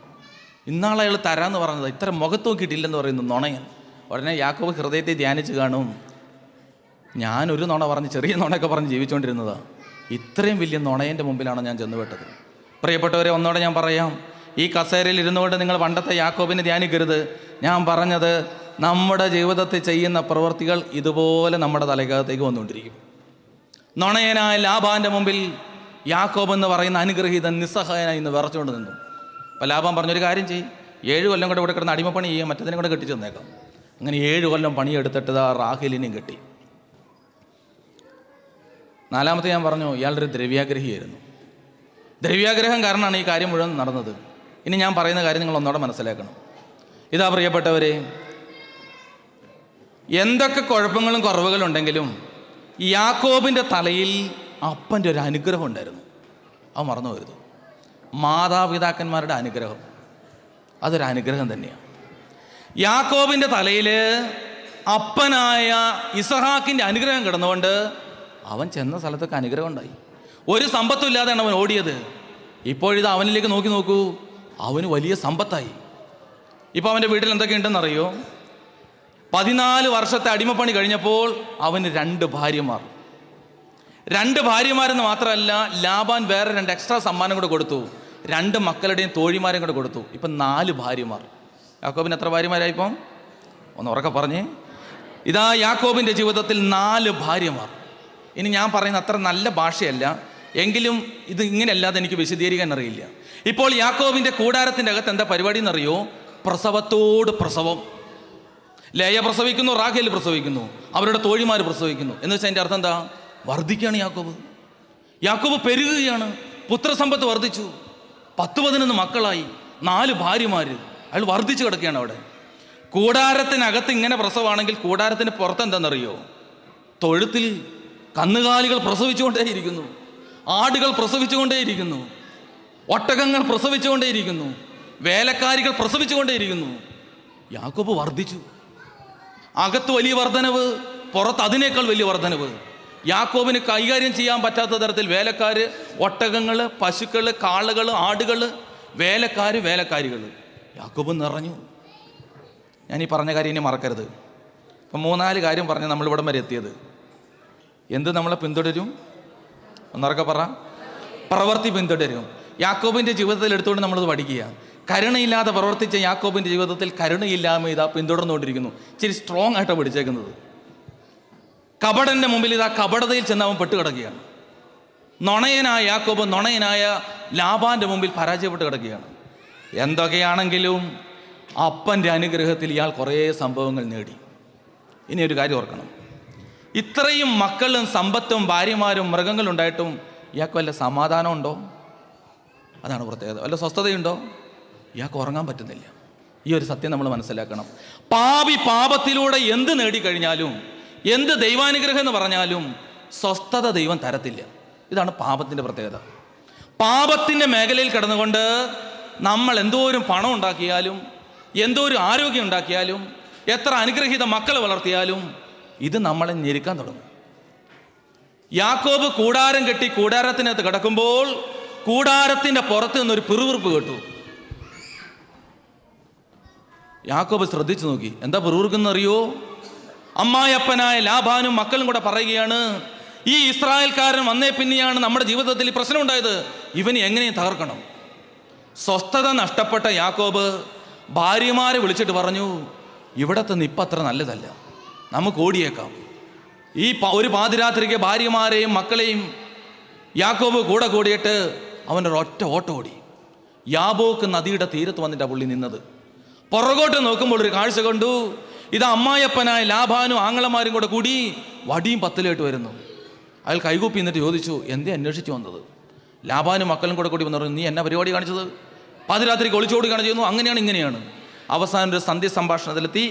ഇന്നാളെ അയാൾ തരാമെന്ന് പറഞ്ഞത് ഇത്ര മുഖത്ത് നോക്കിയിട്ടില്ലെന്ന് പറയുന്നു നുണയൻ. ഉടനെ യാക്കോബ് ഹൃദയത്തെ ധ്യാനിച്ച് കാണും, ഞാനൊരു നുണ പറഞ്ഞ് ചെറിയ നുണയൊക്കെ പറഞ്ഞ് ജീവിച്ചുകൊണ്ടിരുന്നതാണ്, ഇത്രയും വലിയ നുണയൻ്റെ മുമ്പിലാണ് ഞാൻ ചെന്നുപെട്ടത്. പ്രിയപ്പെട്ടവരെ, ഒന്നോടെ ഞാൻ പറയാം, ഈ കസേരയിൽ ഇരുന്നുകൊണ്ട് നിങ്ങൾ പണ്ടത്തെ യാക്കോബിനെ ധ്യാനിക്കരുത്. ഞാൻ പറഞ്ഞത് നമ്മുടെ ജീവിതത്തിൽ ചെയ്യുന്ന പ്രവൃത്തികൾ ഇതുപോലെ നമ്മുടെ തലയ്ക്കകത്തേക്ക് വന്നുകൊണ്ടിരിക്കും. നുണയനായ ലാബാൻ്റെ മുമ്പിൽ യാക്കോബ് എന്ന് പറയുന്ന അനുഗ്രഹീതൻ നിസ്സഹായനായി ഇന്ന് വിറച്ചുകൊണ്ട് നിന്നു. അപ്പോൾ ലാബാൻ പറഞ്ഞൊരു കാര്യം ചെയ്യും, 7 കൊല്ലം കൂടെ ഇവിടെ കിടന്ന് അടിമപ്പണി ചെയ്യാൻ, മറ്റതിനെ കൂടെ കെട്ടിച്ചു തന്നേക്കാം. അങ്ങനെ 7 കൊല്ലം പണിയെടുത്തിട്ട് ആ റാഹേലിനെയും കെട്ടി. 4-മത്തെ ഞാൻ പറഞ്ഞു ഇയാളൊരു ദ്രവ്യാഗ്രഹിയായിരുന്നു. ദ്രവ്യാഗ്രഹം കാരണമാണ് ഈ കാര്യം മുഴുവൻ നടന്നത്. ഇനി ഞാൻ പറയുന്ന കാര്യം നിങ്ങൾ ഒന്നോടെ മനസ്സിലാക്കണം. ഇതാ പ്രിയപ്പെട്ടവരെ, എന്തൊക്കെ കുഴപ്പങ്ങളും കുറവുകളും ഉണ്ടെങ്കിലും യാക്കോബിൻ്റെ തലയിൽ അപ്പൻ്റെ ഒരു അനുഗ്രഹം ഉണ്ടായിരുന്നു. അത് മറന്നു പോകരുത്. മാതാപിതാക്കന്മാരുടെ അനുഗ്രഹം, അതൊരു അനുഗ്രഹം തന്നെയാണ്. യാക്കോബിൻ്റെ തലയിൽ അപ്പനായ ഇസഹാക്കിൻ്റെ അനുഗ്രഹം കിടന്നുകൊണ്ട് അവൻ ചെന്ന സ്ഥലത്തൊക്കെ അനുഗ്രഹം ഉണ്ടായി. ഒരു സമ്പത്തും ഇല്ലാതെയാണ് അവൻ ഓടിയത്. ഇപ്പോഴിത് അവനിലേക്ക് നോക്കൂ, അവന് വലിയ സമ്പത്തായി. ഇപ്പോൾ അവൻ്റെ വീട്ടിൽ എന്തൊക്കെ ഉണ്ടെന്നറിയോ? 14 വർഷത്തെ അടിമപ്പണി കഴിഞ്ഞപ്പോൾ അവന് 2 ഭാര്യമാർ. 2 ഭാര്യമാരെന്ന് മാത്രമല്ല, ലാബാൻ വേറെ 2 എക്സ്ട്രാ സമ്മാനം കൂടെ കൊടുത്തു. 2 മക്കളുടെയും തോഴിമാരെയും കൂടെ കൊടുത്തു. ഇപ്പം 4 ഭാര്യമാർ. യാക്കോബിന് എത്ര ഭാര്യമാരായിപ്പം? ഒന്ന് ഉറക്കെ പറഞ്ഞേ. ഇതാ യാക്കോബിൻ്റെ ജീവിതത്തിൽ 4 ഭാര്യമാർ. ഇനി ഞാൻ പറയുന്ന അത്ര നല്ല ഭാഷയല്ല, എങ്കിലും ഇത് ഇങ്ങനെയല്ലാതെ എനിക്ക് വിശദീകരിക്കാൻ അറിയില്ല. ഇപ്പോൾ യാക്കോബിൻ്റെ കൂടാരത്തിൻ്റെ അകത്ത് എന്താ പരിപാടി എന്നറിയോ? പ്രസവത്തോട് പ്രസവം. ലേയ പ്രസവിക്കുന്നു, റാഹേൽ പ്രസവിക്കുന്നു, അവരുടെ തോഴിമാർ പ്രസവിക്കുന്നു. എന്ന് വെച്ചാൽ അതിൻ്റെ അർത്ഥം എന്താ? വർദ്ധിക്കുകയാണ് യാക്കോബ്. യാക്കോബ് പെരുകുകയാണ്. പുത്രസമ്പത്ത് വർദ്ധിച്ചു. 10-11 മക്കളായി, 4 ഭാര്യമാർ. അയാൾ വർദ്ധിച്ചു കിടക്കുകയാണ് അവിടെ. കൂടാരത്തിനകത്ത് ഇങ്ങനെ പ്രസവമാണെങ്കിൽ കൂടാരത്തിന് പുറത്ത് എന്താണെന്നറിയോ? തൊഴുത്തിൽ കന്നുകാലികൾ പ്രസവിച്ചുകൊണ്ടേയിരിക്കുന്നു. ആടുകൾ പ്രസവിച്ചുകൊണ്ടേയിരിക്കുന്നു, ഒട്ടകങ്ങൾ പ്രസവിച്ചുകൊണ്ടേയിരിക്കുന്നു, വേലക്കാരികൾ പ്രസവിച്ചുകൊണ്ടേയിരിക്കുന്നു. യാക്കോബ് വർദ്ധിച്ചു. അകത്ത് വലിയ വർധനവ്, പുറത്ത് അതിനേക്കാൾ വലിയ വർധനവ്. യാക്കോബിന് കൈകാര്യം ചെയ്യാൻ പറ്റാത്ത തരത്തിൽ വേലക്കാർ, ഒട്ടകങ്ങൾ, പശുക്കൾ, കാളകൾ, ആടുകൾ, വേലക്കാരികൾ. യാക്കോബ് നിറഞ്ഞു. ഞാൻ ഈ പറഞ്ഞ കാര്യം ഇനി മറക്കരുത്. അപ്പം 3-4 കാര്യം പറഞ്ഞ് നമ്മളിവിടം വരെ എത്തിയത്. എന്ത് നമ്മളെ പിന്തുടരും? ഒന്നറക്കെ പറ. പ്രവൃത്തി പിന്തുടരും. യാക്കോബിൻ്റെ ജീവിതത്തിൽ എടുത്തുകൊണ്ട് നമ്മളത് പഠിക്കുക. കരുണയില്ലാതെ പ്രവർത്തിച്ച യാക്കോബിൻ്റെ ജീവിതത്തിൽ കരുണയില്ലായ്മ ഇതാ പിന്തുടർന്നുകൊണ്ടിരിക്കുന്നു. ഇച്ചിരി സ്ട്രോങ് ആയിട്ടാണ് പിടിച്ചേക്കുന്നത്. കപടൻ്റെ മുമ്പിൽ ഇതാ കപടതയിൽ ചെന്ന് അവൻ പെട്ടുകിടക്കുകയാണ്. നുണയനായ യാക്കോബ് നുണയനായ ലാബാൻ്റെ മുമ്പിൽ പരാജയപ്പെട്ട് കിടക്കുകയാണ്. എന്തൊക്കെയാണെങ്കിലും അപ്പൻ്റെ അനുഗ്രഹത്തിൽ ഇയാൾ കുറേ സംഭവങ്ങൾ നേടി. ഇനി ഒരു കാര്യം ഓർക്കണം, ഇത്രയും മക്കളും സമ്പത്തും ഭാര്യമാരും മൃഗങ്ങളുണ്ടായിട്ടും ഇയാൾക്ക് വല്ല സമാധാനമുണ്ടോ? അതാണ് പ്രത്യേകത. വല്ല സ്വസ്ഥതയുണ്ടോ? ഇയാൾക്ക് ഉറങ്ങാൻ പറ്റുന്നില്ല. ഈ ഒരു സത്യം നമ്മൾ മനസ്സിലാക്കണം. പാപി പാപത്തിലൂടെ എന്ത് നേടിക്കഴിഞ്ഞാലും, എന്ത് ദൈവാനുഗ്രഹം എന്ന് പറഞ്ഞാലും സ്വസ്ഥത ദൈവം തരത്തില്ല. ഇതാണ് പാപത്തിൻ്റെ പ്രത്യേകത. പാപത്തിൻ്റെ മേഖലയിൽ കിടന്നുകൊണ്ട് നമ്മൾ എന്തോരം പണം ഉണ്ടാക്കിയാലും, എന്തോരം ആരോഗ്യം ഉണ്ടാക്കിയാലും, എത്ര അനുഗ്രഹീത മക്കളെ വളർത്തിയാലും ഇത് നമ്മളെ ഞെരുക്കാൻ തുടങ്ങും. യാക്കോബ് കൂടാരം കെട്ടി കൂടാരത്തിനകത്ത് കിടക്കുമ്പോൾ കൂടാരത്തിൻ്റെ പുറത്ത് നിന്നൊരു പിറുവിറുപ്പ് കേട്ടു. യാക്കോബ് ശ്രദ്ധിച്ചു നോക്കി. എന്താ പിറുവിറുക്കെന്നറിയോ? അമ്മായപ്പനായ ലാബാനും മക്കളും കൂടെ പറയുകയാണ്, ഈ ഇസ്രായേൽക്കാരൻ വന്നേ പിന്നെയാണ് നമ്മുടെ ജീവിതത്തിൽ പ്രശ്നം ഉണ്ടായത്, ഇവന് എങ്ങനെയും തകർക്കണം. സ്വസ്ഥത നഷ്ടപ്പെട്ട യാക്കോബ് ഭാര്യമാരെ വിളിച്ചിട്ട് പറഞ്ഞു, ഇവിടത്തെ നിപ്പ് അത്ര നല്ലതല്ല, നമുക്ക് ഓടിയേക്കാം. ഈ ഒരു പാതിരാത്രിക്ക് ഭാര്യമാരെയും മക്കളെയും യാക്കോബ് കൂടെ കൂടിയിട്ട് അവൻ്റെ ഒറ്റ ഓട്ടം ഓടി. യാബോക്ക് നദിയുടെ തീരത്ത് വന്നിട്ടാണ് പുള്ളി നിന്നത്. പുറകോട്ട് നോക്കുമ്പോൾ ഒരു കാഴ്ച കണ്ടു. ഇത് അമ്മായപ്പനായ ലാബാനും ആങ്ങളമാരും കൂടെ കൂടി വടിയും പത്തലായിട്ട് വരുന്നു. അയാൾ കൈകൂപ്പി എന്നിട്ട് ചോദിച്ചു, എന്തേ അന്വേഷിച്ച് വന്നത്? ലാബാനും മക്കളും കൂടെ കൂടി വന്നു പറഞ്ഞു, നീ എന്നാ പരിപാടി കാണിച്ചത്? പാതിരാത്രിക്ക് ഒളിച്ചോടി കാണിച്ചു. അങ്ങനെയാണ് ഇങ്ങനെയാണ്. അവസാനം ഒരു സന്ധ്യ സംഭാഷണത്തിലെത്തി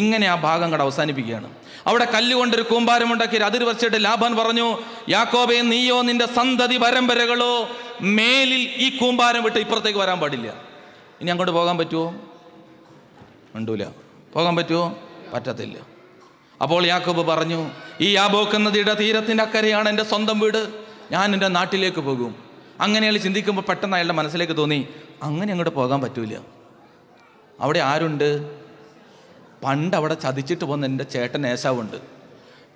ഇങ്ങനെ ആ ഭാഗം കൂടെ അവസാനിപ്പിക്കുകയാണ്. അവിടെ കല്ലുകൊണ്ടൊരു കൂമ്പാരമുണ്ടാക്കി അതിര് വച്ചിട്ട് ലാബാൻ പറഞ്ഞു, യാക്കോബേ, നീയോ നിന്റെ സന്തതി പരമ്പരകളോ മേലിൽ ഈ കൂമ്പാരം വിട്ട് ഇപ്പുറത്തേക്ക് വരാൻ പാടില്ല. ഇനി അങ്ങോട്ട് പോകാൻ പറ്റുമോ? ഉണ്ടൂല. പോകാൻ പറ്റുമോ? പറ്റത്തില്ല. അപ്പോൾ യാക്കോബ് പറഞ്ഞു, ഈ യാബോക്ക് നദിയുടെ തീരത്തിൻ്റെ അക്കരെയാണ് എൻ്റെ സ്വന്തം വീട്, ഞാൻ എൻ്റെ നാട്ടിലേക്ക് പോകും. അങ്ങനെ അയാൾ ചിന്തിക്കുമ്പോൾ പെട്ടെന്ന് അയാളുടെ മനസ്സിലേക്ക് തോന്നി, അങ്ങനെ അങ്ങോട്ട് പോകാൻ പറ്റൂല. അവിടെ ആരുണ്ട്? പണ്ട് അവിടെ ചതിച്ചിട്ട് പോകുന്ന എൻ്റെ ചേട്ടൻ ഏശാവുണ്ട്.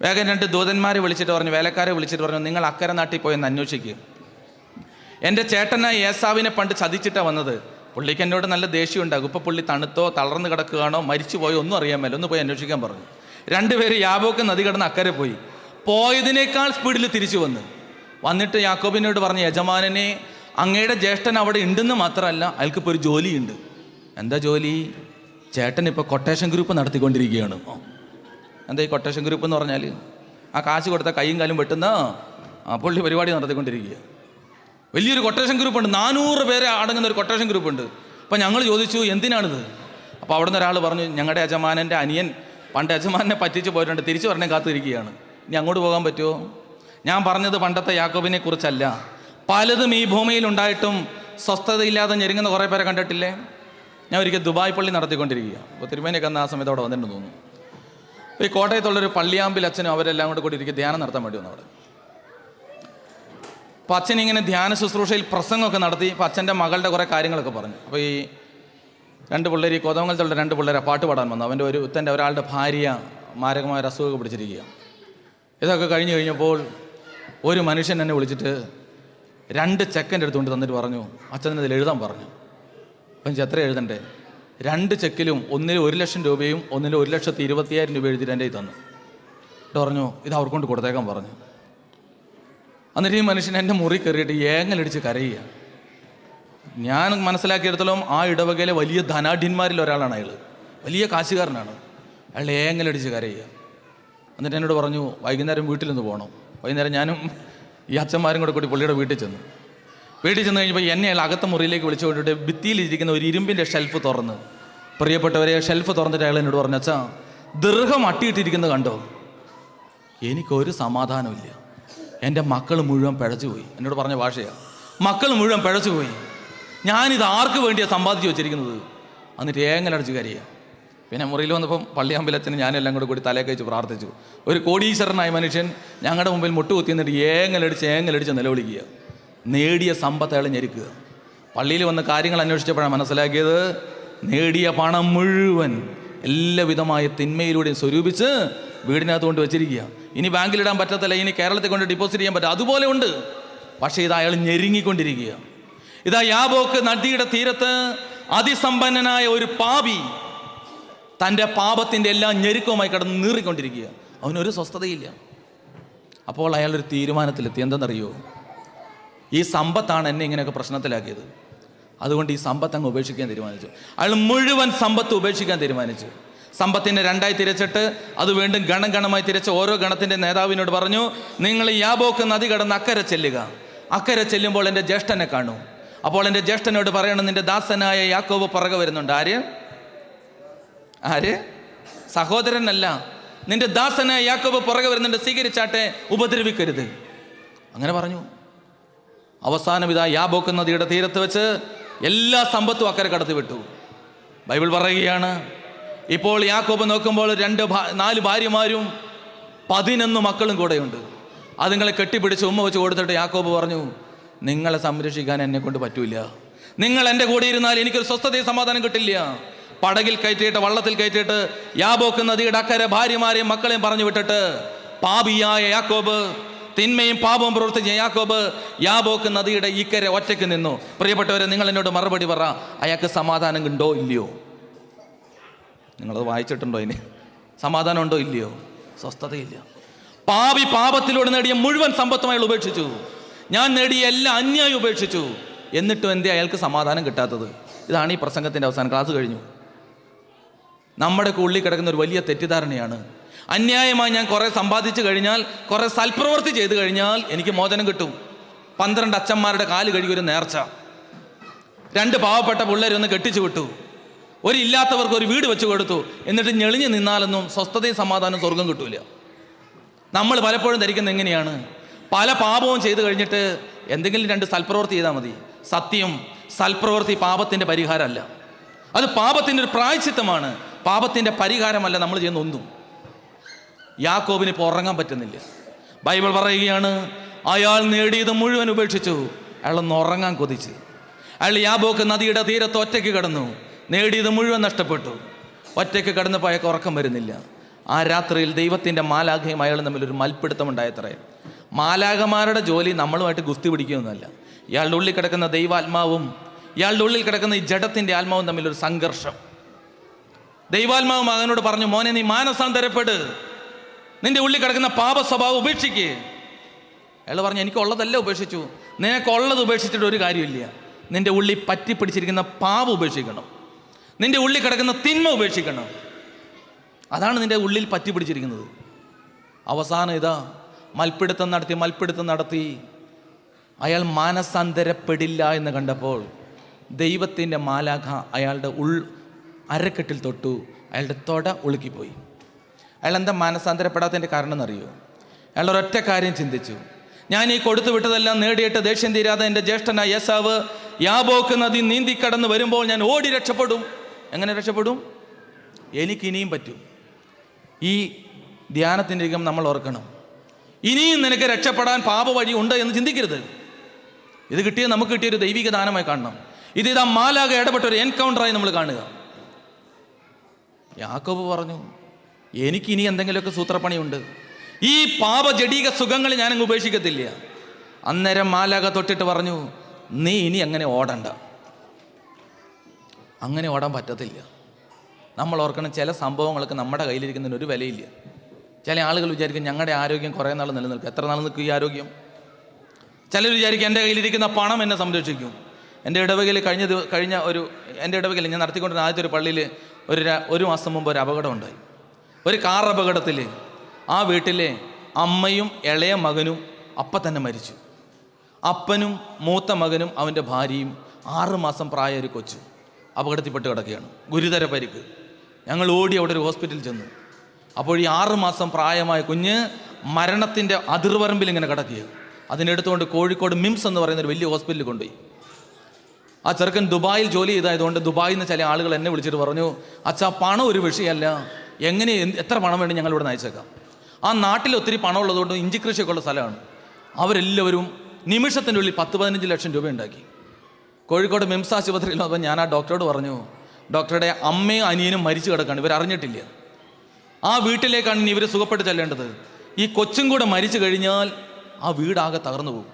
വേഗം 2 ദൂതന്മാരെ വിളിച്ചിട്ട് പറഞ്ഞു, വേലക്കാരെ വിളിച്ചിട്ട് പറഞ്ഞു, നിങ്ങൾ അക്കരെ നാട്ടിൽ പോയെന്ന് അന്വേഷിക്കുക. എൻ്റെ ചേട്ടനായ ഏശാവിനെ പണ്ട് ചതിച്ചിട്ടാണ് വന്നത്. പുള്ളിക്ക് എന്നോട് നല്ല ദേഷ്യം ഉണ്ടാകും. ഇപ്പോൾ പുള്ളി തണുത്തോ തളർന്ന് കിടക്കുകയാണോ മരിച്ചു പോയോ ഒന്നും അറിയാൻ മേല, ഒന്ന് പോയി അന്വേഷിക്കാൻ പറഞ്ഞു. 2 പേര് യാബോക്ക് നദി കിടന്ന് അക്കരെ പോയി. പോയതിനേക്കാൾ സ്പീഡിൽ തിരിച്ചു വന്നിട്ട് യാക്കോബിനോട് പറഞ്ഞു, യജമാനനെ, അങ്ങയുടെ ജ്യേഷ്ഠൻ അവിടെ ഉണ്ടെന്ന് മാത്രമല്ല, അയാൾക്കിപ്പോൾ ഒരു ജോലിയുണ്ട്. എന്താ ജോലി? ചേട്ടൻ ഇപ്പോൾ കൊട്ടേഷൻ ഗ്രൂപ്പ് നടത്തിക്കൊണ്ടിരിക്കുകയാണ്. എന്താ ഈ കൊട്ടേഷൻ ഗ്രൂപ്പ് എന്ന് പറഞ്ഞാൽ? ആ കാശ് കൊടുത്ത കൈയും കാലും വെട്ടുന്ന പുള്ളി പരിപാടി നടത്തിക്കൊണ്ടിരിക്കുക. വലിയൊരു കൊട്ടേഷൻ ഗ്രൂപ്പുണ്ട്, 400 പേരെ അടങ്ങുന്ന ഒരു കൊട്ടേഷൻ ഗ്രൂപ്പുണ്ട്. അപ്പോൾ ഞങ്ങൾ ചോദിച്ചു, എന്തിനാണിത്? അപ്പോൾ അവിടെ നിന്ന് ഒരാൾ പറഞ്ഞു, ഞങ്ങളുടെ യജമാനൻ്റെ അനിയൻ പണ്ട് യജമാനെ പറ്റിച്ച് പോയിട്ടുണ്ട്, തിരിച്ചു പറഞ്ഞേ കാത്തിരിക്കുകയാണ്. ഇനി അങ്ങോട്ട് പോകാൻ പറ്റുമോ? ഞാൻ പറഞ്ഞത് പണ്ടത്തെ യാക്കോബിനെ കുറിച്ചല്ല. പലതും ഈ ഭൂമിയിൽ ഉണ്ടായിട്ടും സ്വസ്ഥതയില്ലാതെ ഞെരുങ്ങുന്ന കുറേ പേരെ കണ്ടിട്ടില്ലേ? ഞാൻ ഒരിക്കൽ ദുബായ് പള്ളി നടത്തിക്കൊണ്ടിരിക്കുക. അപ്പോൾ തിരുമേനിയൊക്കെ അന്ന് ആ സമയത്ത് അവിടെ വന്നിട്ടുണ്ടെന്ന് തോന്നുന്നു. ഈ കോട്ടയത്തുള്ളൊരു പള്ളിയാമ്പിൽ അച്ഛനും അവരെല്ലാം കൂടി ഇരിക്കുക ധ്യാനം നടത്താൻ വേണ്ടി വന്നു അവിടെ. അപ്പോൾ അച്ഛൻ ഇങ്ങനെ ധ്യാന ശുശ്രൂഷയിൽ പ്രസംഗമൊക്കെ നടത്തി. അപ്പോൾ അച്ഛൻ്റെ മകളുടെ കുറേ കാര്യങ്ങളൊക്കെ പറഞ്ഞു. അപ്പോൾ ഈ 2 പിള്ളേർ, ഈ കോതമംഗലത്തുള്ള 2 പിള്ളേരെ പാട്ട് പാടാൻ വന്നു. അവൻ്റെ ഒരാളുടെ ഭാര്യ മാരകമായ അസുഖമൊക്കെ പിടിച്ചിരിക്കുക. ഇതൊക്കെ കഴിഞ്ഞപ്പോൾ ഒരു മനുഷ്യൻ എന്നെ വിളിച്ചിട്ട് 2 ചെക്കൻ്റെ എടുത്തുകൊണ്ട് തന്നിട്ട് പറഞ്ഞു, അച്ഛൻ ഇതിൽ എഴുതാൻ പറഞ്ഞു. അപ്പം എത്ര എഴുതണ്ടേ? 2 ചെക്കിലും ഒന്നിൽ 1,00,000 രൂപയും ഒന്നിൽ 1,20,000 രൂപ എഴുതിയിട്ട് എൻ്റെ കയ്യിൽ തന്നു. എന്നിട്ട് പറഞ്ഞു, ഇത് അവർക്ക് കൊണ്ട് കൊടുത്തേക്കാൻ പറഞ്ഞു. എന്നിട്ട് ഈ മനുഷ്യൻ എൻ്റെ മുറി കയറിയിട്ട് ഏങ്ങലടിച്ച് കരയുക. ഞാൻ മനസ്സിലാക്കിയെടുത്തോളം ആ ഇടവകയിലെ വലിയ ധനാഢ്യന്മാരിൽ ഒരാളാണ് അയാൾ. വലിയ കാശുകാരനാണ്. അയാൾ ഏങ്ങലടിച്ച് കരയുക. എന്നിട്ട് എന്നോട് പറഞ്ഞു, വൈകുന്നേരം വീട്ടിലൊന്ന് പോകണം. വൈകുന്നേരം ഞാനും ഈ അച്ഛന്മാരും കൂടി പുള്ളിയുടെ വീട്ടിൽ ചെന്നു കഴിഞ്ഞപ്പോൾ എന്നെ അയാൾ അകത്ത മുറിയിലേക്ക് വിളിച്ചു കൊണ്ടിട്ട് ഭിത്തിയിലിരിക്കുന്ന ഒരു ഇരുമ്പിൻ്റെ ഷെൽഫ് തുറന്ന്, പ്രിയപ്പെട്ടവരെ, ഷെൽഫ് തുറന്നിട്ട് അയാൾ എന്നോട് പറഞ്ഞു, അച്ഛാ, ദീർഘം അട്ടിയിട്ടിരിക്കുന്നത് കണ്ടോ? എനിക്കൊരു സമാധാനമില്ല. എൻ്റെ മക്കൾ മുഴുവൻ പിഴച്ചു പോയി. എന്നോട് പറഞ്ഞ ഭാഷയാണ്, മക്കൾ മുഴുവൻ പിഴച്ചു പോയി. ഞാനിത് ആർക്ക് വേണ്ടിയാണ് സമ്പാദിച്ചു വെച്ചിരിക്കുന്നത്? എന്നിട്ട് ഏങ്ങലടിച്ച് കരയുക. പിന്നെ മുറിയിൽ വന്നപ്പം പള്ളിയമ്പലത്തിന് ഞാനെല്ലാം കൂടി തലയൊക്കെ വെച്ച് പ്രാർത്ഥിച്ചു. ഒരു കോടീശ്വരനായ മനുഷ്യൻ ഞങ്ങളുടെ മുമ്പിൽ മുട്ടുകുത്തി നിന്നിട്ട് ഏങ്ങലടിച്ച് നിലവിളിക്കുക. നേടിയ സമ്പത്ത് അയാൾ ഞെരുക്കുക. പള്ളിയിൽ വന്ന് കാര്യങ്ങൾ അന്വേഷിച്ചപ്പോഴാണ് മനസ്സിലാക്കിയത്, നേടിയ പണം മുഴുവൻ എല്ലാവിധമായ തിന്മയിലൂടെയും സ്വരൂപിച്ച് വീടിനകത്ത് കൊണ്ട് വെച്ചിരിക്കുക. ഇനി ബാങ്കിലിടാൻ പറ്റത്തില്ല, ഇനി കേരളത്തിൽ കൊണ്ട് ഡെപ്പോസിറ്റ് ചെയ്യാൻ പറ്റില്ല, അതുപോലെ ഉണ്ട്. പക്ഷേ ഇത് അയാൾ ഞെരുങ്ങിക്കൊണ്ടിരിക്കുക. ഇതാ യാബോക്ക് നദിയുടെ തീരത്ത് അതിസമ്പന്നനായ ഒരു പാപി തൻ്റെ പാപത്തിൻ്റെ എല്ലാം ഞെരുക്കവുമായി കിടന്ന് നീറിക്കൊണ്ടിരിക്കുക. അവനൊരു സ്വസ്ഥതയില്ല. അപ്പോൾ അയാളൊരു തീരുമാനത്തിലെത്തി. എന്തെന്നറിയോ? ഈ സമ്പത്താണ് എന്നെ ഇങ്ങനെയൊക്കെ പ്രശ്നത്തിലാക്കിയത്, അതുകൊണ്ട് ഈ സമ്പത്ത് അങ്ങ് ഉപേക്ഷിക്കാൻ തീരുമാനിച്ചു. അയാൾ മുഴുവൻ സമ്പത്ത് ഉപേക്ഷിക്കാൻ തീരുമാനിച്ചു. സമ്പത്തിനെ രണ്ടായി തിരച്ചിട്ട് അത് വീണ്ടും ഗണമായി തിരച്ച് ഓരോ ഗണത്തിൻ്റെ നേതാവിനോട് പറഞ്ഞു, നിങ്ങൾ ഈ യാബോക്ക് നദി കടന്ന് അക്കരെ ചെല്ലുക. അക്കരെ ചെല്ലുമ്പോൾ എൻ്റെ ജ്യേഷ്ഠനെ കാണൂ. അപ്പോൾ എൻ്റെ ജ്യേഷ്ഠനോട് പറയണം, നിന്റെ ദാസനായ യാക്കോബ് പുറകെ വരുന്നുണ്ട്. ആര്? സഹോദരനല്ല, നിന്റെ ദാസനായ യാക്കോബ് പുറകെ വരുന്നുണ്ട്, സ്വീകരിച്ചാട്ടെ, ഉപദ്രവിക്കരുത്. അങ്ങനെ പറഞ്ഞു. അവസാനം ഇതാ യാബോക്ക് നദിയുടെ തീരത്ത് വെച്ച് എല്ലാ സമ്പത്തും അക്കരെ കടത്തി വിട്ടു. ബൈബിൾ പറയുകയാണ്, ഇപ്പോൾ യാക്കോബ് നോക്കുമ്പോൾ 4 ഭാര്യമാരും 11 മക്കളും കൂടെയുണ്ട്. അതുങ്ങളെ കെട്ടിപ്പിടിച്ച് ഉമ്മ വെച്ച് കൊടുത്തിട്ട് യാക്കോബ് പറഞ്ഞു, നിങ്ങളെ സംരക്ഷിക്കാൻ എന്നെ കൊണ്ട് പറ്റൂല. നിങ്ങൾ എൻ്റെ കൂടെ ഇരുന്നാൽ എനിക്കൊരു സ്വസ്ഥതയും സമാധാനം കിട്ടില്ല. പടകിൽ കയറ്റിയിട്ട് വള്ളത്തിൽ കയറ്റിയിട്ട് യാബോക്ക് നദിയുടെ അക്കരെ ഭാര്യമാരെയും മക്കളെയും പറഞ്ഞു വിട്ടിട്ട് പാപിയായ യാക്കോബ്, തിന്മയും പാപവും പ്രവർത്തിച്ച യാക്കോബ് യാബോക്ക് നദിയുടെ ഇക്കരെ ഒറ്റയ്ക്ക് നിന്നു. പ്രിയപ്പെട്ടവരെ, നിങ്ങൾ എന്നോട് മറുപടി പറ, അയാൾക്ക് സമാധാനം ഉണ്ടോ ഇല്ലയോ? നിങ്ങളത് വായിച്ചിട്ടുണ്ടോ? ഇനി സമാധാനം ഉണ്ടോ ഇല്ലയോ? സ്വസ്ഥതയില്ല. പാപി പാപത്തിലൂടെ നേടിയ മുഴുവൻ സമ്പത്തും അയാൾ ഉപേക്ഷിച്ചു. ഞാൻ നേടിയ എല്ലാ അന്യായം ഉപേക്ഷിച്ചു. എന്നിട്ടും എന്തേ അയാൾക്ക് സമാധാനം കിട്ടാത്തത്? ഇതാണ് ഈ പ്രസംഗത്തിൻ്റെ അവസാനം. ക്ലാസ് കഴിഞ്ഞു. നമ്മുടെ ഉള്ളിൽ കിടക്കുന്ന ഒരു വലിയ തെറ്റിദ്ധാരണയാണ്, അന്യായമായി ഞാൻ കുറേ സമ്പാദിച്ചു കഴിഞ്ഞാൽ, കുറേ സൽപ്രവൃത്തി ചെയ്തു കഴിഞ്ഞാൽ എനിക്ക് മോചനം കിട്ടും. 12 അച്ഛന്മാരുടെ കാല് കഴുകി ഒരു നേർച്ച, 2 പാവപ്പെട്ട പിള്ളേരൊന്ന് കെട്ടിച്ചു വിട്ടു, ഒരു ഇല്ലാത്തവർക്ക് ഒരു വീട് വെച്ച് കൊടുത്തു, എന്നിട്ട് ഞെളിഞ്ഞ് നിന്നാലൊന്നും സ്വസ്ഥതയും സമാധാനവും സ്വർഗം കിട്ടൂല. നമ്മൾ പലപ്പോഴും ധരിക്കുന്നത് എങ്ങനെയാണ്? പല പാപവും ചെയ്തു കഴിഞ്ഞിട്ട് എന്തെങ്കിലും 2 സൽപ്രവൃത്തി ചെയ്താൽ മതി. സത്യം, സൽപ്രവൃത്തി പാപത്തിൻ്റെ പരിഹാരമല്ല. അത് പാപത്തിൻ്റെ ഒരു പ്രായശ്ചിത്തമാണ്, പാപത്തിൻ്റെ പരിഹാരമല്ല നമ്മൾ ചെയ്യുന്ന ഒന്നും. യാക്കോബിന് ഇപ്പോൾ ഉറങ്ങാൻ പറ്റുന്നില്ല. ബൈബിൾ പറയുകയാണ്, അയാൾ നേടിയത് മുഴുവൻ ഉപേക്ഷിച്ചു. അയാളൊന്ന് ഉറങ്ങാൻ കൊതിച്ച്. അയാൾ യാബോക്ക് നദിയുടെ തീരത്ത് ഒറ്റയ്ക്ക് കിടന്നു. നേടിയത് മുഴുവൻ നഷ്ടപ്പെട്ടു. ഒറ്റയ്ക്ക് കിടന്നപ്പോൾ അയാൾക്ക് ഉറക്കം വരുന്നില്ല. ആ രാത്രിയിൽ ദൈവത്തിൻ്റെ മാലാഖയും അയാളും തമ്മിലൊരു മൽപ്പിടുത്തം ഉണ്ടായത്രേ. മാലാഖമാരുടെ ജോലി നമ്മളുമായിട്ട് ഗുസ്തി പിടിക്കുകയൊന്നുമല്ല. ഇയാളുടെ ഉള്ളിൽ കിടക്കുന്ന ദൈവാത്മാവും ഇയാളുടെ ഉള്ളിൽ കിടക്കുന്ന ഈ ജഡത്തിൻ്റെ ആത്മാവും തമ്മിലൊരു സംഘർഷം. ദൈവാത്മാവ് മകനോട് പറഞ്ഞു, മോനെ നീ മാനസാന്തരപ്പെട്, നിന്റെ ഉള്ളിൽ കിടക്കുന്ന പാപ സ്വഭാവം ഉപേക്ഷിക്ക്. അയാൾ പറഞ്ഞു, എനിക്കുള്ളതല്ല ഉപേക്ഷിച്ചു. നിനക്കുള്ളത് ഉപേക്ഷിച്ചിട്ട് ഒരു കാര്യമില്ല. നിന്റെ ഉള്ളിൽ പറ്റിപ്പിടിച്ചിരിക്കുന്ന പാപം ഉപേക്ഷിക്കണം, നിന്റെ ഉള്ളിൽ കിടക്കുന്ന തിന്മ ഉപേക്ഷിക്കണം. അതാണ് നിന്റെ ഉള്ളിൽ പറ്റിപ്പിടിച്ചിരിക്കുന്നത്. അവസാനം ഇതാ മൽപ്പിടുത്തം നടത്തി അയാൾ മാനസാന്തരപ്പെടില്ല എന്ന് കണ്ടപ്പോൾ ദൈവത്തിൻ്റെ മാലാഖ അയാളുടെ അരക്കെട്ടിൽ തൊട്ടു. അയാളുടെ തൊട ഉളുക്കിപ്പോയി. അയാൾ എന്താ മാനസാന്തരപ്പെടാത്തതിൻ്റെ കാരണം എന്നറിയോ? അയാൾ ഒരൊറ്റ കാര്യം ചിന്തിച്ചു, ഞാൻ ഈ കൊടുത്തു വിട്ടതെല്ലാം നേടിയിട്ട് ദേഷ്യം തീരാതെ എൻ്റെ ജ്യേഷ്ഠനായ ഏസാവ് യാബോക്ക് നദി നീന്തിക്കടന്ന് വരുമ്പോൾ ഞാൻ ഓടി രക്ഷപ്പെടും. എങ്ങനെ രക്ഷപ്പെടും? എനിക്കിനിയും പറ്റും. ഈ ധ്യാനത്തിൻ്റെ നമ്മൾ ഓർക്കണം, ഇനിയും നിനക്ക് രക്ഷപ്പെടാൻ പാപ വഴി ഉണ്ട് എന്ന് ചിന്തിക്കരുത്. ഇത് നമുക്ക് കിട്ടിയൊരു ദൈവിക ദാനമായി കാണണം. ഇതാ മാലാഖ ഇടപെട്ട ഒരു എൻകൗണ്ടറായി നമ്മൾ കാണുക. യാക്കോബ് പറഞ്ഞു, എനിക്കിനി എന്തെങ്കിലുമൊക്കെ സൂത്രപ്പണിയുണ്ട്. ഈ പാപജടീക സുഖങ്ങൾ ഞാനങ്ങ് ഉപേക്ഷിക്കത്തില്ല. അന്നേരം മാലാഖ തൊട്ടിട്ട് പറഞ്ഞു, നീ ഇനി അങ്ങനെ ഓടണ്ട. അങ്ങനെ ഓടാൻ പറ്റത്തില്ല. നമ്മൾ ഓർക്കണം, ചില സംഭവങ്ങൾക്ക് നമ്മുടെ കയ്യിലിരിക്കുന്നതിന് ഒരു വിലയില്ല. ചില ആളുകൾ വിചാരിക്കും ഞങ്ങളുടെ ആരോഗ്യം കുറേ നാൾ നിലനിൽക്കും. എത്ര നാൾ നിൽക്കും ഈ ആരോഗ്യം? ചിലർ വിചാരിക്കും എൻ്റെ കയ്യിലിരിക്കുന്ന പണം എന്നെ സംരക്ഷിക്കും. എൻ്റെ ഇടവകയിൽ എൻ്റെ ഇടവകയിൽ ഞാൻ നടത്തിക്കൊണ്ടിരുന്ന ആദ്യത്തെ ഒരു പള്ളിയിൽ ഒരു മാസം മുമ്പ് ഒരു അപകടം ഉണ്ടായി. ഒരു കാർ അപകടത്തിൽ ആ വീട്ടിലെ അമ്മയും ഇളയ മകനും അപ്പം തന്നെ മരിച്ചു. അപ്പനും മൂത്ത മകനും അവൻ്റെ ഭാര്യയും 6 മാസം പ്രായ ഒരു കൊച്ചു അപകടത്തിൽപ്പെട്ട് കിടക്കുകയാണ്, ഗുരുതര പരിക്ക്. ഞങ്ങൾ ഓടി അവിടെ ഒരു ഹോസ്പിറ്റലിൽ ചെന്നു. അപ്പോൾ ഈ 6 മാസം പ്രായമായ കുഞ്ഞ് മരണത്തിൻ്റെ അതിർവരമ്പിൽ ഇങ്ങനെ കിടക്കുക. അതിനെടുത്തുകൊണ്ട് കോഴിക്കോട് മിംസ് എന്ന് പറയുന്ന ഒരു വലിയ ഹോസ്പിറ്റലിൽ കൊണ്ടുപോയി. ആ ചെറുക്കൻ ദുബായിൽ ജോലി ചെയ്തായതുകൊണ്ട് ദുബായിൽ നിന്ന് ചില ആളുകൾ എന്നെ വിളിച്ചിട്ട് പറഞ്ഞു, അച്ഛാ പണം ഒരു വിഷയമല്ല, എങ്ങനെ എത്ര പണം വേണ്ടി ഞങ്ങൾ ഇവിടെ അയച്ചേക്കാം. ആ നാട്ടിൽ ഒത്തിരി പണം ഉള്ളതുകൊണ്ട് ഇഞ്ചി കൃഷിയൊക്കെ ഉള്ള സ്ഥലമാണ്. അവരെല്ലാവരും നിമിഷത്തിൻ്റെ ഉള്ളിൽ 10-15 ലക്ഷം രൂപ ഉണ്ടാക്കി. കോഴിക്കോട് മിംസ് ആശുപത്രിയിൽ അപ്പോൾ ഞാൻ ആ ഡോക്ടറോട് പറഞ്ഞു, ഡോക്ടറുടെ അമ്മയും അനിയനും മരിച്ചു കിടക്കാണ്, ഇവരറിഞ്ഞിട്ടില്ല. ആ വീട്ടിലേക്കാണ് ഇനി ഇവർ സുഖപ്പെട്ട് ചെല്ലേണ്ടത്. ഈ കൊച്ചും കൂടെ മരിച്ചു കഴിഞ്ഞാൽ ആ വീടാകെ തകർന്നു പോകും.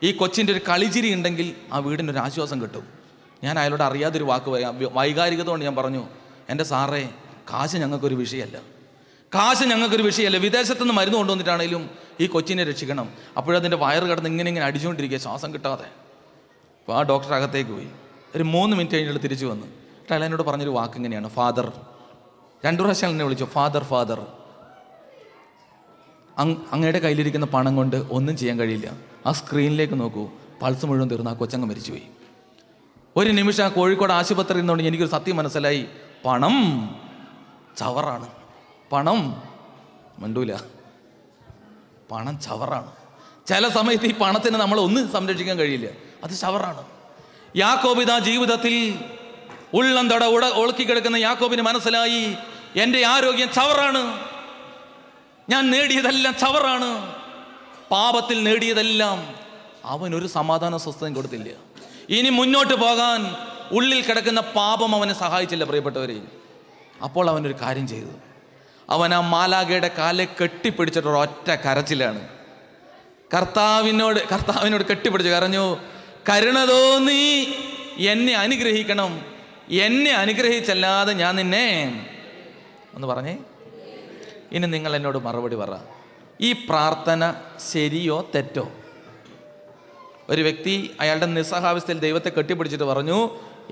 ഈ കൊച്ചിൻ്റെ ഒരു കളിച്ചിരി ഉണ്ടെങ്കിൽ ആ വീടിൻ്റെ ഒരു ആശ്വാസം കിട്ടും. ഞാൻ അയാളോട് അറിയാതൊരു വാക്ക് വൈകാരികത കൊണ്ട് ഞാൻ പറഞ്ഞു, എൻ്റെ സാറേ കാശ് ഞങ്ങൾക്കൊരു വിഷയമല്ല, കാശ് ഞങ്ങൾക്കൊരു വിഷയമല്ല. വിദേശത്തുനിന്ന് മരുന്ന് കൊണ്ടുവന്നിട്ടാണെങ്കിലും ഈ കൊച്ചിനെ രക്ഷിക്കണം. അപ്പോഴതിൻ്റെ വയറ് കിടന്ന് ഇങ്ങനെ അടിച്ചുകൊണ്ടിരിക്കുക, ശ്വാസം കിട്ടാതെ. അപ്പോൾ ആ ഡോക്ടർ അകത്തേക്ക് പോയി. ഒരു 3 മിനിറ്റ് കഴിഞ്ഞിട്ട് തിരിച്ചു വന്നു. അയാൾ എന്നോട് പറഞ്ഞൊരു വാക്ക് ഇങ്ങനെയാണ്, ഫാദർ. 2 പ്രാവശ്യം എന്നെ വിളിച്ചു, ഫാദർ ഫാദർ, അങ്ങയുടെ കയ്യിലിരിക്കുന്ന പണം കൊണ്ട് ഒന്നും ചെയ്യാൻ കഴിയില്ല. ആ സ്ക്രീനിലേക്ക് നോക്കൂ, പൾസ് മുഴുവൻ തീർന്ന് ആ കൊച്ചങ്ങ് മരിച്ചുപോയി. ഒരു നിമിഷം ആ കോഴിക്കോട് ആശുപത്രിയിൽ നിന്നുകൊണ്ട് എനിക്കൊരു സത്യം മനസ്സിലായി, പണം ചവറാണ്. പണം മണ്ടൂല, പണം ചവറാണ്. ചില സമയത്ത് ഈ പണത്തിന് നമ്മൾ ഒന്നും സംരക്ഷിക്കാൻ കഴിയില്ല, അത് ചവറാണ്. യാക്കോബ് ഇതാ ജീവിതത്തിൽ ഉള്ളന്തട ഒളുക്കി കിടക്കുന്ന യാക്കോബിന് മനസ്സിലായി, എൻ്റെ ആരോഗ്യം ചവറാണ്, ഞാൻ നേടിയതെല്ലാം ചവറാണ്. പാപത്തിൽ നേടിയതെല്ലാം അവനൊരു സമാധാന സ്വസ്ഥതയും കൊടുത്തില്ല. ഇനി മുന്നോട്ട് പോകാൻ ഉള്ളിൽ കിടക്കുന്ന പാപം അവനെ സഹായിച്ചില്ല പ്രിയപ്പെട്ടവരെ. അപ്പോൾ അവനൊരു കാര്യം ചെയ്തു. അവൻ ആ മാലാഖയുടെ കാലെ കെട്ടിപ്പിടിച്ചിട്ട് ഒറ്റ കരച്ചിലാണ്. കർത്താവിനോട് കെട്ടിപ്പിടിച്ച് കരഞ്ഞു, കരുണ തോന്നി എന്നെ അനുഗ്രഹിക്കണം, എന്നെ അനുഗ്രഹിച്ചല്ലാതെ ഞാൻ നിന്നെ ഒന്ന് പറഞ്ഞേ. ഇനി നിങ്ങൾ എന്നോട് മറുപടി പറ, ഈ പ്രാർത്ഥന ശരിയോ തെറ്റോ? ഒരു വ്യക്തി അയാളുടെ നിസ്സഹാവസ്ഥയിൽ ദൈവത്തെ കെട്ടിപ്പിടിച്ചിട്ട് പറഞ്ഞു,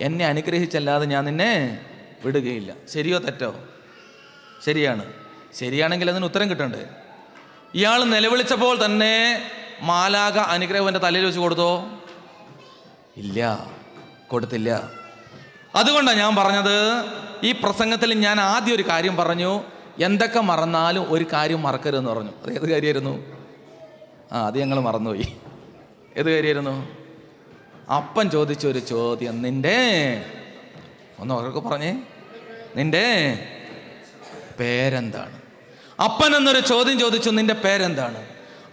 എന്നെ അനുഗ്രഹിച്ചല്ലാതെ ഞാൻ നിന്നെ വിടുകയില്ല. ശരിയോ തെറ്റോ? ശരിയാണ്. ശരിയാണെങ്കിൽ അതിന് ഉത്തരം കിട്ടണ്ടേ? ഇയാൾ നിലവിളിച്ചപ്പോൾ തന്നെ മാലാഖ അനുഗ്രഹം എൻ്റെ തലയിൽ വെച്ച് കൊടുത്തോ? ഇല്ല, കൊടുത്തില്ല. അതുകൊണ്ടാണ് ഞാൻ പറഞ്ഞത്, ഈ പ്രസംഗത്തിൽ ഞാൻ ആദ്യം ഒരു കാര്യം പറഞ്ഞു, എന്തൊക്കെ മറന്നാലും ഒരു കാര്യം മറക്കരുതെന്ന് പറഞ്ഞു. അത് ഏത് കാര്യമായിരുന്നു? അത് ഞങ്ങൾ മറന്നുപോയി. ഏത് കാര്യമായിരുന്നു? അപ്പൻ ചോദിച്ചൊരു ചോദ്യം, നിന്റെ ഒന്ന് അവർക്ക് പറഞ്ഞേ, നിന്റെ പേരെന്താണ്? അപ്പൻ എന്നൊരു ചോദ്യം ചോദിച്ചു, നിന്റെ പേരെന്താണ്?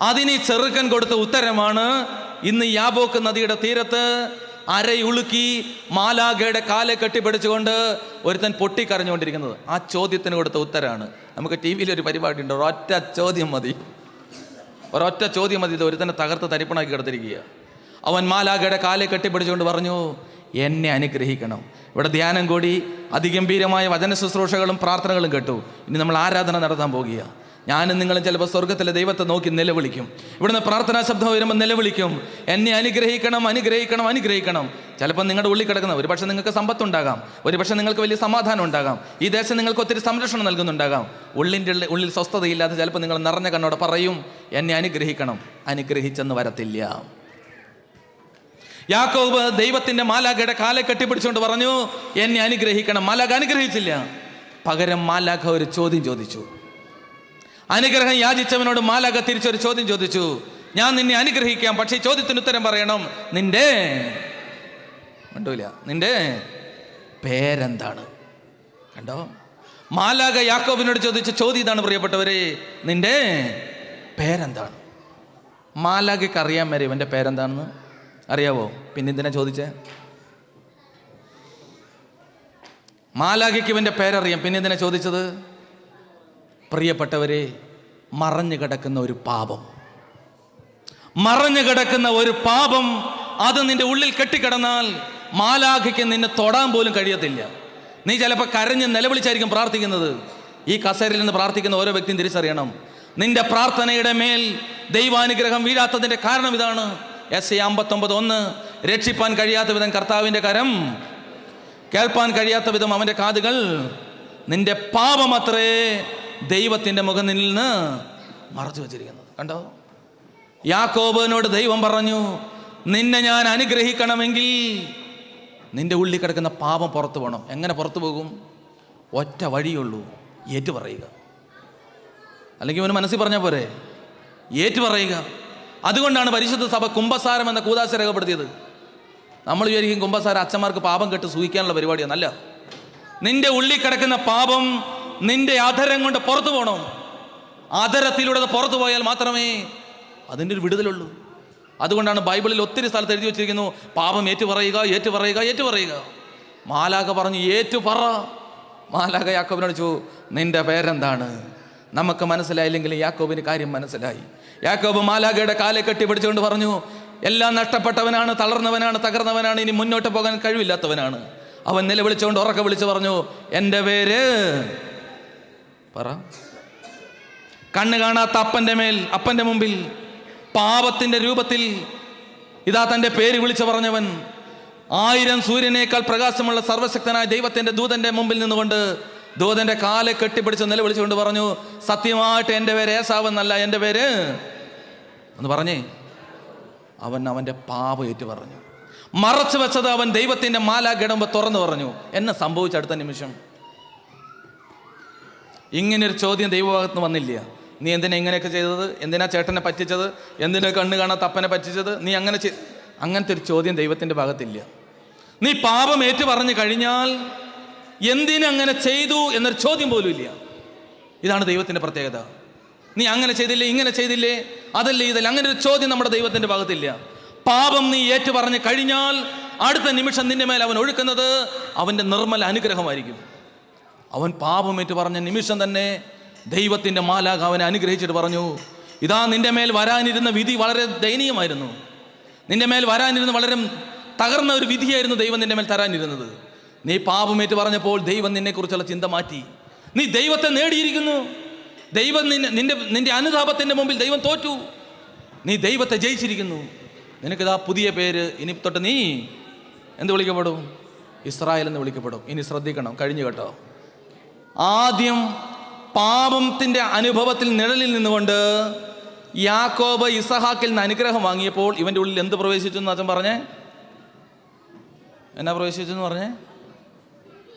അതിന് ഈ ചെറുക്കൻ കൊടുത്ത ഉത്തരമാണ് ഇന്ന് യാബോക്ക് നദിയുടെ തീരത്ത് അരയുളുക്കി മാലാഖയുടെ കാലെ കെട്ടിപ്പിടിച്ചുകൊണ്ട് ഒരുത്തൻ പൊട്ടിക്കരഞ്ഞുകൊണ്ടിരിക്കുന്നത്. ആ ചോദ്യത്തിന് കൊടുത്ത ഉത്തരമാണ്. നമുക്ക് ടി വിയിലൊരു പരിപാടി ഉണ്ട്, ഒരൊറ്റ ചോദ്യം മതി, ഒരൊറ്റ ചോദ്യം മതി. ഇത് ഒരുത്തനെ തകർത്ത് തരിപ്പണാക്കി കിടത്തിരിക്കുക. അവൻ മാലാഖയുടെ കാലെ കെട്ടിപ്പിടിച്ചുകൊണ്ട് പറഞ്ഞു, എന്നെ അനുഗ്രഹിക്കണം. ഇവിടെ ധ്യാനം കൂടി അതിഗംഭീരമായ വചന ശുശ്രൂഷകളും പ്രാർത്ഥനകളും കേട്ടു. ഇനി നമ്മൾ ആരാധന നടത്താൻ പോകുക. ഞാനും നിങ്ങളും ചിലപ്പോൾ സ്വർഗത്തിലെ ദൈവത്തെ നോക്കി നിലവിളിക്കും. ഇവിടുന്ന് പ്രാർത്ഥനാ ശബ്ദം വരുമ്പോൾ നിലവിളിക്കും, എന്നെ അനുഗ്രഹിക്കണം, അനുഗ്രഹിക്കണം, അനുഗ്രഹിക്കണം. ചിലപ്പോൾ നിങ്ങളുടെ ഉള്ളിൽ കിടക്കുന്ന ഒരു പക്ഷേ നിങ്ങൾക്ക് സമ്പത്തുണ്ടാകാം, ഒരു പക്ഷേ നിങ്ങൾക്ക് വലിയ സമാധാനം ഉണ്ടാകാം, ഈ ദേശം നിങ്ങൾക്ക് ഒത്തിരി സംരക്ഷണം നൽകുന്നുണ്ടാകാം. ഉള്ളിൽ സ്വസ്ഥതയില്ലാതെ ചിലപ്പോൾ നിങ്ങൾ നിറഞ്ഞ കണ്ണോടെ പറയും, എന്നെ അനുഗ്രഹിക്കണം. അനുഗ്രഹിച്ചെന്ന് വരത്തില്ല. യാക്കോബ് ദൈവത്തിന്റെ മാലാഖയുടെ കാലെ കെട്ടിപ്പിടിച്ചുകൊണ്ട് പറഞ്ഞു, എന്നെ അനുഗ്രഹിക്കണം. മാലാഖ അനുഗ്രഹിച്ചില്ല. പകരം മാലാഖ ഒരു ചോദ്യം ചോദിച്ചു. അനുഗ്രഹം യാചിച്ചവനോട് മാലാഖ തിരിച്ചൊരു ചോദ്യം ചോദിച്ചു, ഞാൻ നിന്നെ അനുഗ്രഹിക്കാം, പക്ഷേ ഈ ചോദ്യത്തിന് ഉത്തരം പറയണം. നിന്റെ നിന്റെ പേരെന്താണ്? കണ്ടോ, മാലാഖ യാക്കോബിനോട് ചോദിച്ച ചോദ്യം ഇതാണ് പ്രിയപ്പെട്ടവരെ, നിന്റെ പേരെന്താണ്? മാലാഖയ്ക്ക് അറിയാൻ വരെ ഇവൻ്റെ പേരെന്താണെന്ന് അറിയാവോ? പിന്നെ എന്തിനാ ചോദിച്ചേ? മാലാഖയ്ക്ക് ഇവൻ്റെ പേരറിയാം, പിന്നെ എന്തിനാ ചോദിച്ചത്? പ്രിയപ്പെട്ടവരെ, മറഞ്ഞു കിടക്കുന്ന ഒരു പാപം, മറഞ്ഞു കിടക്കുന്ന ഒരു പാപം, അത് നിന്റെ ഉള്ളിൽ കെട്ടിക്കിടന്നാൽ മാലാഖയ്ക്ക് നിന്നെ തൊടാൻ പോലും കഴിയത്തില്ല. നീ ചിലപ്പോൾ കരഞ്ഞ് നിലവിളിച്ചായിരിക്കും പ്രാർത്ഥിക്കുന്നത്. ഈ കസേരയിൽ നിന്ന് പ്രാർത്ഥിക്കുന്ന ഓരോ വ്യക്തിയും തിരിച്ചറിയണം, നിന്റെ പ്രാർത്ഥനയുടെ മേൽ ദൈവാനുഗ്രഹം വീഴാത്തതിൻ്റെ കാരണം ഇതാണ്. യെശയ്യാ 59:1, രക്ഷിപ്പാൻ കഴിയാത്ത വിധം കർത്താവിൻ്റെ കരം, കേൾപ്പാൻ കഴിയാത്ത വിധം അവൻ്റെ കാതുകൾ. നിന്റെ പാപമത്രേ ദൈവത്തിൻ്റെ മുഖം നിന്നിൽ നിന്ന് മറച്ചു വച്ചിരിക്കുന്നത്. കണ്ടോ, യാക്കോബിനോട് ദൈവം പറഞ്ഞു, നിന്നെ ഞാൻ അനുഗ്രഹിക്കണമെങ്കിൽ നിന്റെ ഉള്ളിൽ കിടക്കുന്ന പാപം പുറത്തു പോകണം. എങ്ങനെ പുറത്തു പോകും? ഒറ്റ വഴിയുള്ളൂ, ഏറ്റു പറയുക. അല്ലെങ്കിൽ ഇവന് മനസ്സിൽ പറഞ്ഞാൽ പോരെ, ഏറ്റുപറയുക. അതുകൊണ്ടാണ് പരിശുദ്ധ സഭ കുമ്പസാരം എന്ന കൂദാശ രേഖപ്പെടുത്തിയത്. നമ്മൾ വിചാരിക്കും കുമ്പസാരം അച്ഛന്മാർക്ക് പാപം കെട്ട് സൂഹിക്കാനുള്ള പരിപാടിയാണല്ല. നിന്റെ ഉള്ളിൽ കിടക്കുന്ന പാപം നിന്റെ അധരം കൊണ്ട് പുറത്തു പോകണം. അധരത്തിലൂടെ അത് പുറത്തു പോയാൽ മാത്രമേ അതിൻ്റെ ഒരു വിടുതലുള്ളൂ. അതുകൊണ്ടാണ് ബൈബിളിൽ ഒത്തിരി സ്ഥലത്ത് എഴുതി വെച്ചിരിക്കുന്നു, പാപം ഏറ്റുപറയുക, ഏറ്റുപറയുക, ഏറ്റുപറയുക. മാലാഖ പറഞ്ഞു ഏറ്റുപറ. മാലാഖ യാക്കോബിനോട് ചോദിച്ചു, നിന്റെ പേരെന്താണ്? നമുക്ക് മനസ്സിലായില്ലെങ്കിൽ യാക്കോബിന് കാര്യം മനസ്സിലായി. യാക്കോബ് മാലാഖയുടെ കാലെ കെട്ടി പിടിച്ചുകൊണ്ട് പറഞ്ഞു, എല്ലാം നഷ്ടപ്പെട്ടവനാണ്, തളർന്നവനാണ്, തകർന്നവനാണ്, ഇനി മുന്നോട്ട് പോകാൻ കഴിവില്ലാത്തവനാണ്. അവൻ നിലവിളിച്ചുകൊണ്ട് ഉറക്കെ വിളിച്ച് പറഞ്ഞു, എൻ്റെ പേര് പറ. കണ്ണ് കാണാത്ത അപ്പൻ്റെ മുമ്പിൽ പാപത്തിൻ്റെ രൂപത്തിൽ ഇതാ തൻ്റെ പേര് വിളിച്ചു പറഞ്ഞവൻ 1000 സൂര്യനേക്കാൾ പ്രകാശമുള്ള സർവശക്തനായ ദൈവത്തിൻ്റെ ദൂതൻ്റെ മുമ്പിൽ നിന്നുകൊണ്ട് ദൂതൻ്റെ കാലെ കെട്ടിപ്പിടിച്ച് നിലവിളിച്ചുകൊണ്ട് പറഞ്ഞു, സത്യമായിട്ട് എൻ്റെ പേര് ഏസാവ് എന്നല്ല, എൻ്റെ പേര് എന്ന് പറഞ്ഞേ. അവൻ്റെ പാപം ഏറ്റു പറഞ്ഞു. മറച്ചു വെച്ചത് അവൻ ദൈവത്തിൻ്റെ മാലാഖയുടെ തുറന്നു പറഞ്ഞു. എന്നെ സംഭവിച്ച അടുത്ത നിമിഷം ഇങ്ങനൊരു ചോദ്യം ദൈവഭാഗത്ത് വന്നില്ല. നീ എന്തിനാ ഇങ്ങനെയൊക്കെ ചെയ്തത്? എന്തിനാ ചേട്ടനെ പറ്റിച്ചത്? എന്തിനാ കണ്ണ് കാണാത്ത അപ്പനെ പറ്റിച്ചത്? നീ അങ്ങനത്തെ ഒരു ചോദ്യം ദൈവത്തിൻ്റെ ഭാഗത്തില്ല. നീ പാപം ഏറ്റു പറഞ്ഞു കഴിഞ്ഞാൽ എന്തിനങ്ങനെ ചെയ്തു എന്നൊരു ചോദ്യം പോലും ഇല്ല. ഇതാണ് ദൈവത്തിൻ്റെ പ്രത്യേകത. നീ അങ്ങനെ ചെയ്തില്ലേ, ഇങ്ങനെ ചെയ്തില്ലേ, അതല്ലേ ഇതല്ല, അങ്ങനെ ഒരു ചോദ്യം നമ്മുടെ ദൈവത്തിൻ്റെ ഭാഗത്തില്ല. പാപം നീ ഏറ്റു പറഞ്ഞു കഴിഞ്ഞാൽ അടുത്ത നിമിഷം നിന്റെ മേൽ അവൻ ഒഴുക്കുന്നത് അവൻ്റെ നിർമ്മല അനുഗ്രഹമായിരിക്കും. അവൻ പാപം ഏറ്റു പറഞ്ഞ നിമിഷം തന്നെ ദൈവത്തിൻ്റെ മാലാഖ അവനെ അനുഗ്രഹിച്ചിട്ട് പറഞ്ഞു, ഇതാ നിന്റെ മേൽ വരാനിരുന്ന വിധി വളരെ ദയനീയമായിരുന്നു. നിന്റെ മേൽ വരാനിരുന്ന വളരെ തകർന്ന ഒരു വിധിയായിരുന്നു ദൈവം നിന്റെ മേൽ തരാനിരുന്നത്. നീ പാപമേറ്റ് പറഞ്ഞപ്പോൾ ദൈവം നിന്നെക്കുറിച്ചുള്ള ചിന്ത മാറ്റി. നീ ദൈവത്തെ നേടിയിരിക്കുന്നു. ദൈവം നിന്റെ അനുതാപത്തിൻ്റെ മുമ്പിൽ ദൈവം തോറ്റു. നീ ദൈവത്തെ ജയിച്ചിരിക്കുന്നു. നിനക്കിതാ പുതിയ പേര്. ഇനി തൊട്ട് നീ എന്ത് വിളിക്കപ്പെടും? ഇസ്രായേൽ എന്ന് വിളിക്കപ്പെടും. ഇനി ശ്രദ്ധിക്കണം, കഴിഞ്ഞു കേട്ടോ. ആദ്യം പാപത്തിൻ്റെ അനുഭവത്തിൽ നിഴലിൽ നിന്നുകൊണ്ട് യാക്കോബ് ഇസഹാക്കിൽ നിന്ന് അനുഗ്രഹം വാങ്ങിയപ്പോൾ ഇവൻ്റെ ഉള്ളിൽ എന്ത് പ്രവേശിച്ചു എന്ന് അച്ഛൻ പറഞ്ഞേ? എന്നാ പ്രവേശിച്ചെന്ന് പറഞ്ഞേ?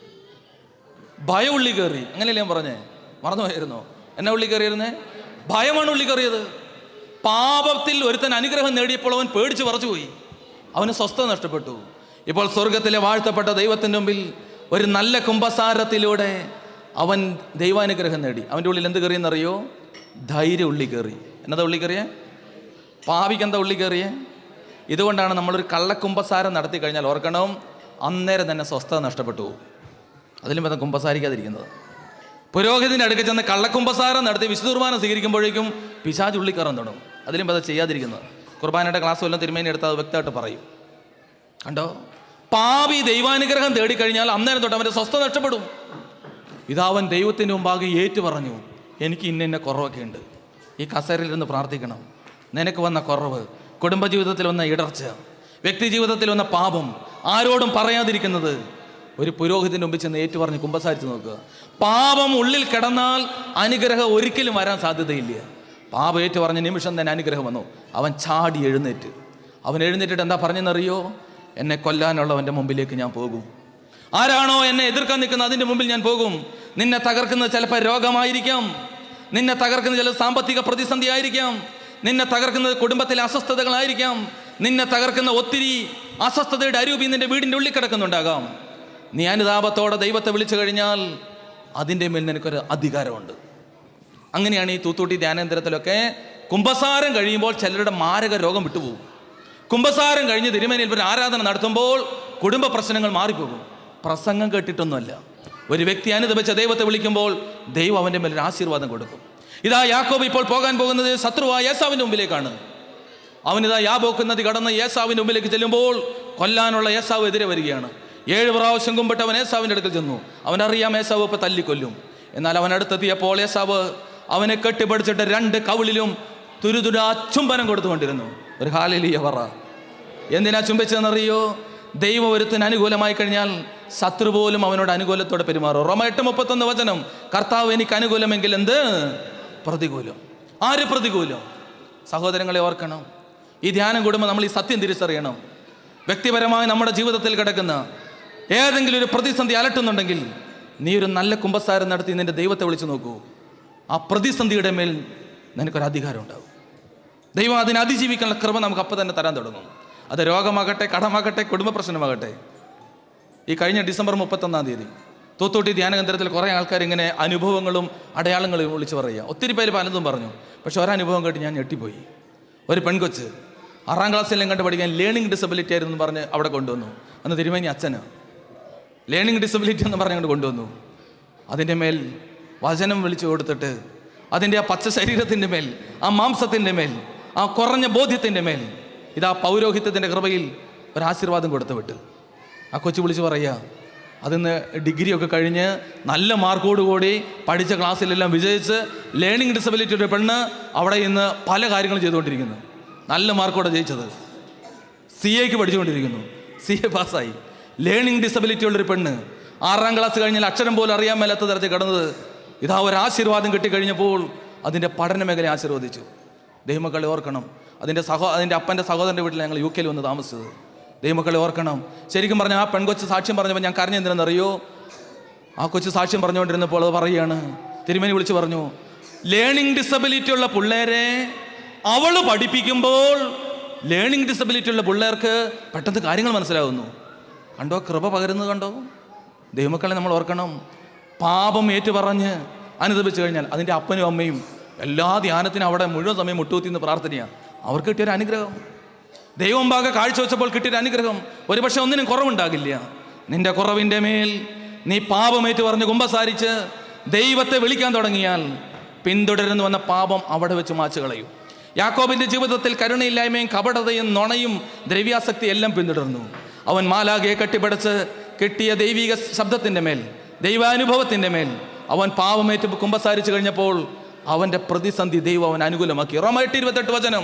ഭയം ഉള്ളി കയറി. അങ്ങനെയല്ലേ ഞാൻ പറഞ്ഞേ? മറന്നുപോയിരുന്നോ? എന്നാ ഉള്ളി കയറിയിരുന്നേ? ഭയമാണ് ഉള്ളി കയറിയത്. പാപത്തിൽ ഒരുത്തൻ അനുഗ്രഹം നേടിയപ്പോൾ അവൻ പേടിച്ച് പറച്ചുപോയി. അവന് സ്വസ്ഥത നഷ്ടപ്പെട്ടു. ഇപ്പോൾ സ്വർഗത്തിലെ വാഴ്ത്തപ്പെട്ട ദൈവത്തിൻ്റെ മുമ്പിൽ ഒരു നല്ല കുമ്പസാരത്തിലൂടെ അവൻ ദൈവാനുഗ്രഹം നേടി. അവൻ്റെ ഉള്ളിൽ എന്ത് കയറിയെന്നറിയോ? ധൈര്യം ഉള്ളി കയറി. എന്നതാ ഉള്ളി കയറിയേ? പാപിക്കെന്താ ഉള്ളി കയറിയേ? ഇതുകൊണ്ടാണ് നമ്മളൊരു കള്ളക്കുമ്പസാരം നടത്തി കഴിഞ്ഞാൽ ഓർക്കണം, അന്നേരം തന്നെ സ്വസ്ഥത നഷ്ടപ്പെട്ടു. അതിലും ബന്ധം കുമ്പസാരിക്കാതിരിക്കുന്നത്. പുരോഹിതൻ്റെ അടുക്കൽ ചെന്ന് കള്ളക്കുമ്പസാരം നടത്തി വിശുദ്ധ കുർബാന സ്വീകരിക്കുമ്പോഴേക്കും പിശാച് ഉള്ളി കയറാൻ തുടങ്ങും. അതിലും ബന്ധം ചെയ്യാതിരിക്കുന്നത്. കുർബാനയുടെ ക്ലാസ് വല്ലതും തിരുമേനി എടുത്താൽ അത് വ്യക്തമായിട്ട് പറയും. കണ്ടോ? പാപി ദൈവാനുഗ്രഹം തേടിക്കഴിഞ്ഞാൽ അന്നേരം തൊട്ട് അവൻ്റെ സ്വസ്ഥത നഷ്ടപ്പെടും. ഇതാവൻ ദൈവത്തിൻ്റെ മുമ്പാകെ ഏറ്റു പറഞ്ഞു, എനിക്ക് ഇന്ന കുറവൊക്കെ ഉണ്ട്. ഈ കസേരയിലിരുന്ന് പ്രാർത്ഥിക്കണം. നിനക്ക് വന്ന കുറവ്, കുടുംബജീവിതത്തിൽ വന്ന ഇടർച്ച, വ്യക്തി ജീവിതത്തിൽ വന്ന പാപം, ആരോടും പറയാതിരിക്കുന്നത്, ഒരു പുരോഹിതൻ്റെ മുമ്പിൽ ചെന്ന് ഏറ്റു പറഞ്ഞ് കുമ്പസാരിച്ച് നോക്കുക. പാപം ഉള്ളിൽ കിടന്നാൽ അനുഗ്രഹം ഒരിക്കലും വരാൻ സാധ്യതയില്ല. പാപം ഏറ്റു പറഞ്ഞ നിമിഷം തന്നെ അനുഗ്രഹം വന്നു. അവൻ ചാടി എഴുന്നേറ്റ്. അവൻ എഴുന്നേറ്റിട്ട് എന്താ പറഞ്ഞെന്നറിയോ? എന്നെ കൊല്ലാനുള്ളവൻ്റെ മുമ്പിലേക്ക് ഞാൻ പോകും. ആരാണോ എന്നെ എതിർക്കാൻ നിൽക്കുന്നത് അതിൻ്റെ മുമ്പിൽ ഞാൻ പോകും. നിന്നെ തകർക്കുന്നത് ചിലപ്പോൾ രോഗമായിരിക്കാം, നിന്നെ തകർക്കുന്നത് ചില സാമ്പത്തിക പ്രതിസന്ധി ആയിരിക്കാം, നിന്നെ തകർക്കുന്നത് കുടുംബത്തിലെ അസ്വസ്ഥതകളായിരിക്കാം, നിന്നെ തകർക്കുന്ന ഒത്തിരി അസ്വസ്ഥതയുടെ അരൂപി നിന്റെ വീടിൻ്റെ ഉള്ളിൽ കിടക്കുന്നുണ്ടാകാം. നീ അനുതാപത്തോടെ ദൈവത്തെ വിളിച്ചു കഴിഞ്ഞാൽ അതിൻ്റെ മേൽ നിനക്കൊരു അധികാരമുണ്ട്. അങ്ങനെയാണ് ഈ തൂത്തൂട്ടി ധ്യാനേന്ദ്രത്തിലൊക്കെ കുമ്പസാരം കഴിയുമ്പോൾ ചിലരുടെ മാരക രോഗം വിട്ടുപോകും. കുമ്പസാരം കഴിഞ്ഞ് തിരുമേനിയിൽ ഒരു ആരാധന നടത്തുമ്പോൾ കുടുംബ പ്രശ്നങ്ങൾ മാറിപ്പോകും. പ്രസംഗം കേട്ടിട്ടൊന്നുമല്ല. ഒരു വ്യക്തി അനുദപിച്ച ദൈവത്തെ വിളിക്കുമ്പോൾ ദൈവം അവൻ്റെ മേൽ ഒരു ആശീർവാദം കൊടുക്കും. ഇതാ യാക്കോബ് ഇപ്പോൾ പോകാൻ പോകുന്നത് ശത്രുവായ ഏസാവിൻ്റെ മുമ്പിലേക്കാണ്. അവനിതാ യാബോക്ക് നദി കടന്ന് ഏസാവിൻ്റെ മുമ്പിലേക്ക് ചെല്ലുമ്പോൾ കൊല്ലാനുള്ള ഏസാവ് എതിരെ വരികയാണ്. 7 പ്രാവശ്യം കുമ്പിട്ട് അവൻ ഏസാവിൻ്റെ അടുക്കൽ ചെന്നു. അവനറിയാം ഏസാവ് ഇപ്പോൾ തല്ലിക്കൊല്ലും. എന്നാൽ അവൻ അടുത്തെത്തിയപ്പോൾ ഏസാവ് അവനെ കെട്ടിപ്പിടിച്ചിട്ട് 2 കവിളിലും തുരുതുരാ ചുംബനം കൊടുത്തുകൊണ്ടിരുന്നു. ഒരു ഹല്ലേലൂയ പറ. എന്തിനാ ചുംബിച്ചതെന്നറിയോ? ദൈവം ഒരുത്തിന് അനുകൂലമായി കഴിഞ്ഞാൽ ശത്രു പോലും അവനോട് അനുകൂലത്തോടെ പെരുമാറും. റോമ 8:31 വചനം, കർത്താവ് എനിക്ക് അനുകൂലമെങ്കിൽ എന്ത് പ്രതികൂലം? ആര് പ്രതികൂലം? സഹോദരങ്ങളെ ഓർക്കണം, ഈ ധ്യാനം കൂടുമ്പോൾ നമ്മൾ ഈ സത്യം തിരിച്ചറിയണം. വ്യക്തിപരമായി നമ്മുടെ ജീവിതത്തിൽ കിടക്കുന്ന ഏതെങ്കിലും ഒരു പ്രതിസന്ധി അലട്ടുന്നുണ്ടെങ്കിൽ നീ ഒരു നല്ല കുമ്പസാരം നടത്തി നിന്റെ ദൈവത്തെ വിളിച്ചു നോക്കൂ. ആ പ്രതിസന്ധിയുടെ മേൽ നിനക്കൊരു അധികാരം ഉണ്ടാകും. ദൈവം അതിനെ അതിജീവിക്കാനുള്ള കൃപ നമുക്ക് അപ്പം തന്നെ തരാൻ തുടങ്ങും. അത് രോഗമാകട്ടെ, കടമാകട്ടെ, കുടുംബ പ്രശ്നമാകട്ടെ. ഈ കഴിഞ്ഞ ഡിസംബർ 31 തൂത്തോട്ടി ധ്യാന കേന്ദ്രത്തിൽ കുറേ ആൾക്കാർ ഇങ്ങനെ അനുഭവങ്ങളും അടയാളങ്ങളും വിളിച്ച് പറയുക. ഒത്തിരി പേര് പലതും പറഞ്ഞു. പക്ഷെ ഒരനുഭവം കേട്ട് ഞാൻ ഞെട്ടിപ്പോയി. ഒരു പെൺകൊച്ച് 6ാം ക്ലാസ്സിലെല്ലാം കണ്ട് പഠിക്കാൻ ലേണിംഗ് ഡിസബിലിറ്റി ആയിരുന്നു എന്ന് പറഞ്ഞ് അവിടെ കൊണ്ടുവന്നു. അന്ന് തിരുമേനി അച്ഛന് ലേണിംഗ് ഡിസബിലിറ്റി എന്ന് പറഞ്ഞ് അങ്ങോട്ട് കൊണ്ടുവന്നു. അതിൻ്റെ മേൽ വചനം വിളിച്ചു കൊടുത്തിട്ട് അതിൻ്റെ ആ പച്ച ശരീരത്തിൻ്റെ മേൽ, ആ മാംസത്തിൻ്റെ മേൽ, ആ കുറഞ്ഞ ബോധ്യത്തിൻ്റെ മേൽ ഇതാ പൗരോഹിത്യത്തിൻ്റെ കൃപയിൽ ഒരാശീർവാദം കൊടുത്തു വിട്ട് ആ കൊച്ചു വിളിച്ച് പറയുക, അതിന്ന് ഡിഗ്രിയൊക്കെ കഴിഞ്ഞ് നല്ല മാർക്കോടുകൂടി പഠിച്ച ക്ലാസ്സിലെല്ലാം വിജയിച്ച് ലേണിംഗ് ഡിസബിലിറ്റി ഒരു പെണ്ണ് അവിടെ ഇന്ന് പല കാര്യങ്ങളും ചെയ്തുകൊണ്ടിരിക്കുന്നു. നല്ല മാർക്കോടെ ജയിച്ചത്. CAക്ക് പഠിച്ചുകൊണ്ടിരിക്കുന്നു, CA പാസ്സായി. ലേണിംഗ് ഡിസബിലിറ്റി ഉള്ളൊരു പെണ്ണ് 6ാം ക്ലാസ് കഴിഞ്ഞാൽ അക്ഷരം പോലും അറിയാൻ മേലാത്ത തരത്തിൽ കടന്നത്. ഇതാ ഒരു ആശീർവാദം കിട്ടിക്കഴിഞ്ഞപ്പോൾ അതിൻ്റെ പഠന മേഖല ആശീർവദിച്ചു. ദൈവമക്കളെ ഓർക്കണം, അതിൻ്റെ അപ്പൻ്റെ സഹോദരൻ്റെ വീട്ടിൽ ഞങ്ങൾ UK വന്ന് താമസിച്ചത്. ദൈവമക്കളെ ഓർക്കണം. ശരിക്കും പറഞ്ഞാൽ ആ പെൺകൊച്ച് സാക്ഷ്യം പറഞ്ഞപ്പോൾ ഞാൻ കരഞ്ഞെന്തിനെന്നറിയോ? ആ കൊച്ചു സാക്ഷ്യം പറഞ്ഞുകൊണ്ടിരുന്നപ്പോൾ അത് പറയുകയാണ്, തിരുമേനി വിളിച്ച് പറഞ്ഞു, ലേണിംഗ് ഡിസബിലിറ്റി ഉള്ള പിള്ളേരെ അവൾ പഠിപ്പിക്കുമ്പോൾ ലേണിംഗ് ഡിസബിലിറ്റി ഉള്ള പിള്ളേർക്ക് പെട്ടെന്ന് കാര്യങ്ങൾ മനസ്സിലാവുന്നു. കണ്ടോ കൃപ പകരുന്നത് കണ്ടോ? ദൈവമക്കളെ നമ്മൾ ഓർക്കണം, പാപം ഏറ്റുപറഞ്ഞ് അനുദപിച്ചു കഴിഞ്ഞാൽ അതിൻ്റെ അപ്പനും അമ്മയും എല്ലാ ധ്യാനത്തിനും അവിടെ മുഴുവൻ സമയം മുട്ടുകുത്തിന്ന് പ്രാർത്ഥനയാണ്. അവർക്ക് കിട്ടിയൊരു അനുഗ്രഹം, ദൈവം ഭാഗ കാഴ്ചവെച്ചപ്പോൾ കിട്ടിയൊരു അനുഗ്രഹം. ഒരുപക്ഷെ ഒന്നിനും കുറവുണ്ടാകില്ല. നിന്റെ കുറവിൻ്റെ മേൽ നീ പാപമേറ്റ് പറഞ്ഞ് കുമ്പസാരിച്ച് ദൈവത്തെ വിളിക്കാൻ തുടങ്ങിയാൽ പിന്തുടരുന്നു വന്ന പാപം അവിടെ വെച്ച് മാച്ചു കളയും. യാക്കോബിൻ്റെ ജീവിതത്തിൽ കരുണയില്ലായ്മയും കപടതയും നുണയും ദ്രവ്യാസക്തി എല്ലാം പിന്തുടർന്നു. അവൻ മാലാഖയെ കെട്ടിപ്പടച്ച് കിട്ടിയ ദൈവിക ശബ്ദത്തിൻ്റെ മേൽ, ദൈവാനുഭവത്തിൻ്റെ മേൽ അവൻ പാപമേറ്റ് കുമ്പസാരിച്ചു കഴിഞ്ഞപ്പോൾ അവൻ്റെ പ്രതിസന്ധി ദൈവം അവൻ അനുകൂലമാക്കി. റോമ 8:28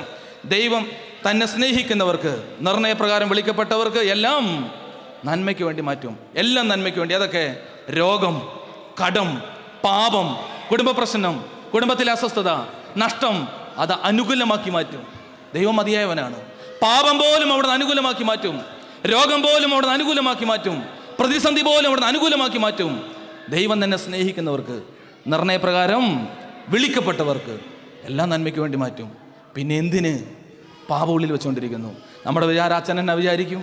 ദൈവം തന്നെ സ്നേഹിക്കുന്നവർക്ക്, നിർണയപ്രകാരം വിളിക്കപ്പെട്ടവർക്ക് എല്ലാം നന്മയ്ക്ക് വേണ്ടി മാറ്റും. എല്ലാം നന്മയ്ക്ക് വേണ്ടി. അതൊക്കെ രോഗം, കടം, പാപം, കുടുംബ പ്രശ്നം, കുടുംബത്തിലെ അസ്വസ്ഥത, നഷ്ടം, അത് അനുകൂലമാക്കി മാറ്റും. ദൈവം മതിയായവനാണ്. പാപം പോലും അവിടുന്ന് അനുകൂലമാക്കി മാറ്റും. രോഗം പോലും അവിടുന്ന് അനുകൂലമാക്കി മാറ്റും. പ്രതിസന്ധി പോലും അവിടുന്ന് അനുകൂലമാക്കി മാറ്റും. ദൈവം തന്നെ സ്നേഹിക്കുന്നവർക്ക്, നിർണയപ്രകാരം വിളിക്കപ്പെട്ടവർക്ക് എല്ലാം നന്മയ്ക്ക് വേണ്ടി മാറ്റും. പിന്നെ എന്തിന് പാപ ഉള്ളിൽ വെച്ചുകൊണ്ടിരിക്കുന്നു? നമ്മുടെ അച്ഛൻ എന്നെ വിചാരിക്കും,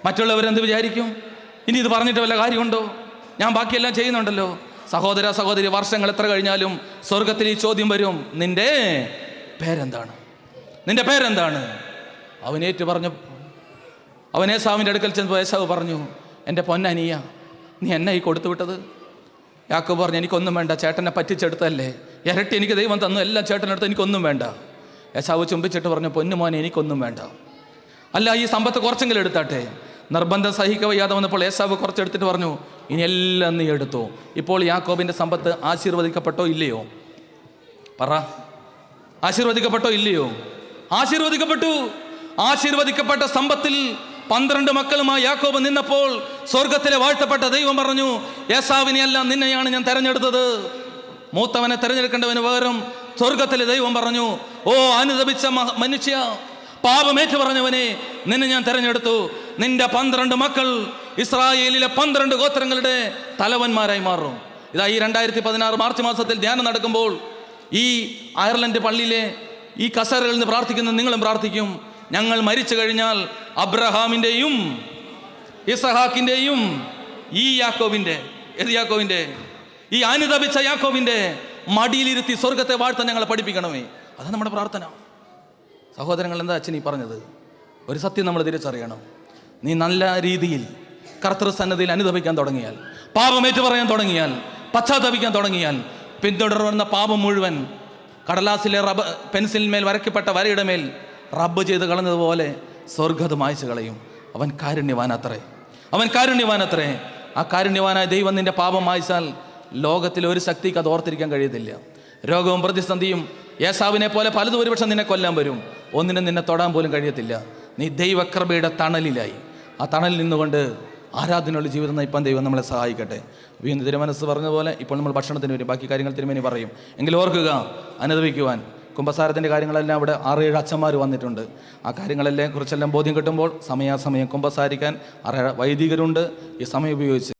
മറ്റുള്ളവരെന്ത് വിചാരിക്കും? ഇനി ഇത് പറഞ്ഞിട്ട് വല്ല കാര്യമുണ്ടോ? ഞാൻ ബാക്കിയെല്ലാം ചെയ്യുന്നുണ്ടല്ലോ. സഹോദര സഹോദരി, വർഷങ്ങൾ എത്ര കഴിഞ്ഞാലും സ്വർഗത്തിൽ ഈ ചോദ്യം വരും, നിന്റെ പേരെന്താണ്? നിന്റെ പേരെന്താണ്? അവനേറ്റ് പറഞ്ഞു. അവൻ ഏശാവിൻ്റെ അടുക്കൽ ചെന്നപ്പോൾ ഏശാവ് പറഞ്ഞു, എൻ്റെ പൊന്നനിയ, നീ എന്നെ ഈ കൊടുത്തു വിട്ടത്? യാക്കോബ് പറഞ്ഞു, എനിക്കൊന്നും വേണ്ട, ചേട്ടനെ പറ്റിച്ചെടുത്തല്ലേ, ഇരട്ടി എനിക്ക് ദൈവം തന്നു, എല്ലാം ചേട്ടനെടുത്ത്, എനിക്കൊന്നും വേണ്ട. ഏശാവ് ചുംബിച്ചിട്ട് പറഞ്ഞു, പൊന്നുമോനെ എനിക്കൊന്നും വേണ്ട. അല്ല, ഈ സമ്പത്ത് കുറച്ചെങ്കിലും എടുത്താട്ടെ. നിർബന്ധം സഹിക്കവയ്യാതെ വന്നപ്പോൾ ഏശാവ് കുറച്ചെടുത്തിട്ട് പറഞ്ഞു, ഇനി എല്ലാം നീ എടുത്തോ. ഇപ്പോൾ യാക്കോബിൻ്റെ സമ്പത്ത് ആശീർവദിക്കപ്പെട്ടോ ഇല്ലയോ? പറ, ആശീർവദിക്കപ്പെട്ടോ ഇല്ലയോ? ആശീർവദിക്കപ്പെട്ടു. ആശീർവദിക്കപ്പെട്ട സമ്പത്തിൽ 12 മക്കളുമായി യാക്കോബ് നിന്നപ്പോൾ സ്വർഗത്തിലെ വാഴ്ത്തപ്പെട്ട ദൈവം പറഞ്ഞു, ഏശാവിനെയല്ല, നിന്നെയാണ് ഞാൻ തെരഞ്ഞെടുത്തത്. മൂത്തവനെ തെരഞ്ഞെടുക്കേണ്ടവന് പകരം സ്വർഗത്തിലെ ദൈവം പറഞ്ഞു, ഓ അനുദപിച്ച മനുഷ്യ, പാപമേറ്റു പറഞ്ഞവനെ, നിന്നെ ഞാൻ തെരഞ്ഞെടുത്തു. നിന്റെ 12 മക്കൾ ഇസ്രായേലിലെ 12 ഗോത്രങ്ങളുടെ തലവന്മാരായി മാറും. ഇതാ ഈ 2016 മാർച്ച് മാസത്തിൽ ധ്യാനം നടക്കുമ്പോൾ ഈ അയർലൻഡ് പള്ളിയിലെ ഈ കസേരകളിൽ നിന്ന് പ്രാർത്ഥിക്കുന്ന നിങ്ങളും പ്രാർത്ഥിക്കും, ഞങ്ങൾ മരിച്ചു കഴിഞ്ഞാൽ അബ്രഹാമിൻ്റെയും ഇസഹാക്കിൻ്റെയും ഈ യാക്കോബിൻ്റെ, ഏത് യാക്കോബിൻ്റെ? ഈ അനുദപിച്ച യാക്കോബിൻ്റെ മടിയിലിരുത്തി സ്വർഗത്തെ വാഴ്ത്താൻ ഞങ്ങളെ പഠിപ്പിക്കണമേ. അതാണ് നമ്മുടെ പ്രാർത്ഥന. സഹോദരങ്ങൾ, എന്താ അച്ഛൻ ഈ പറഞ്ഞത്? ഒരു സത്യം നമ്മൾ തിരിച്ചറിയണം. നീ നല്ല രീതിയിൽ കർത്തൃസന്നദ്ധിയിൽ അനുദപിക്കാൻ തുടങ്ങിയാൽ, പാപമേറ്റു പറയാൻ തുടങ്ങിയാൽ, പശ്ചാത്തപിക്കാൻ തുടങ്ങിയാൽ, പിന്തുടർന്ന പാപം മുഴുവൻ കടലാസിലെ പെൻസിലിന്മേൽ വരയ്ക്കപ്പെട്ട വരയുടെ മേൽ റബ്ബ് ചെയ്ത് കളഞ്ഞതുപോലെ സ്വർഗത് മായ്ച്ചു കളയും. അവൻ കാരുണ്യവാനത്രേ, അവൻ കാരുണ്യവാനത്രേ. ആ കാരുണ്യവാനായ ദൈവം നിന്റെ പാപം മായ്ച്ചാൽ ലോകത്തിൽ ഒരു ശക്തിക്ക് അത് ഓർത്തിരിക്കാൻ കഴിയത്തില്ല. രോഗവും പ്രതിസന്ധിയും ഏശാവിനെ പോലെ പലതും ഒരുപക്ഷം നിന്നെ കൊല്ലാൻ വരും. ഒന്നിനും നിന്നെ തൊടാൻ പോലും കഴിയത്തില്ല. നീ ദൈവകൃപയുടെ തണലിലായി. ആ തണലിൽ നിന്നുകൊണ്ട് ആരാധനയുള്ള ജീവിതം നയിപ്പാൻ ദൈവം നമ്മളെ സഹായിക്കട്ടെ. വീണ്ടും തിരുമനസ് പറഞ്ഞതുപോലെ ഇപ്പോൾ നമ്മൾ ഭക്ഷണത്തിന് വരും, ബാക്കി കാര്യങ്ങൾ തിരുമേനി പറയും. എങ്കിലും ഓർക്കുക, അനുദപിക്കുവാൻ. കുമ്പസാരത്തിൻ്റെ കാര്യങ്ങളെല്ലാം അവിടെ 6-7 അച്ഛന്മാർ വന്നിട്ടുണ്ട്. ആ കാര്യങ്ങളെല്ലാം കുറിച്ചെല്ലാം ബോധ്യം കിട്ടുമ്പോൾ സമയാസമയം കുമ്പസാരിക്കാൻ 6 വൈദികരുണ്ട്. ഈ സമയം ഉപയോഗിച്ച്